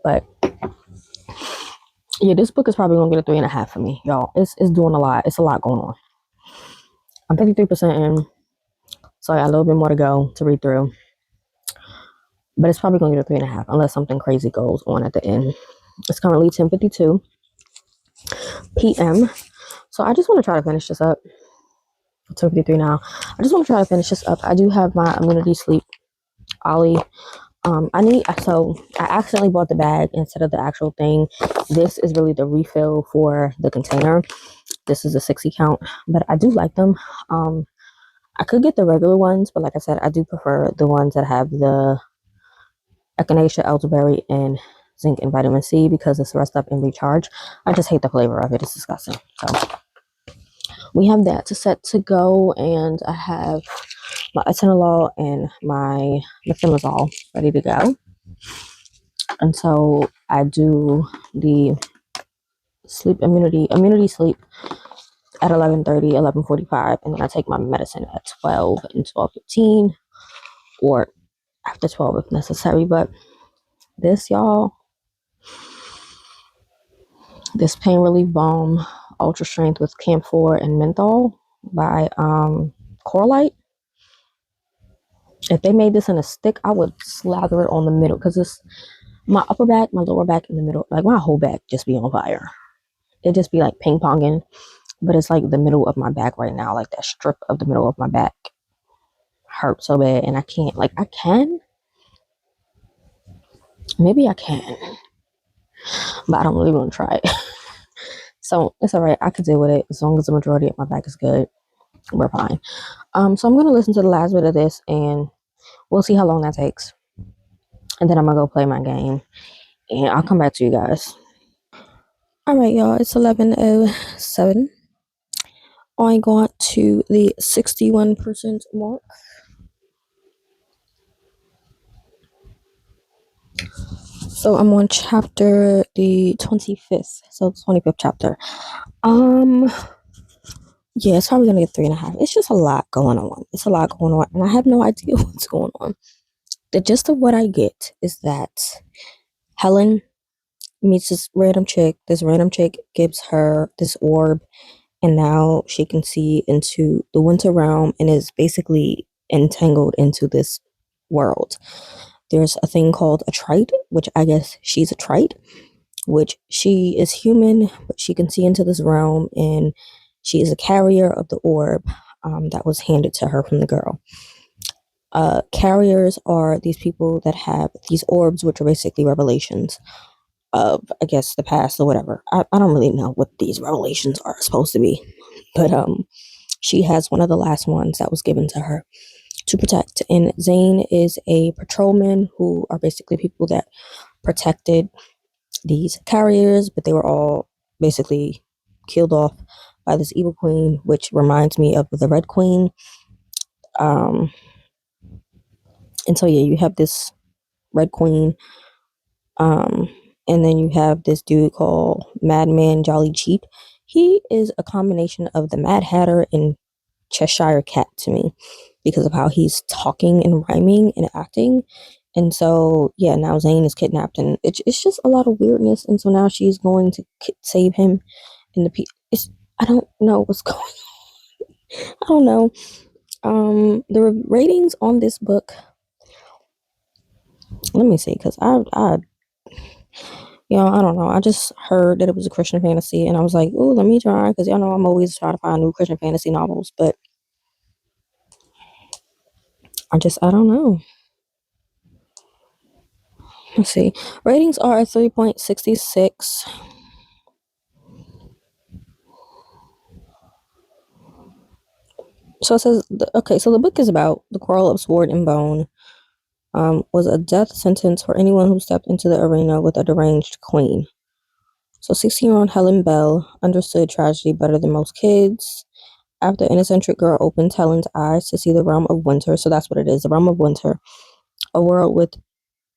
But yeah, this book is probably gonna get a 3.5 for me, y'all. It's doing a lot. It's a lot going on. I'm 53% in, so I got a little bit more to go to read through. But it's probably gonna get a 3.5 unless something crazy goes on at the end. It's currently 10:52 p.m. So I just want to try to finish this up. 10:53 now. I just want to try to finish this up. I do have my immunity sleep Ollie. I accidentally bought the bag instead of the actual thing. This is really the refill for the container. This is a 60 count, but I do like them. I could get the regular ones, but like I said, I do prefer the ones that have the echinacea, elderberry, and zinc and vitamin C because it's rest up and recharge. I just hate the flavor of it. It's disgusting. So we have that to set to go, and I have my atenolol and my methimazole ready to go. And so I do the sleep immunity sleep at 11:30, 11:45, and then I take my medicine at 12 and 12:15, or after 12 if necessary. But this, y'all, this pain relief balm, ultra strength with camphor and menthol by Corlight. If they made this in a stick, I would slather it on the middle because it's my upper back, my lower back, in the middle, like my whole back just be on fire. It just be like ping ponging, but it's like the middle of my back right now, like that strip of the middle of my back hurts so bad, and I can't. Like I can, maybe I can, but I don't really want to try it. So it's all right. I could deal with it as long as the majority of my back is good. We're fine. So I'm gonna listen to the last bit of this, and we'll see how long that takes, and then I'm gonna go play my game, and I'll come back to you guys. All right, y'all. It's 11:07. I got to the 61% mark. So I'm on chapter the 25th. So the 25th chapter. Yeah, it's probably gonna get 3.5. It's just a lot going on. It's a lot going on, and I have no idea what's going on. The gist of what I get is that Helen meets this random chick. This random chick gives her this orb, and now she can see into the winter realm and is basically entangled into this world. There's a thing called a trite, which I guess she's a trite, which she is human, but she can see into this realm, and she is a carrier of the orb that was handed to her from the girl. Carriers are these people that have these orbs, which are basically revelations of, I guess, the past or whatever. I don't really know what these revelations are supposed to be, but she has one of the last ones that was given to her to protect. And Zane is a patrolman who are basically people that protected these carriers, but they were all basically killed off by this evil queen, which reminds me of the Red Queen. And so yeah, you have this Red Queen, and then you have this dude called Madman Jolly Cheap. He is a combination of the Mad Hatter and Cheshire Cat to me because of how he's talking and rhyming and acting. And so, yeah, now Zane is kidnapped, and it's just a lot of weirdness. And so now she's going to save him. And I don't know what's going. I don't know. The ratings on this book. Let me see, because I don't know. I just heard that it was a Christian fantasy, and I was like, "Ooh, let me try," because y'all know I'm always trying to find new Christian fantasy novels, but I don't know. Let's see. Ratings are 3.66. So it says, okay, so the book is about the quarrel of sword and bone. Was a death sentence for anyone who stepped into the arena with a deranged queen. So 16-year-old Helen Bell understood tragedy better than most kids. After an eccentric girl opened Helen's eyes to see the realm of winter, so that's what it is, the realm of winter, a world with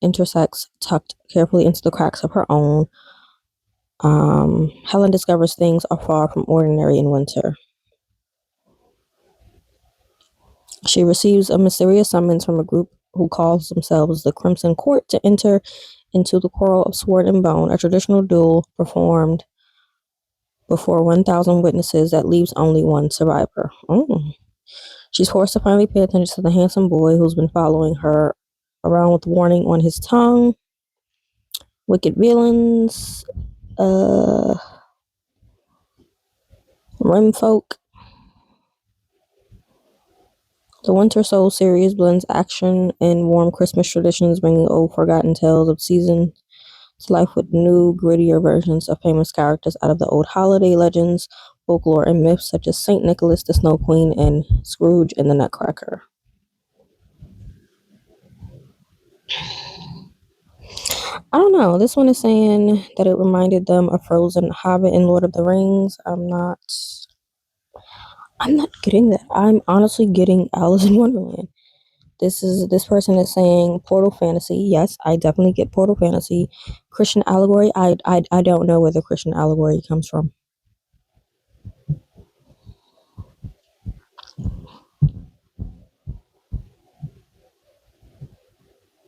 intersects tucked carefully into the cracks of her own. Helen discovers things are far from ordinary in winter. She receives a mysterious summons from a group who calls themselves the Crimson Court to enter into the quarrel of sword and bone, a traditional duel performed before 1,000 witnesses that leaves only one survivor. She's forced to finally pay attention to the handsome boy who's been following her around with warning on his tongue. Wicked villains, rim folk. The Winter Soul series blends action and warm Christmas traditions, bringing old forgotten tales of seasons to life with new, grittier versions of famous characters out of the old holiday legends, folklore, and myths such as Saint Nicholas, the Snow Queen, and Scrooge and the Nutcracker. I don't know. This one is saying that it reminded them of Frozen, Hobbit, and Lord of the Rings. I'm not getting that. I'm honestly getting Alice in Wonderland. This person is saying Portal Fantasy. Yes, I definitely get Portal Fantasy. Christian allegory. I don't know where the Christian allegory comes from.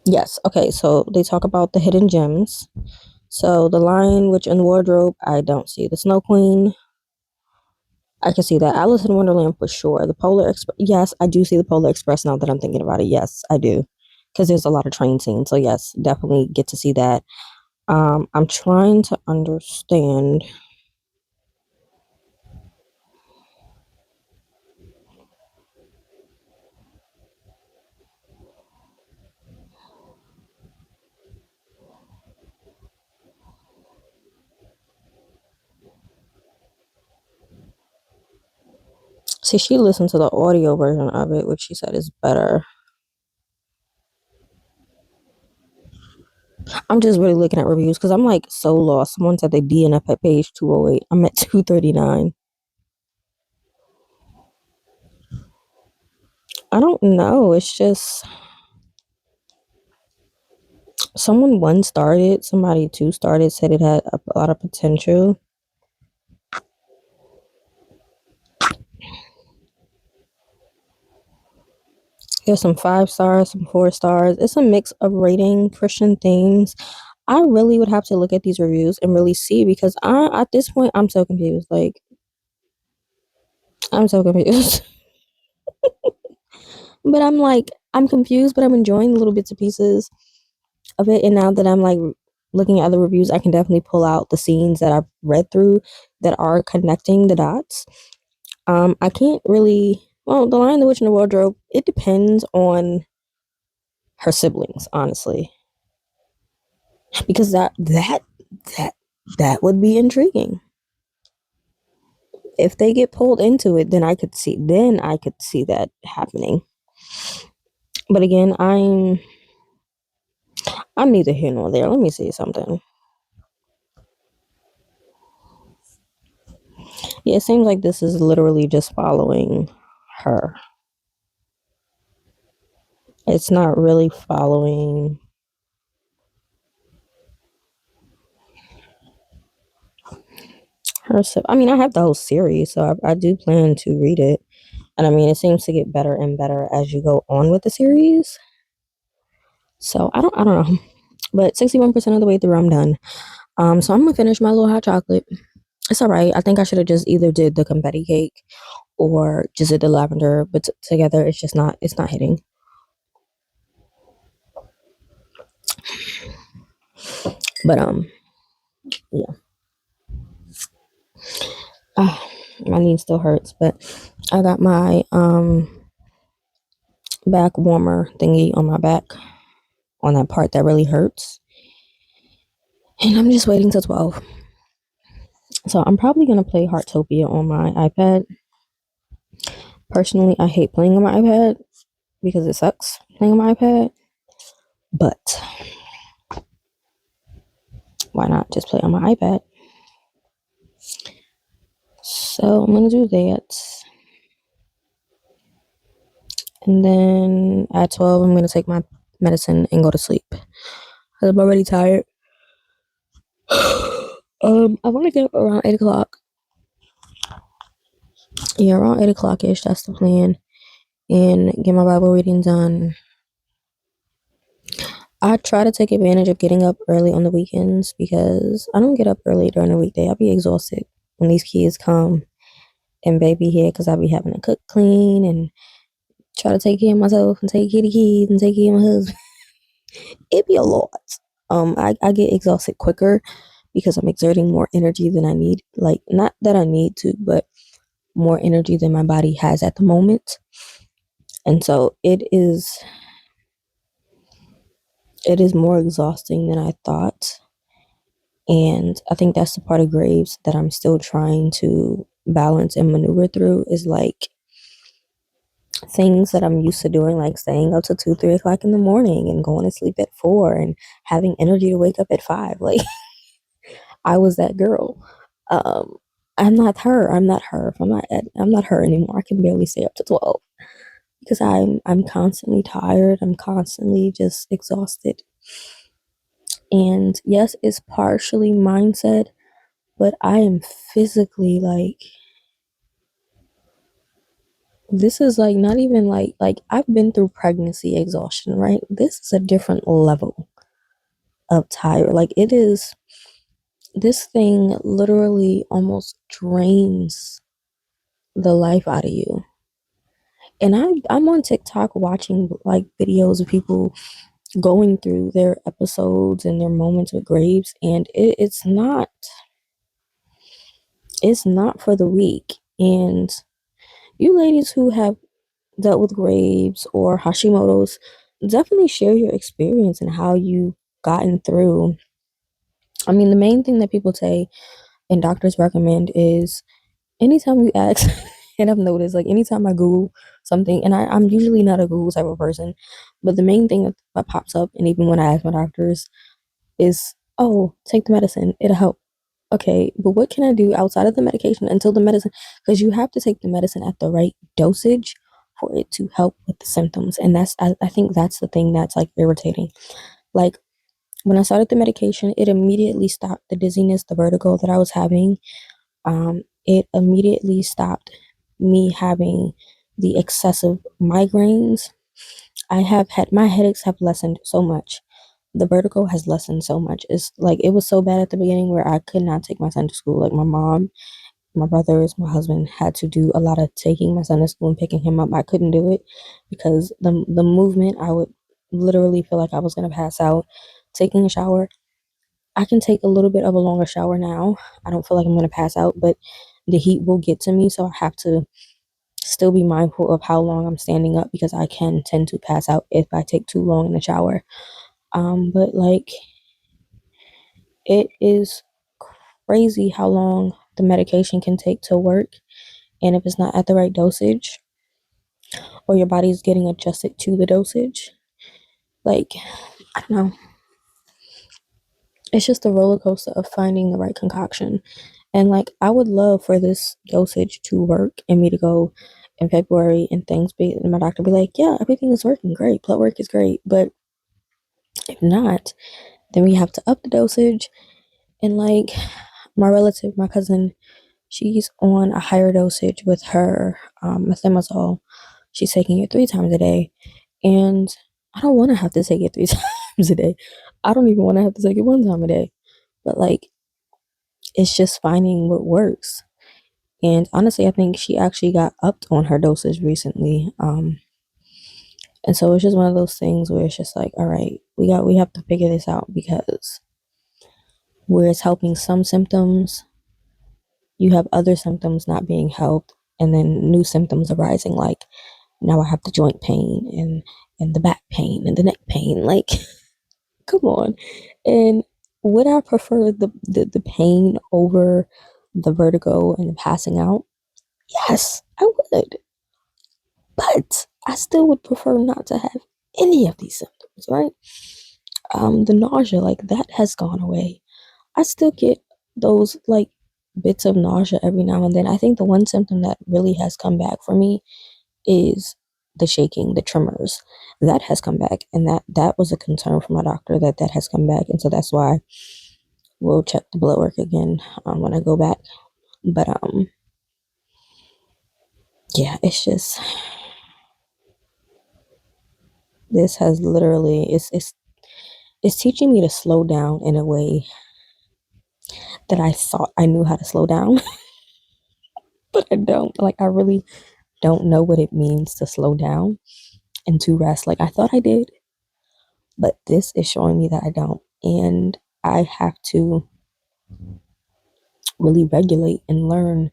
Yes. Okay. So they talk about the hidden gems. So the Lion, Witch, and Wardrobe. I don't see the Snow Queen. I can see that. Alice in Wonderland for sure. The Polar Express. Yes, I do see the Polar Express now that I'm thinking about it. Yes, I do. Because there's a lot of train scenes. So yes, definitely get to see that. I'm trying to understand. See, she listened to the audio version of it, which she said is better. I'm just really looking at reviews because I'm like so lost. Someone said they DNF at page 208. I'm at 239. I don't know. It's just someone one started, somebody two started, said it had a lot of potential. There's some 5 stars, some 4 stars. It's a mix of rating Christian themes. I really would have to look at these reviews and really see because at this point I'm so confused. Like I'm so confused. But I'm confused, but I'm enjoying the little bits and pieces of it. And now that I'm like looking at other reviews, I can definitely pull out the scenes that I've read through that are connecting the dots. I can't really. Well, The Lion, the Witch, and the Wardrobe. It depends on her siblings, honestly, because that would be intriguing. If they get pulled into it, then I could see that happening. But again, I'm neither here nor there. Let me see something. Yeah, it seems like this is literally just following her. It's not really following her. I mean, I have the whole series, so I do plan to read it. And I mean, it seems to get better and better as you go on with the series. So I don't know. But 61% of the way through, I'm done. So I'm gonna finish my little hot chocolate. It's all right. I think I should have just either did the confetti cake or just did the lavender, but together it's not hitting. But yeah. Ah, my knee still hurts, but I got my back warmer thingy on my back on that part that really hurts. And I'm just waiting till 12. So I'm probably gonna play Heartopia on my iPad. Personally, I hate playing on my iPad because it sucks playing on my iPad. But why not just play on my iPad? So I'm gonna do that. And then at 12 I'm gonna take my medicine and go to sleep. I'm already tired. I wanna get up around 8 o'clock. Yeah, around 8 o'clock ish, that's the plan. And get my Bible reading done. I try to take advantage of getting up early on the weekends because I don't get up early during the weekday. I'll be exhausted when these kids come and baby here because I'll be having to cook, clean, and try to take care of myself and take care of the kids and take care of my husband. It'd be a lot. I get exhausted quicker because I'm exerting more energy than I need. Like, not that I need to, but more energy than my body has at the moment. And so it is more exhausting than I thought. And I think that's the part of Graves that I'm still trying to balance and maneuver through is like things that I'm used to doing, like staying up to 2, 3 o'clock in the morning and going to sleep at 4 and having energy to wake up at 5. Like, I was that girl. Um, I'm not her. I'm not her. I'm not her anymore. I can barely stay up to 12 because I'm constantly tired. I'm constantly just exhausted. And yes, it's partially mindset, but I am physically like this is like not even like I've been through pregnancy exhaustion, right? This is a different level of tired. Like it is this thing literally almost drains the life out of you. And I'm on TikTok watching like videos of people going through their episodes and their moments with Graves, and it's not for the weak. And you ladies who have dealt with Graves or Hashimoto's, definitely share your experience and how you gotten through. I mean, the main thing that people say and doctors recommend is anytime you ask, and I've noticed like anytime I Google something, and I'm usually not a Google type of person, but the main thing that pops up, and even when I ask my doctors, is, oh, take the medicine, it'll help. Okay, but what can I do outside of the medication until the medicine? Because you have to take the medicine at the right dosage for it to help with the symptoms. And I think that's the thing that's like irritating. Like when I started the medication, it immediately stopped the dizziness, the vertigo that I was having. It immediately stopped me having the excessive migraines. I have had my headaches have lessened so much. The vertigo has lessened so much. It's like it was so bad at the beginning where I could not take my son to school. Like my mom, my brothers, my husband had to do a lot of taking my son to school and picking him up. I couldn't do it because the movement, I would literally feel like I was gonna pass out. Taking a shower, I can take a little bit of a longer shower now. I don't feel like I'm gonna pass out, but the heat will get to me, so I have to still be mindful of how long I'm standing up because I can tend to pass out if I take too long in the shower. But like it is crazy how long the medication can take to work, and if it's not at the right dosage or your body's getting adjusted to the dosage, like I don't know. It's just a roller coaster of finding the right concoction. And like I would love for this dosage to work and me to go in February and things be and my doctor be like, yeah, everything is working great. Blood work is great. But if not, then we have to up the dosage. And like my relative, my cousin, She's on a higher dosage with her methimazole. She's taking it 3 times a day. And I don't want to have to take it 3 times a day. I don't even want to have to take it 1 time a day. But like, it's just finding what works. And honestly, I think she actually got upped on her dosage recently. And so it's just one of those things where it's just like, all right, we have to figure this out, because where it's helping some symptoms, you have other symptoms not being helped, and then new symptoms arising, like now I have the joint pain and the back pain and the neck pain. Like, come on. And would I prefer the pain over the vertigo and the passing out? Yes, I would. But I still would prefer not to have any of these symptoms, right? The nausea, like, that has gone away. I still get those like bits of nausea every now and then. I think the one symptom that really has come back for me is the shaking, the tremors. That has come back, and that was a concern for my doctor, that has come back, and so that's why we'll check the blood work again when I go back. But yeah, it's just, this has literally, it's teaching me to slow down in a way that I thought I knew how to slow down, but I don't. Like, I really don't know what it means to slow down and to rest. Like, I thought I did, but this is showing me that I don't. And I have to really regulate and learn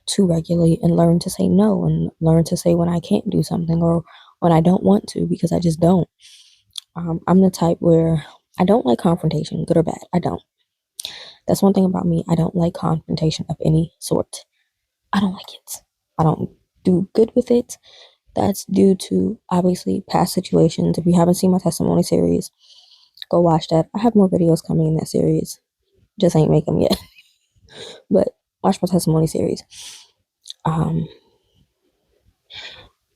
to regulate and learn to say no, and learn to say when I can't do something, or when I don't want to, because I just don't. I'm the type where I don't like confrontation, good or bad. I don't. That's one thing about me. I don't like confrontation of any sort. I don't like it. I don't do good with it. That's due to obviously past situations. If you haven't seen my testimony series, go watch that. I have more videos coming in that series. Just ain't make them yet. But watch my testimony series. But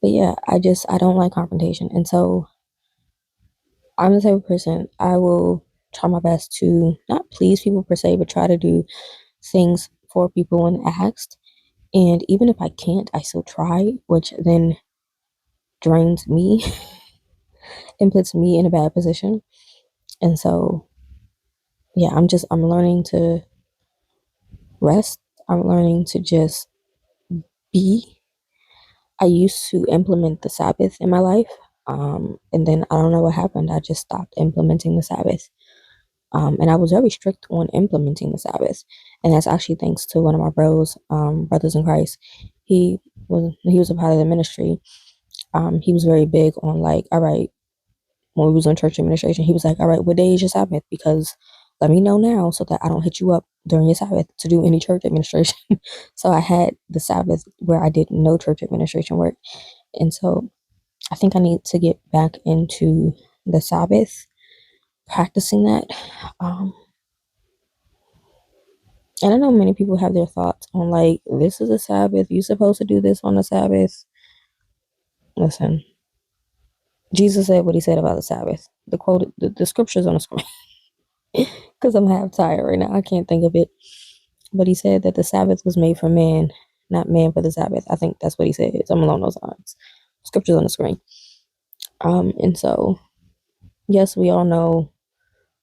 yeah, I don't like confrontation. And so I'm the type of person, I will try my best to not please people per se, but try to do things for people when asked. And even if I can't, I still try, which then drains me and puts me in a bad position. And so, yeah, I'm learning to rest. I'm learning to just be. I used to implement the Sabbath in my life. And then I don't know what happened. I just stopped implementing the Sabbath. And I was very strict on implementing the Sabbath. And that's actually thanks to one of my brothers in Christ. He was a part of the ministry. He was very big on, like, all right, when we was on church administration, he was like, all right, what day is your Sabbath? Because let me know now so that I don't hit you up during your Sabbath to do any church administration. So I had the Sabbath where I did no church administration work. And so I think I need to get back into the Sabbath, practicing that. And I know many people have their thoughts on, like, this is a Sabbath, you're supposed to do this on the Sabbath. Listen, Jesus said what he said about the Sabbath. The scriptures on the screen. Because I'm half tired right now. I can't think of it. But he said that the Sabbath was made for man, not man for the Sabbath. I think that's what he said. Something along those lines. Scriptures on the screen. And so, yes, we all know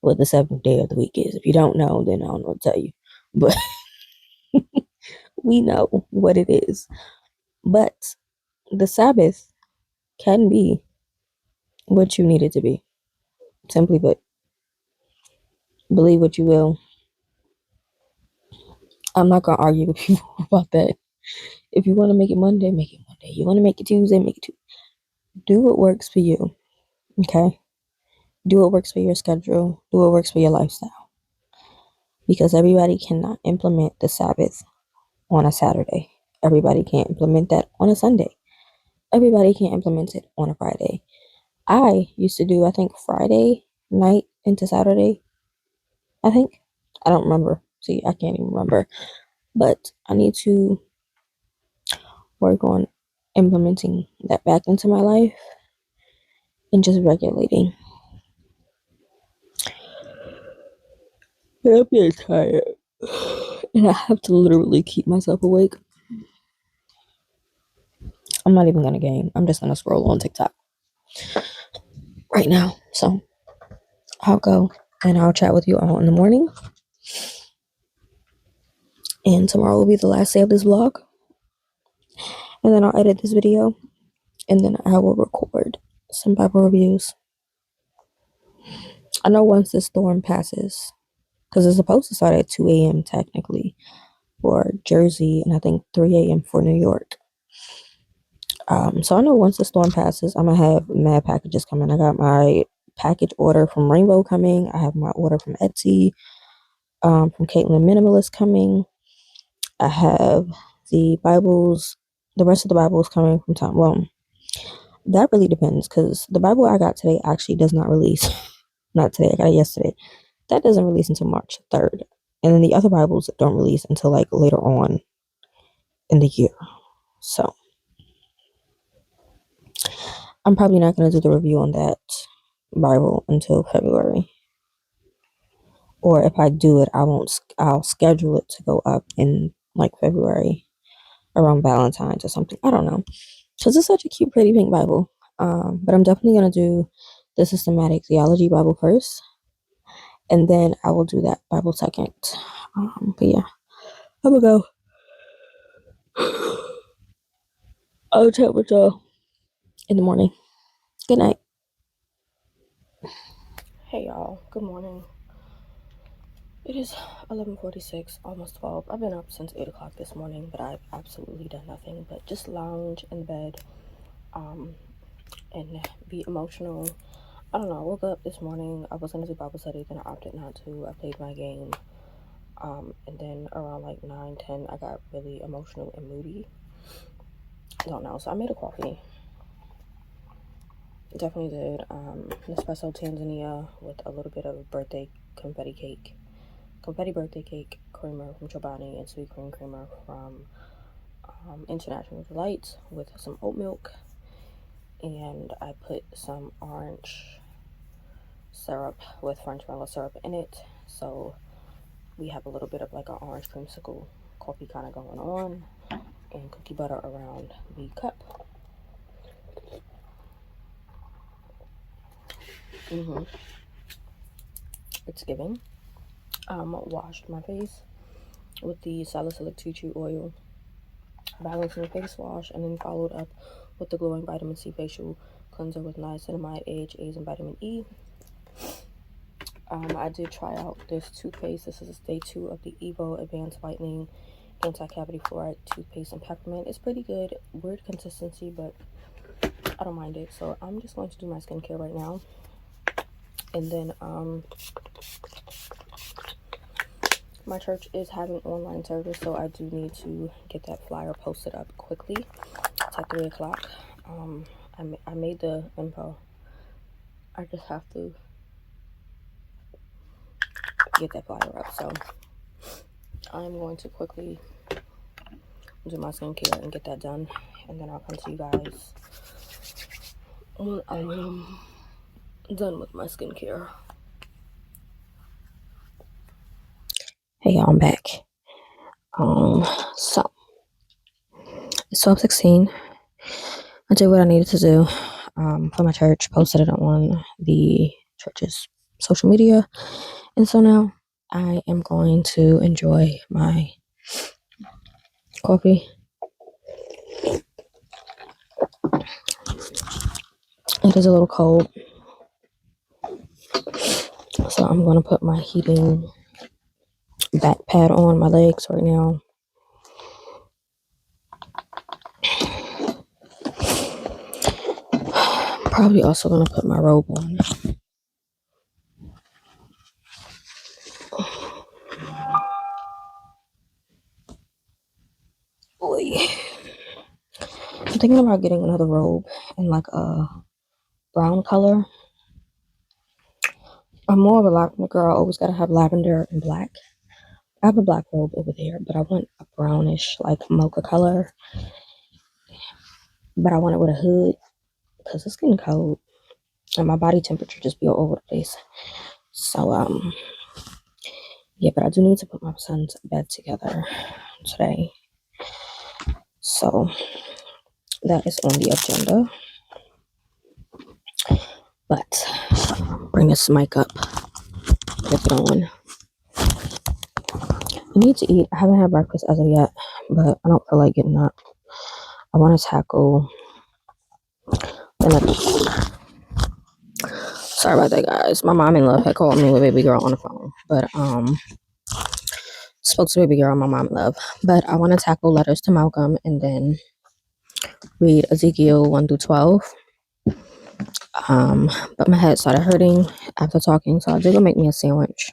what the seventh day of the week is. If you don't know, then I don't know what to tell you. But we know what it is. But the Sabbath can be what you need it to be. Simply put, believe what you will. I'm not going to argue with people about that. If you want to make it Monday, make it Monday. You want to make it Tuesday, make it Tuesday. Do what works for you. Okay? Do what works for your schedule. Do what works for your lifestyle. Because everybody cannot implement the Sabbath on a Saturday. Everybody can't implement that on a Sunday. Everybody can't implement it on a Friday. I used to do, I think, Friday night into Saturday. I think. I don't remember. See, I can't even remember. But I need to work on implementing that back into my life and just regulating. I'm getting tired. And I have to literally keep myself awake. I'm not even gonna game. I'm just gonna scroll on TikTok right now. So I'll go and I'll chat with you all in the morning. And tomorrow will be the last day of this vlog. And then I'll edit this video. And then I will record some Bible reviews. I know once this storm passes, because it's supposed to start at 2 a.m. technically for Jersey, and I think 3 a.m. for New York. So I know once the storm passes, I'm gonna have mad packages coming. I got my package order from Rainbow coming. I have my order from Etsy, from Caitlin Minimalist coming. I have the Bibles, the rest of the Bibles coming from Tom. Well, that really depends, because the Bible I got today actually does not release. Not today, I got it yesterday. That doesn't release until March 3rd. And then the other Bibles don't release until like later on in the year. So I'm probably not going to do the review on that Bible until February. Or if I do it, I'll schedule it to go up in like February around Valentine's or something. I don't know. Because it's such a cute, pretty pink Bible. But I'm definitely going to do the Systematic Theology Bible first. And then I will do that Bible second. But yeah, I'm going to go. I'll chat with y'all in the morning. Good night. Hey y'all, good morning. It is 11:46, almost 12. I've been up since 8 o'clock this morning, but I've absolutely done nothing but just lounge in bed and be emotional. I don't know, I woke up this morning, I was going to do Bible study, then I opted not to. I played my game, and then around like 9-10, I got really emotional and moody. I don't know, so I made a coffee. Definitely did Nespresso Tanzania with a little bit of birthday confetti birthday cake creamer from Chobani, and sweet cream creamer from International Delights with some oat milk. And I put some orange syrup with French vanilla syrup in it, so we have a little bit of like an orange creamsicle coffee kind of going on, and cookie butter around the cup. It's giving. Washed my face with the salicylic tea tree oil, balancing face wash, and then followed up with the glowing vitamin C facial cleanser with niacinamide, AHAs, and vitamin E. I did try out this toothpaste. This is day 2 of the Evo Advanced Whitening Anti-Cavity Fluoride Toothpaste in Peppermint. It's pretty good. Weird consistency, but I don't mind it. So I'm just going to do my skincare right now. And then my church is having online service, so I do need to get that flyer posted up quickly. It's at 3 o'clock. I made the info. I just have to get that flyer up. So I'm going to quickly do my skincare and get that done, and then I'll come to you guys when I am done with my skincare. Hey y'all, I'm back. So it's 12:16. I did what I needed to do for my church, posted it on the church's social media, and so now I am going to enjoy my coffee. It is a little cold, so I'm going to put my heating back pad on my legs right now. I'm probably also going to put my robe on. Boy, I'm thinking about getting another robe in like a brown color. I'm more of a lavender girl. I always gotta have lavender and black. I have a black robe over there, but I want a brownish, like mocha color. But I want it with a hood because it's getting cold and my body temperature just be all over the place. So Yeah, but I do need to put my son's bed together today. So that is on the agenda. But bring this mic up. Get it on. I need to eat. I haven't had breakfast as of yet, but I don't feel like getting up. I want to tackle the next. Sorry about that, guys. My mom in love had called me with baby girl on the phone, but spoke to baby girl, my mom in love. But I want to tackle letters to Malcolm and then read Ezekiel 1 through 12. But my head started hurting after talking, so I did go make me a sandwich.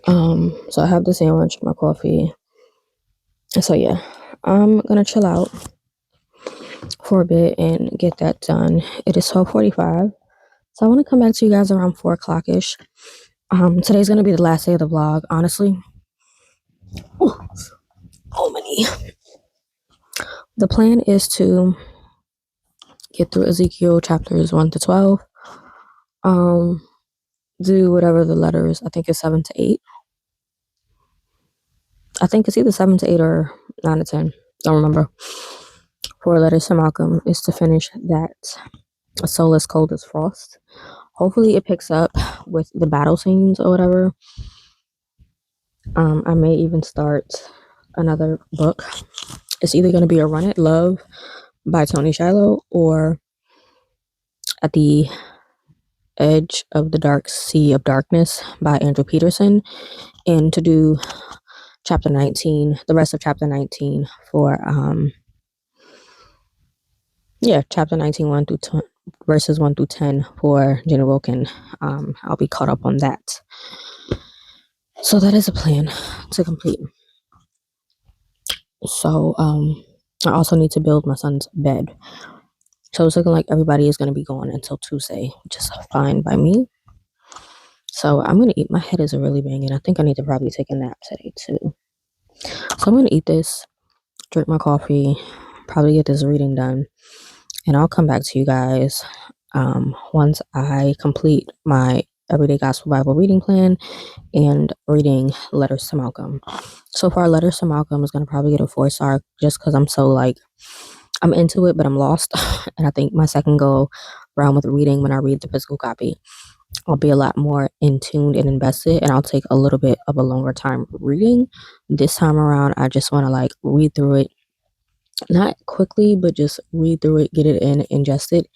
So I have the sandwich, my coffee. So yeah, I'm gonna chill out for a bit and get that done. It is 12:45, so I want to come back to you guys around 4 o'clock ish. Today's gonna be the last day of the vlog, honestly. Oh my knee. The plan is to get through Ezekiel chapters 1 to 12. Do whatever the letters. I think it's 7 to 8. I think it's either 7 to 8 or 9 to 10. Don't remember. 4 letters to Malcolm is to finish that A Soul as Cold as Frost. Hopefully it picks up with the battle scenes or whatever. I may even start another book. It's either going to be A Run at Love by Toni Shiloh or At the Edge of the Dark Sea of Darkness by Andrew Peterson, and to do chapter 19, the rest of chapter 19 for chapter 19 verses 1 through 10 for Jenny Wilkin. I'll be caught up on that. So that is a plan to complete. So I also need to build my son's bed. So it's looking like everybody is going to be gone until Tuesday, which is fine by me. So I'm going to eat. My head is really banging. I think I need to probably take a nap today too. So I'm going to eat this, drink my coffee, probably get this reading done, and I'll come back to you guys once I complete my Everyday Gospel Bible reading plan and reading Letters to Malcolm. So far, Letters to Malcolm is going to probably get a 4-star just because I'm so I'm into it, but I'm lost. And I think my second go around with reading, when I read the physical copy, I'll be a lot more in tuned and invested, and I'll take a little bit of a longer time reading. This time around, I just want to read through it, not quickly, but just read through it, get it in, ingest it,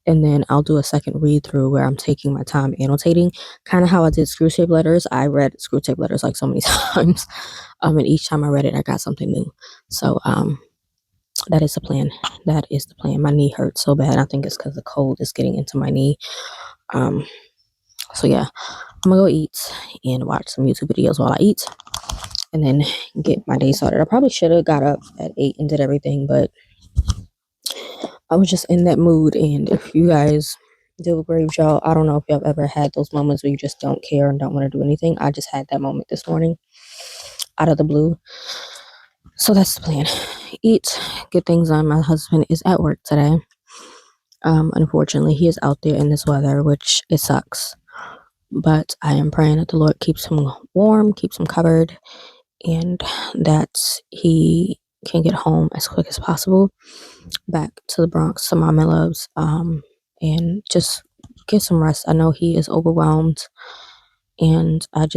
and then I'll do a second read through where I'm taking my time annotating, kind of how I did Screwtape Letters. I read Screwtape Letters so many times, and each time I read it, I got something new. So that is the plan. That is the plan. My knee hurts so bad. I think it's because the cold is getting into my knee. So yeah, I'm gonna go eat and watch some YouTube videos while I eat, and then get my day started. I probably should have got up at 8 and did everything, but I was just in that mood. And if you guys deal with graves, y'all, I don't know if y'all ever had those moments where you just don't care and don't want to do anything. I just had that moment this morning out of the blue. So that's the plan. Eat, get things done. My husband is at work today. Unfortunately, he is out there in this weather, which it sucks. But I am praying that the Lord keeps him warm, keeps him covered, and that he can get home as quick as possible back to the Bronx to Mama Loves, and just get some rest. I know he is overwhelmed, and I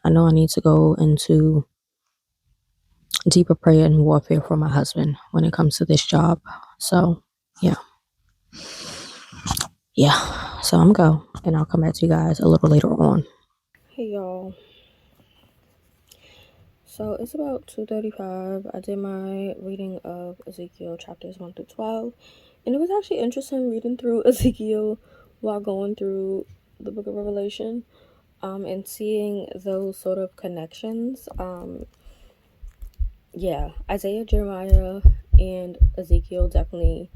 know I need to go into deeper prayer and warfare for my husband when it comes to this job. So yeah. So I'm go, and I'll come back to you guys a little later on. Hey y'all. So it's about 2:35. I did my reading of Ezekiel chapters 1 through 12, and it was actually interesting reading through Ezekiel while going through the book of Revelation, and seeing those sort of connections. Isaiah, Jeremiah, and Ezekiel definitely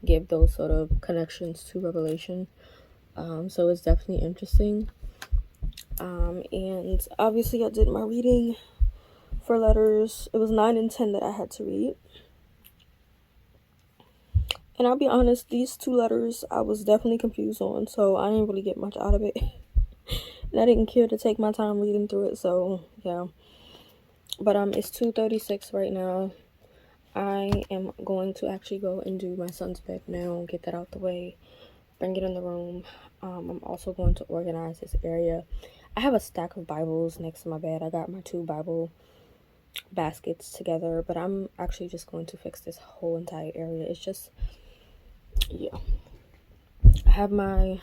give those sort of connections to Revelation. So it's definitely interesting. And obviously I did my reading for letters. It was 9 and 10 that I had to read. And I'll be honest, these 2 letters I was definitely confused on, so I didn't really get much out of it. And I didn't care to take my time reading through it, so yeah. But it's 2:36 right now. I am going to actually go and do my son's bed now, get that out the way, bring it in the room. I'm also going to organize this area. I have a stack of Bibles next to my bed. I got my 2 Bible baskets together, but I'm actually just going to fix this whole entire area. It's just, yeah. I have my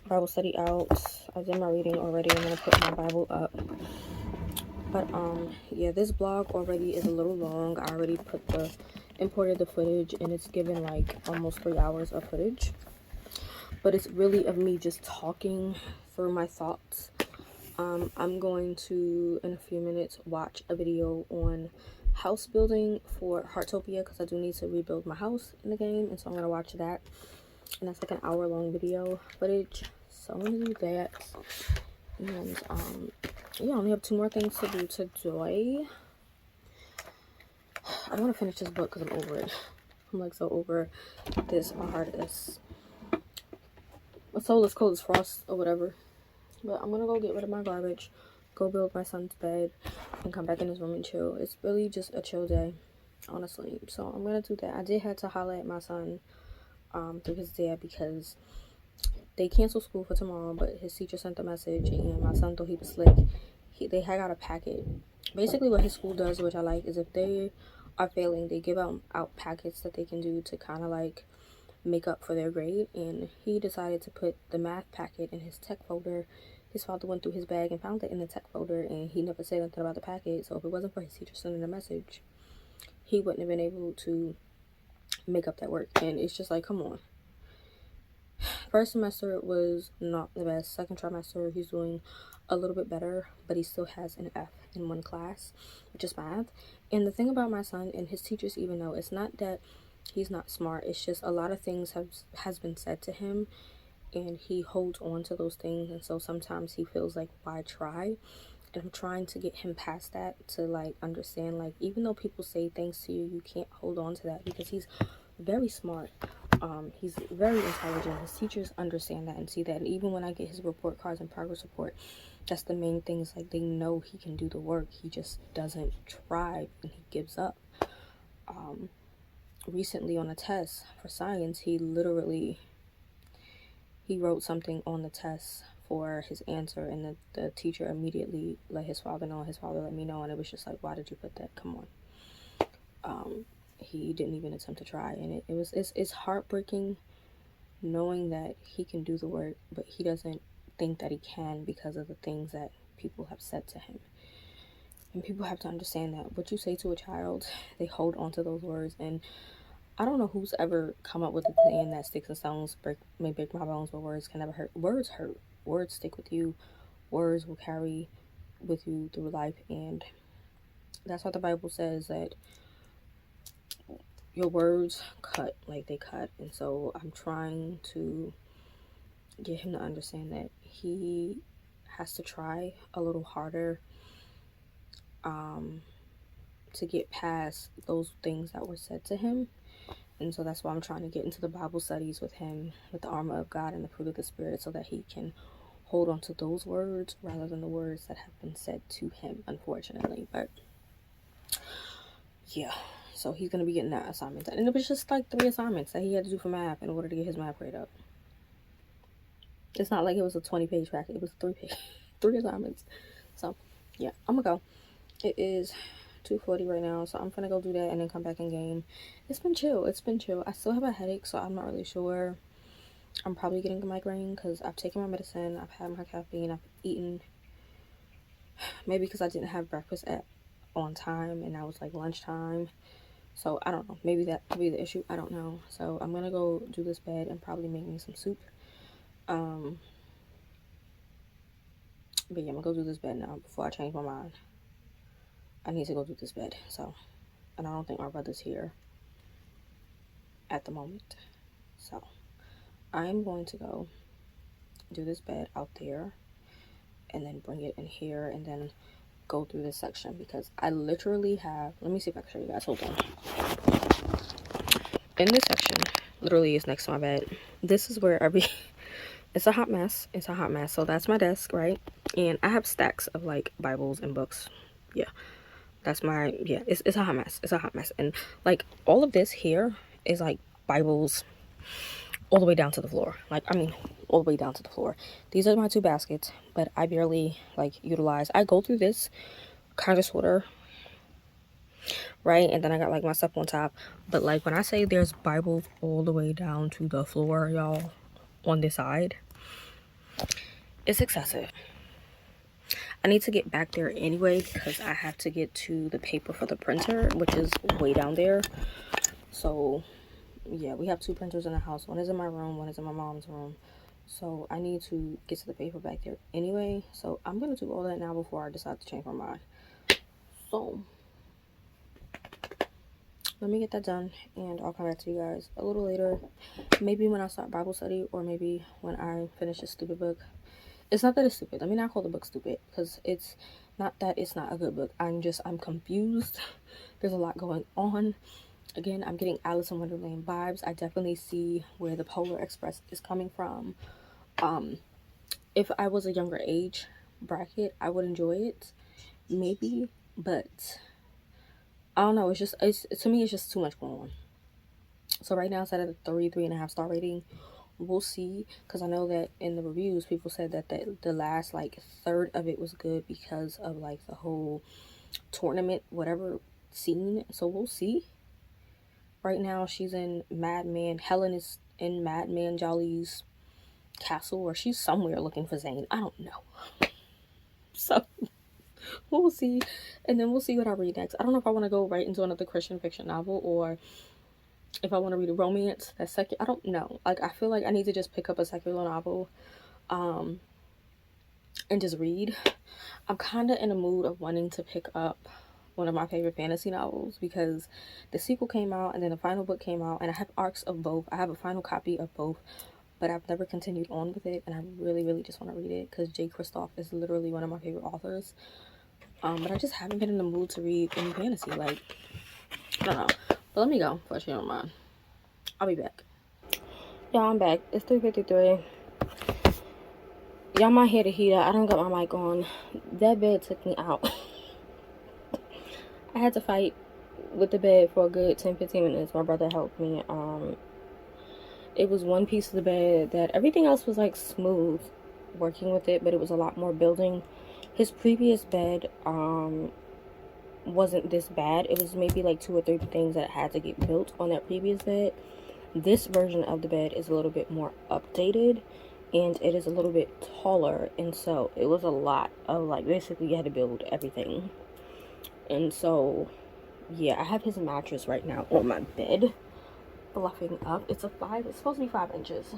Bible study out. I did my reading already. I'm gonna put my Bible up. But yeah, this vlog already is a little long. I already imported the footage, and it's given like almost 3 hours of footage. But it's really of me just talking through my thoughts. I'm going to, in a few minutes, watch a video on house building for Heartopia, because I do need to rebuild my house in the game, and so I'm going to watch that. And that's like an hour-long video footage, so I'm going to do that. And yeah, I only have 2 more things to do today. I want to finish this book because I'm over it. I'm like so over this. My heart is, my soul is cold as frost or whatever. But I'm gonna go get rid of my garbage, go build my son's bed, and come back in his room and chill. It's really just a chill day, honestly. So I'm gonna do that. I did have to holler at my son through his dad, because they canceled school for tomorrow, but his teacher sent a message, and my son thought he was slick. They had got a packet. Basically what his school does, which I like, is if they are failing, they give out packets that they can do to kind of like make up for their grade. And he decided to put the math packet in his tech folder. His father went through his bag and found it in the tech folder, and he never said anything about the packet. So if it wasn't for his teacher sending a message, he wouldn't have been able to make up that work. And it's just like, come on. First semester was not the best. Second trimester, he's doing a little bit better, but he still has an F in one class, which is math. And the thing about my son, and his teachers even know, it's not that he's not smart. It's just a lot of things has been said to him, and he holds on to those things. And so sometimes he feels like, why try? And I'm trying to get him past that, to like understand, like, even though people say things to you, you can't hold on to that, because he's very smart. He's very intelligent. His teachers understand that and see that. And even when I get his report cards and progress report, that's the main thing, is like, they know he can do the work. He just doesn't try, and he gives up. Recently on a test for science, he wrote something on the test for his answer, and the teacher immediately let his father know, and his father let me know, and it was just like, why did you put that? Come on. He didn't even attempt to try, and it's heartbreaking knowing that he can do the work, but he doesn't think that he can because of the things that people have said to him. And people have to understand that what you say to a child, they hold on to those words. And I don't know who's ever come up with the saying that sticks and stones may break my bones, but words can never hurt. Words hurt. Words stick with you. Words will carry with you through life. And that's what the Bible says, that your words cut, like they cut. And so I'm trying to get him to understand that he has to try a little harder to get past those things that were said to him. And so that's why I'm trying to get into the Bible studies with him, with the armor of God and the fruit of the Spirit, so that he can hold on to those words rather than the words that have been said to him, unfortunately. But yeah, so he's going to be getting that assignment. And it was just like 3 assignments that he had to do for math in order to get his math grade up. It's not like it was a 20-page packet. It was 3 assignments. So yeah, I'm going to go. It is 2:40 right now, so I'm gonna go do that and then come back in game. It's been chill. I still have a headache, so I'm not really sure. I'm probably getting a migraine because I've taken my medicine, I've had my caffeine, I've eaten. Maybe because I didn't have breakfast on time, and now it's like lunchtime, so I don't know. Maybe that could be the issue. I don't know. So I'm gonna go do this bed and probably make me some soup. But yeah, I'm gonna go do this bed now before I change my mind. I need to go do this bed. So, and I don't think my brother's here at the moment. So I'm going to go do this bed out there and then bring it in here and then go through this section, because I literally have, let me see if I can show you guys. Hold on. In this section, literally is next to my bed. This is where it's a hot mess. It's a hot mess. So that's my desk, right? And I have stacks of like Bibles and books. Yeah, that's my, yeah, it's a hot mess. It's a hot mess. And like all of this here is like Bibles all the way down to the floor. Like, I mean, all the way down to the floor. These are my 2 baskets, but I barely like utilize. I go through this kind of sorter, right? And then I got like my stuff on top. But like when I say there's Bibles all the way down to the floor, y'all, on this side, it's excessive. I need to get back there anyway because I have to get to the paper for the printer, which is way down there. So yeah, we have 2 printers in the house. One is in my room, one is in my mom's room. So I need to get to the paper back there anyway. So I'm gonna do all that now before I decide to change my mind. So let me get that done and I'll come back to you guys a little later. Maybe when I start Bible study, or maybe when I finish this stupid book. It's not that it's stupid. Let me not call the book stupid, because it's not that it's not a good book. I'm confused. There's a lot going on. Again, I'm getting Alice in Wonderland vibes. I definitely see where the Polar Express is coming from. If I was a younger age bracket, I would enjoy it, maybe, but I don't know. To me, it's just too much going on. So right now it's at a 3.5 star rating. We'll see, because I know that in the reviews people said that the last like third of it was good because of like the whole tournament whatever scene. So we'll see. Right now she's in Madman. Helen is in Madman Jolly's castle, or she's somewhere looking for Zane. I don't know. So we'll see, and then we'll see what I read next. I don't know if I want to go right into another Christian fiction novel, or if I want to read a romance. That's second. I don't know. Like, I feel like I need to just pick up a secular novel and just read. I'm kind of in a mood of wanting to pick up one of my favorite fantasy novels, because the sequel came out and then the final book came out, and I have arcs of both. I have a final copy of both, but I've never continued on with it, and I really just want to read it because J. Kristoff is literally one of my favorite authors. But I just haven't been in the mood to read any fantasy. Like, I don't know. But let me go before I change my mind. I'll be back. Y'all, I'm back. It's 3:53. Y'all might hear the heater. I don't got my mic on. That bed took me out. I had to fight with the bed for a good 10-15 minutes. My brother helped me. It was one piece of the bed that everything else was like smooth working with it, but it was a lot more building. His previous bed wasn't this bad. It was maybe like 2 or 3 things that had to get built on that previous bed. This version of the bed is a little bit more updated, and it is a little bit taller, and so it was a lot of like, basically you had to build everything. And so yeah, I have his mattress right now on my bed fluffing up. It's supposed to be 5 inches,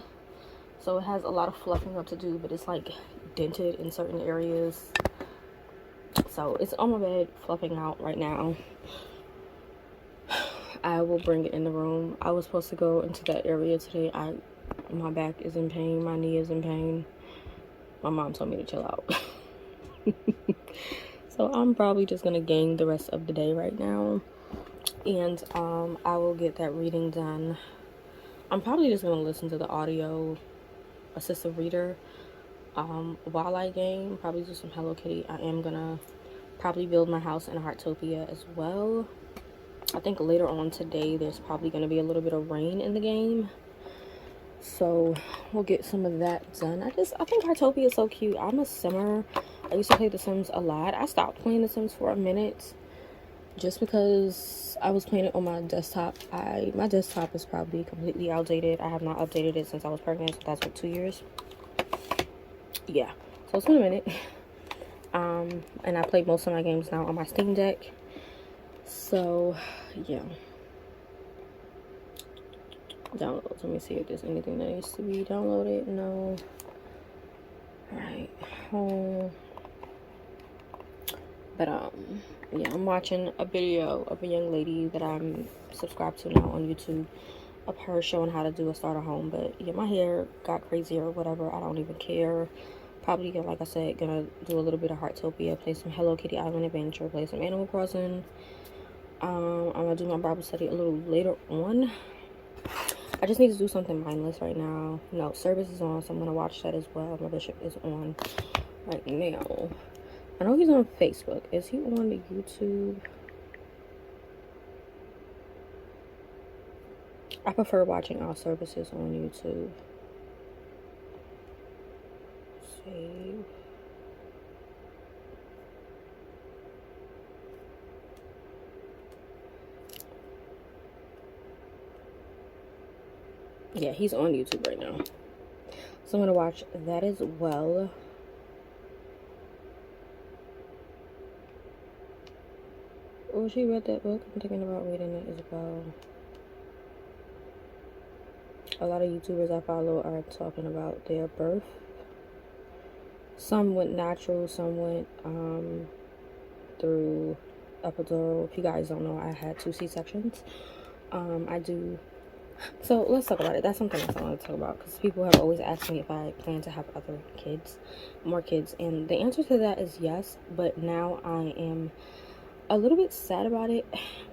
so it has a lot of fluffing up to do, but it's like dented in certain areas. So it's on my bed fluffing out right now. I will bring it in the room. I was supposed to go into that area today. My back is in pain, my knee is in pain. My mom told me to chill out. So I'm probably just gonna gang the rest of the day right now, and I will get that reading done. I'm probably just gonna listen to the audio assistive reader while I game. Probably do some Hello Kitty. I am gonna probably build my house in Heartopia as well. I think later on today there's probably going to be a little bit of rain in the game, so we'll get some of that done. I think Heartopia is so cute. I'm a simmer. I used to play The Sims a lot. I stopped playing The Sims for a minute just because I was playing it on my desktop. My desktop is probably completely outdated. I have not updated it since I was pregnant, so that's what, 2 years. Yeah, so it's been a minute. And I play most of my games now on my Steam Deck. So yeah, downloads. Let me see if there's anything that needs to be downloaded. No. Right. Home. But yeah, I'm watching a video of a young lady that I'm subscribed to now on YouTube, of her showing how to do a starter home. But yeah, my hair got crazy or whatever. I don't even care. Probably, like I said, gonna do a little bit of Heartopia, play some Hello Kitty Island Adventure, play some Animal Crossing. I'm gonna do my Bible study a little later on. I just need to do something mindless right now. No, service is on, so I'm gonna watch that as well. Mothership is on right now. I know he's on Facebook. Is he on the YouTube? I prefer watching our services on YouTube. Save. Yeah, he's on YouTube right now. So I'm gonna watch that as well. Oh, she read that book. I'm thinking about reading it as well. A lot of YouTubers I follow are talking about their birth. Some went natural, some went through epidural. If you guys don't know, I had 2 C-sections. I do. So let's talk about it. That's something else I want to talk about, because people have always asked me if I plan to have other kids, more kids, and the answer to that is yes. But now I am a little bit sad about it,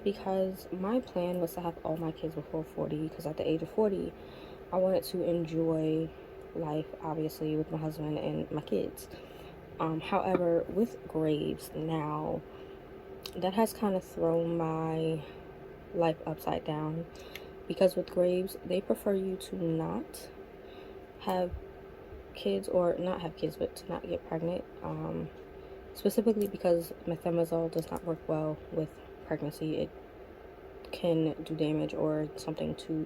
because my plan was to have all my kids before 40, because at the age of 40 I wanted to enjoy life, obviously, with my husband and my kids. However, with Graves now, that has kind of thrown my life upside down, because with Graves, they prefer you to not have kids, or not have kids, but to not get pregnant, specifically because methimazole does not work well with pregnancy. It can do damage or something to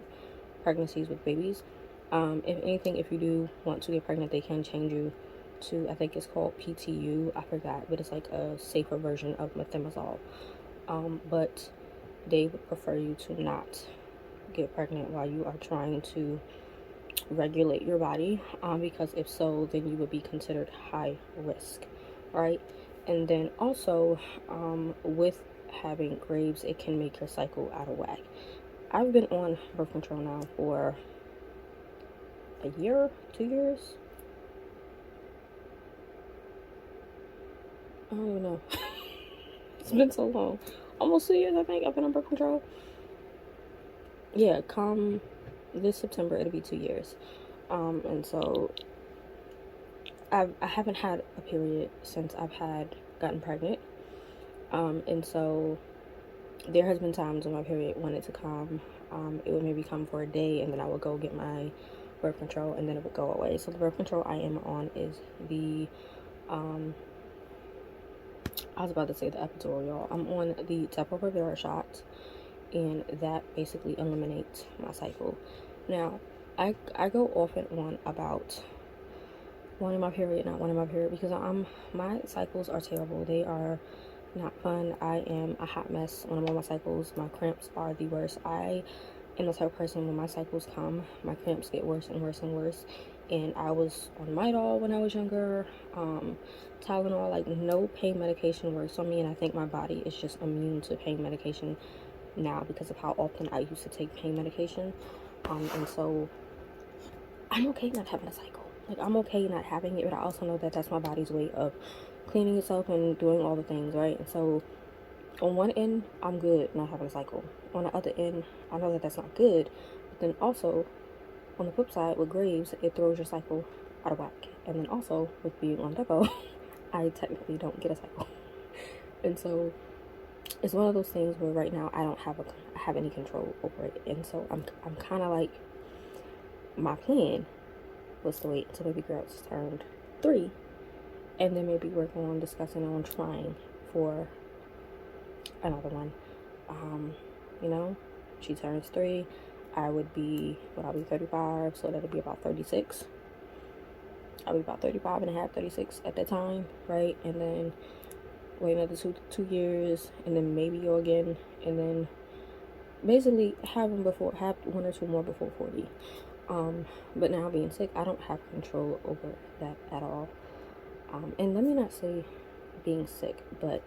pregnancies with babies. If anything, if you do want to get pregnant, they can change you to, I think it's called PTU, I forgot, but it's like a safer version of methimazole. But they would prefer you to not get pregnant while you are trying to regulate your body, because if so, then you would be considered high risk, right? And then also, with having Graves, it can make your cycle out of whack. I've been on birth control now for a year, 2 years. I don't even know. It's been so long. Almost 2 years, I think, I've been on birth control. Yeah, come this September, it'll be 2 years. And so I haven't had a period since I've gotten pregnant. And so there has been times when my period wanted to come. It would maybe come for a day, and then I would go get my birth control, and then it would go away. So the birth control I am on is the I was about to say the epidural, y'all. I'm on the Depo-Provera shot, and that basically eliminates my cycle. Now, I go off and on about wanting my period, not wanting my period, because my cycles are terrible. They are not fun. I am a hot mess when I'm on my cycles. My cramps are the worst. I am the type of person, when my cycles come, my cramps get worse and worse and worse. And I was on Midol when I was younger, Tylenol, like no pain medication works on me, and I think my body is just immune to pain medication now because of how often I used to take pain medication. And so I'm okay not having a cycle. Like, I'm okay not having it, but I also know that that's my body's way of cleaning itself and doing all the things, right? And so on one end, I'm good not having a cycle. On the other end, I know that that's not good. But then also, on the flip side, with Graves, it throws your cycle out of whack. And then also, with being on Depo, I technically don't get a cycle. And so it's one of those things where right now I don't have any control over it. And so I'm kind of like, my plan was to wait until baby girls turned 3, and then maybe work on discussing on trying for another one. You know, she turns 3, I'll be 35, so that'll be about 36. I'll be about 35 and a half, 36 at that time, right? And then wait another two years, and then maybe go again, and then basically have 1 or 2 more before 40. But now being sick, I don't have control over that at all. And let me not say being sick, but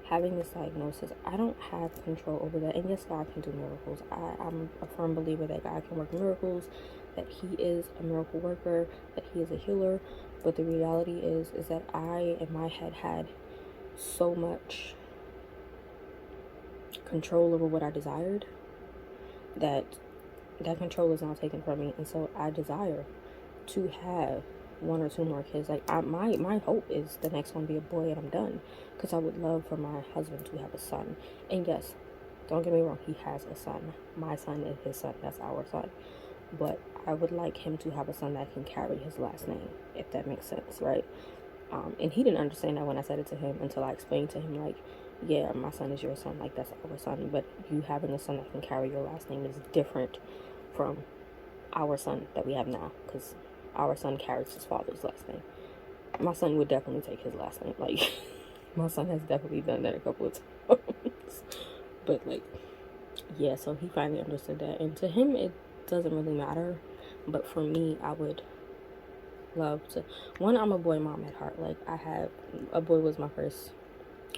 having this diagnosis, I don't have control over that. And yes, God can do miracles. I'm a firm believer that God can work miracles, that He is a miracle worker, that He is a healer. But the reality is that I, in my head, had so much control over what I desired that that control is now taken from me, and so I desire to have 1 or 2 more kids. Like, my hope is the next one be a boy and I'm done, because I would love for my husband to have a son. And yes, don't get me wrong, he has a son. My son is his son. That's our son. But I would like him to have a son that can carry his last name, if that makes sense, right? And he didn't understand that when I said it to him until I explained to him, like, yeah, my son is your son, like, that's our son, but you having a son that can carry your last name is different from our son that we have now, because our son carries his father's last name. My son would definitely take his last name. Like, my son has definitely done that a couple of times. But, like, yeah, so he finally understood that. And to him, it doesn't really matter. But for me, I would love to. One, I'm a boy mom at heart. Like, a boy was my first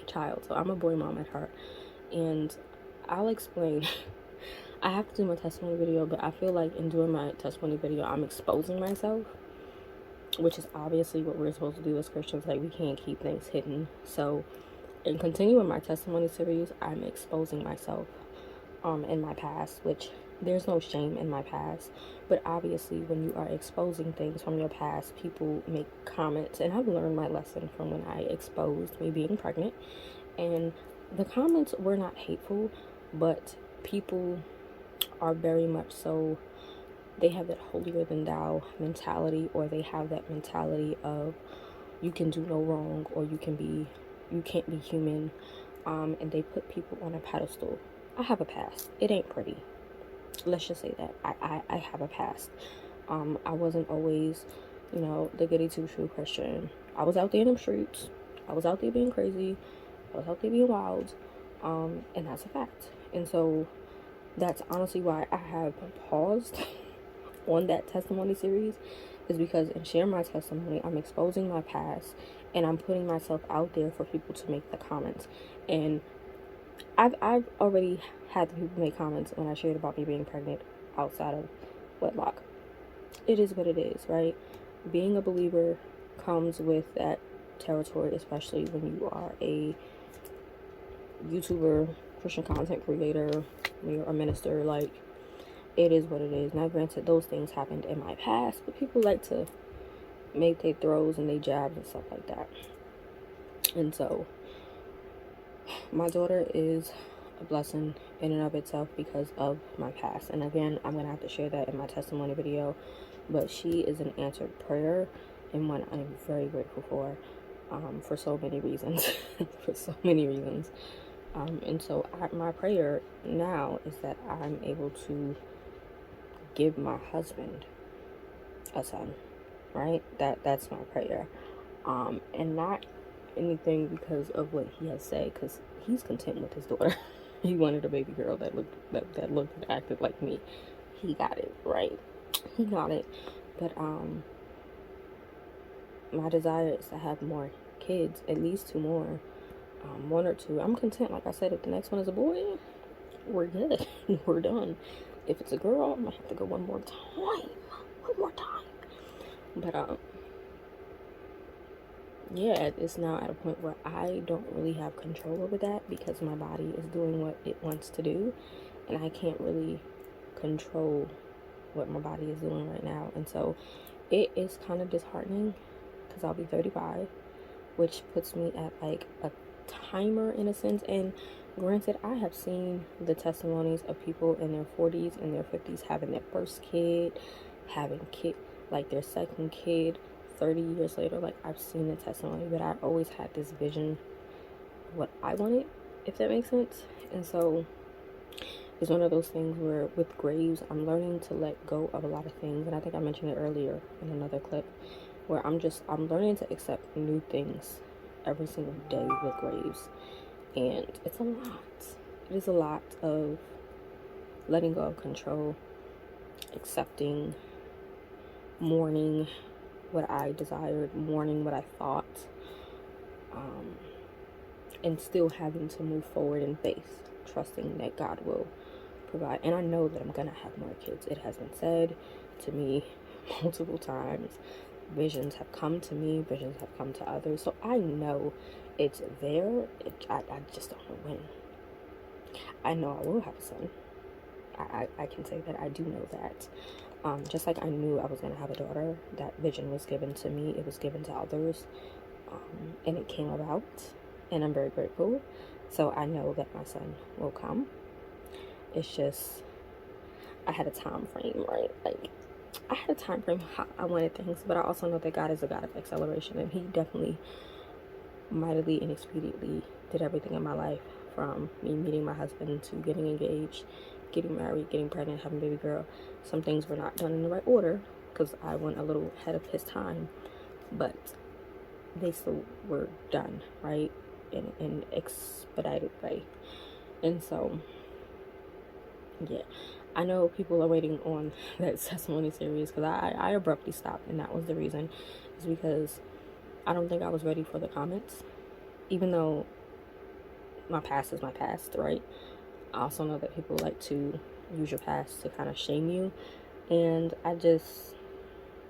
child. So I'm a boy mom at heart. And I'll explain. I have to do my testimony video, but I feel like in doing my testimony video, I'm exposing myself, which is obviously what we're supposed to do as Christians. Like, we can't keep things hidden. So in continuing my testimony series, I'm exposing myself in my past, which there's no shame in my past, but obviously when you are exposing things from your past, people make comments, and I've learned my lesson from when I exposed me being pregnant, and the comments were not hateful, but people are very much so, they have that holier than thou mentality, or they have that mentality of you can do no wrong, or you can't be human, and they put people on a pedestal. I have a past. It ain't pretty. Let's just say that. I have a past. I wasn't always, the goody two-shoe Christian. I was out there in them streets. I was out there being crazy. I was out there being wild. And that's a fact. And so that's honestly why I have paused on that testimony series, is because in sharing my testimony, I'm exposing my past, and I'm putting myself out there for people to make the comments. And I've already had the people make comments when I shared about me being pregnant outside of wedlock. It is what it is, right? Being a believer comes with that territory, especially when you are a YouTuber, Christian content creator, you're a minister. Like, it is what it is. Now, granted, those things happened in my past, but people like to make their throws and they jabs and stuff like that. And so my daughter is a blessing in and of itself because of my past. And again, I'm going to have to share that in my testimony video. But she is an answered prayer, and one I'm very grateful for so many reasons. For so many reasons. And so my prayer now is that I'm able to give my husband a son, right? That's my prayer. And not anything because of what he has said, because he's content with his daughter. He wanted a baby girl that looked and acted like me. He got it, right? He got it. But my desire is to have more kids, at least 2 more, 1 or 2. I'm content. Like I said, if the next one is a boy, we're good. We're done. If it's a girl, I'm gonna have to go one more time. But yeah, it's now at a point where I don't really have control over that, because my body is doing what it wants to do, and I can't really control what my body is doing right now. And so it is kind of disheartening, because I'll be 35, which puts me at like a timer in a sense. And granted, I have seen the testimonies of people in their 40s and their 50s having their first kid, like their second kid 30 years later. Like, I've seen the testimony, but I've always had this vision of what I wanted, if that makes sense. And so it's one of those things where with graves, I'm learning to let go of a lot of things. And I think I mentioned it earlier in another clip, where I'm learning to accept new things every single day with graves. And it's a lot. It is a lot of letting go of control, accepting, mourning what I desired, mourning what I thought, and still having to move forward in faith, trusting that God will provide. And I know that I'm gonna have more kids. It has been said to me multiple times. Visions have come to me, visions have come to others, so I know it's there. I just don't know when. I know I will have a son. I can say that I do know that. Just like I knew I was going to have a daughter, that vision was given to me, it was given to others, and it came about, and I'm very grateful. So I know that my son will come. It's just, I had a time frame, right? Like, I had a time frame how I wanted things, but I also know that God is a God of acceleration, and He definitely mightily and expediently did everything in my life, from me meeting my husband to getting engaged, getting married, getting pregnant, having a baby girl. Some things were not done in the right order because I went a little ahead of His time, but they still were done right in an expedited way. And so, yeah, I know people are waiting on that testimony series because I abruptly stopped, and that was the reason. Is because I don't think I was ready for the comments, even though my past is my past, right? I also know that people like to use your past to kind of shame you, and I just,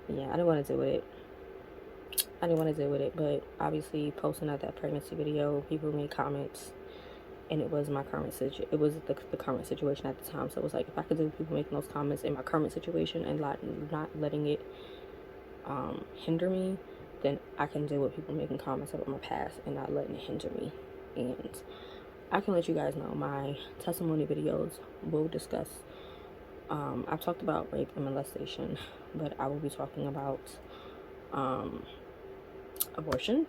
yeah, I didn't want to deal with it. But obviously, posting out that pregnancy video, people made comments, and it was my current situation. It was the current situation at the time. So it was like, if I could do people making those comments in my current situation and not letting it hinder me, then I can deal with people making comments about my past and not letting it hinder me. And I can let you guys know my testimony videos will discuss. I've talked about rape and molestation, but I will be talking about abortion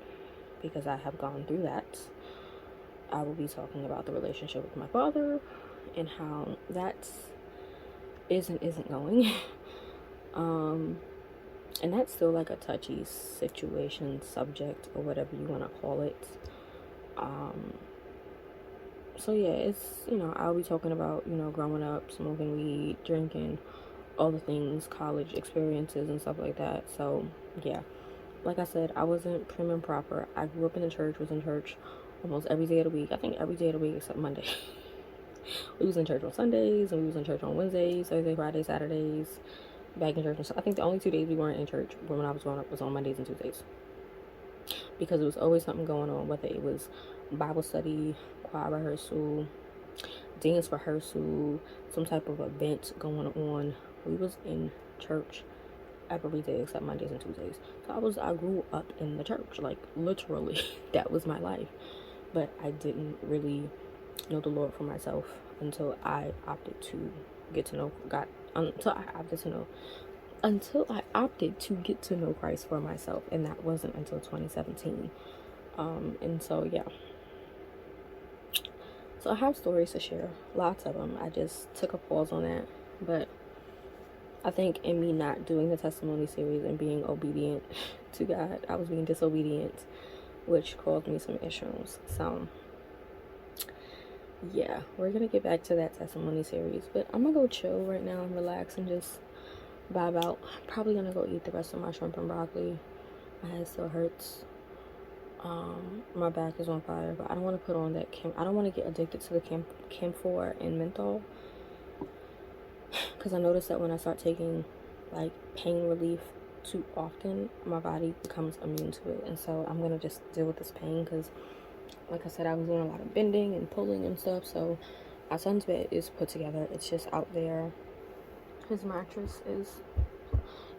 because I have gone through that. I will be talking about the relationship with my father and how that isn't going. And that's still like a touchy situation, subject, or whatever you want to call it. So yeah, it's, I'll be talking about, growing up, smoking weed, drinking, all the things, college experiences and stuff like that. So yeah, like I said, I wasn't prim and proper. I grew up in the church, was in church almost every day of the week. I think every day of the week except Monday. We was in church on Sundays, and we was in church on Wednesdays, Thursdays, Fridays, Saturdays, back in church. And so I think the only 2 days we weren't in church when I was growing up was on Mondays and Tuesdays, because it was always something going on, whether it was Bible study, choir rehearsal, dance rehearsal, some type of event going on. We was in church every day except Mondays and Tuesdays. So I grew up in the church, like literally. That was my life. But I didn't really know the Lord for myself until I opted to get to know God. Until I opted to get to know Christ for myself, and that wasn't until 2017. And so yeah. So I have stories to share, lots of them. I just took a pause on that, but I think in me not doing the testimony series and being obedient to God, I was being disobedient, which caused me some issues. So yeah, we're gonna get back to that testimony series, but I'm gonna go chill right now and relax and just vibe out. Probably gonna go eat the rest of my shrimp and broccoli. My head still hurts. My back is on fire, but I don't want to put on that I don't want to get addicted to the camphor and menthol, because I noticed that when I start taking like pain relief too often, my body becomes immune to it. And so I'm gonna just deal with this pain, because like I said, I was doing a lot of bending and pulling and stuff. So our son's bed is put together, it's just out there. His mattress is,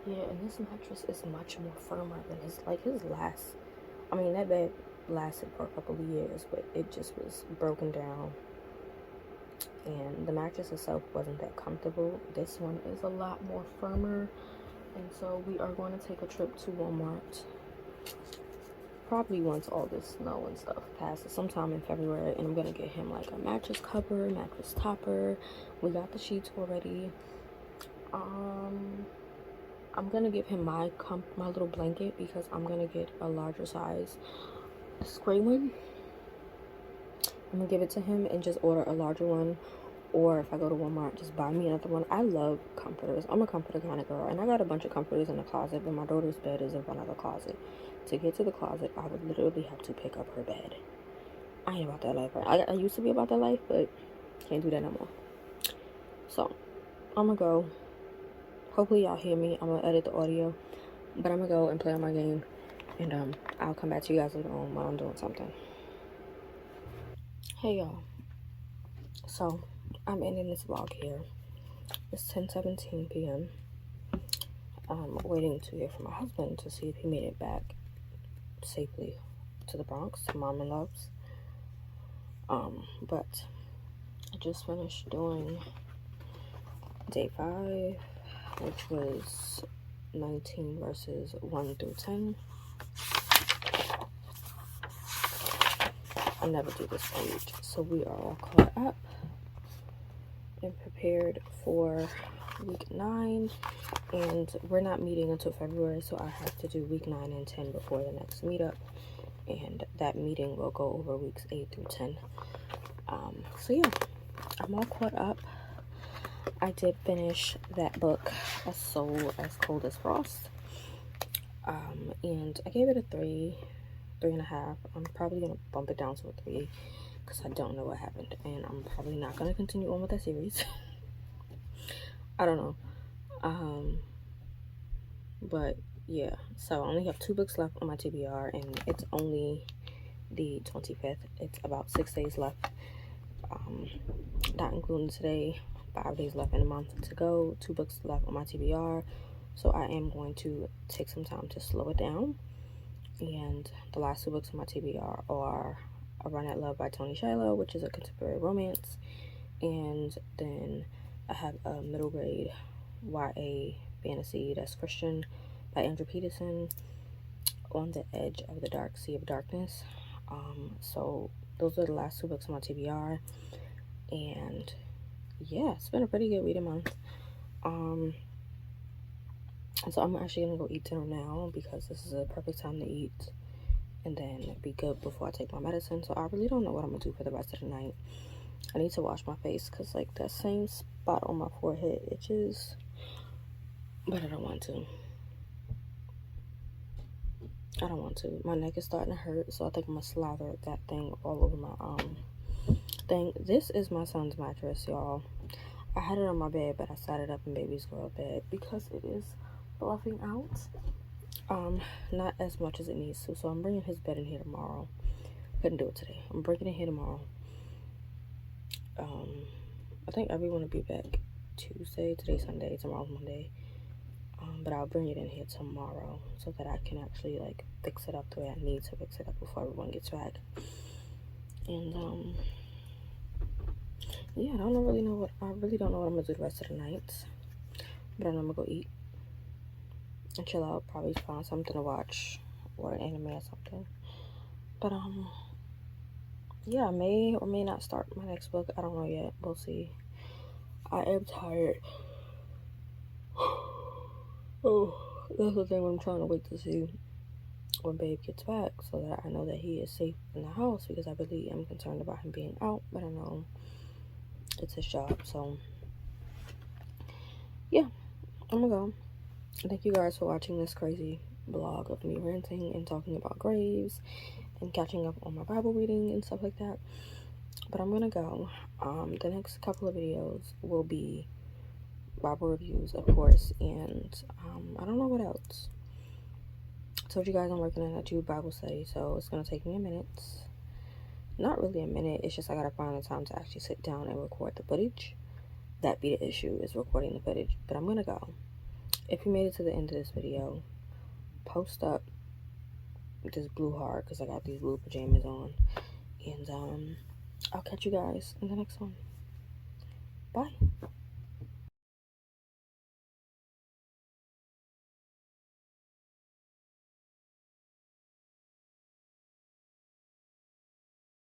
and this mattress is much more firmer than his last. I mean, that bed lasted for a couple of years, but it just was broken down, and the mattress itself wasn't that comfortable. This one is a lot more firmer, and so we are going to take a trip to Walmart probably once all this snow and stuff passes, sometime in February, and I'm gonna get him like a mattress cover, mattress topper. We got the sheets already. I'm gonna give him my little blanket, because I'm gonna get a larger size gray one. I'm gonna give it to him and just order a larger one, or if I go to Walmart, just buy me another one. I love comforters. I'm a comforter kind of girl, and I got a bunch of comforters in the closet, but my daughter's bed is in front of the closet. To get to the closet, I would literally have to pick up her bed. I ain't about that life. I used to be about that life, but can't do that no more. So I'm gonna go. Hopefully y'all hear me. I'm gonna edit the audio, but I'm gonna go and play on my game, and I'll come back to you guys later on while I'm doing something. Hey y'all. So I'm ending this vlog here. It's 10:17 p.m. I'm waiting to hear from my husband to see if he made it back safely to the Bronx, to Mom and Love's. But I just finished doing day 5, which was 19 verses 1 through 10. I never do this page, so we are all caught up and prepared for week 9, and we're not meeting until February, so I have to do week 9 and 10 before the next meetup, and that meeting will go over weeks 8 through 10. So yeah, I'm all caught up. I did finish that book, A Soul as Cold as Frost, and I gave it a 3.5. I'm probably gonna bump it down to a 3 because I don't know what happened, and I'm probably not gonna continue on with that series. I don't know. But yeah, so I only have 2 books left on my TBR, and it's only the 25th. It's about 6 days left, not including today. 5 days left in a month to go. 2 books left on my TBR, so I am going to take some time to slow it down. And the last 2 books on my TBR are A Run at Love by Toni, Shiloh, which is a contemporary romance, and then I have a middle grade YA fantasy that's Christian by Andrew Peterson, On the Edge of the Dark Sea of Darkness. So those are the last 2 books on my TBR, and yeah, it's been a pretty good reading month. So I'm actually gonna go eat dinner now because this is a perfect time to eat and then be good before I take my medicine. So I really don't know what I'm gonna do for the rest of the night. I need to wash my face because like that same spot on my forehead itches, but I don't want to. My neck is starting to hurt, so I think I'm gonna slather that thing all over my thing. This is my son's mattress, y'all. I had it on my bed, but I sat it up in baby's girl bed because it is fluffing out. Not as much as it needs to, so I'm bringing his bed in here tomorrow. Couldn't do it today. I'm bringing it here tomorrow. I think everyone will be back Tuesday. Today's Sunday. Tomorrow's Monday. But I'll bring it in here tomorrow so that I can actually like fix it up the way I need to fix it up before everyone gets back. And yeah, I really don't know what I'm gonna do the rest of the night. But I know I'm gonna go eat and chill out, probably find something to watch or an anime or something. But yeah, I may or may not start my next book. I don't know yet. We'll see. I am tired. Oh, that's the thing I'm trying to wait to see when babe gets back so that I know that he is safe in the house, because I really am concerned about him being out, but I know it's his job. So yeah, I'm gonna go. Thank you guys for watching this crazy vlog of me ranting and talking about graves and catching up on my Bible reading and stuff like that. But I'm gonna go. The next couple of videos will be Bible reviews, of course, and I don't know what else. I told you guys I'm working on a Jude Bible study, so it's gonna take me a minute. Not really a minute, it's just I gotta find the time to actually sit down and record the footage. That be the issue, is recording the footage. But I'm gonna go. If you made it to the end of this video, post up this blue heart because I got these blue pajamas on, and I'll catch you guys in the next one. Bye.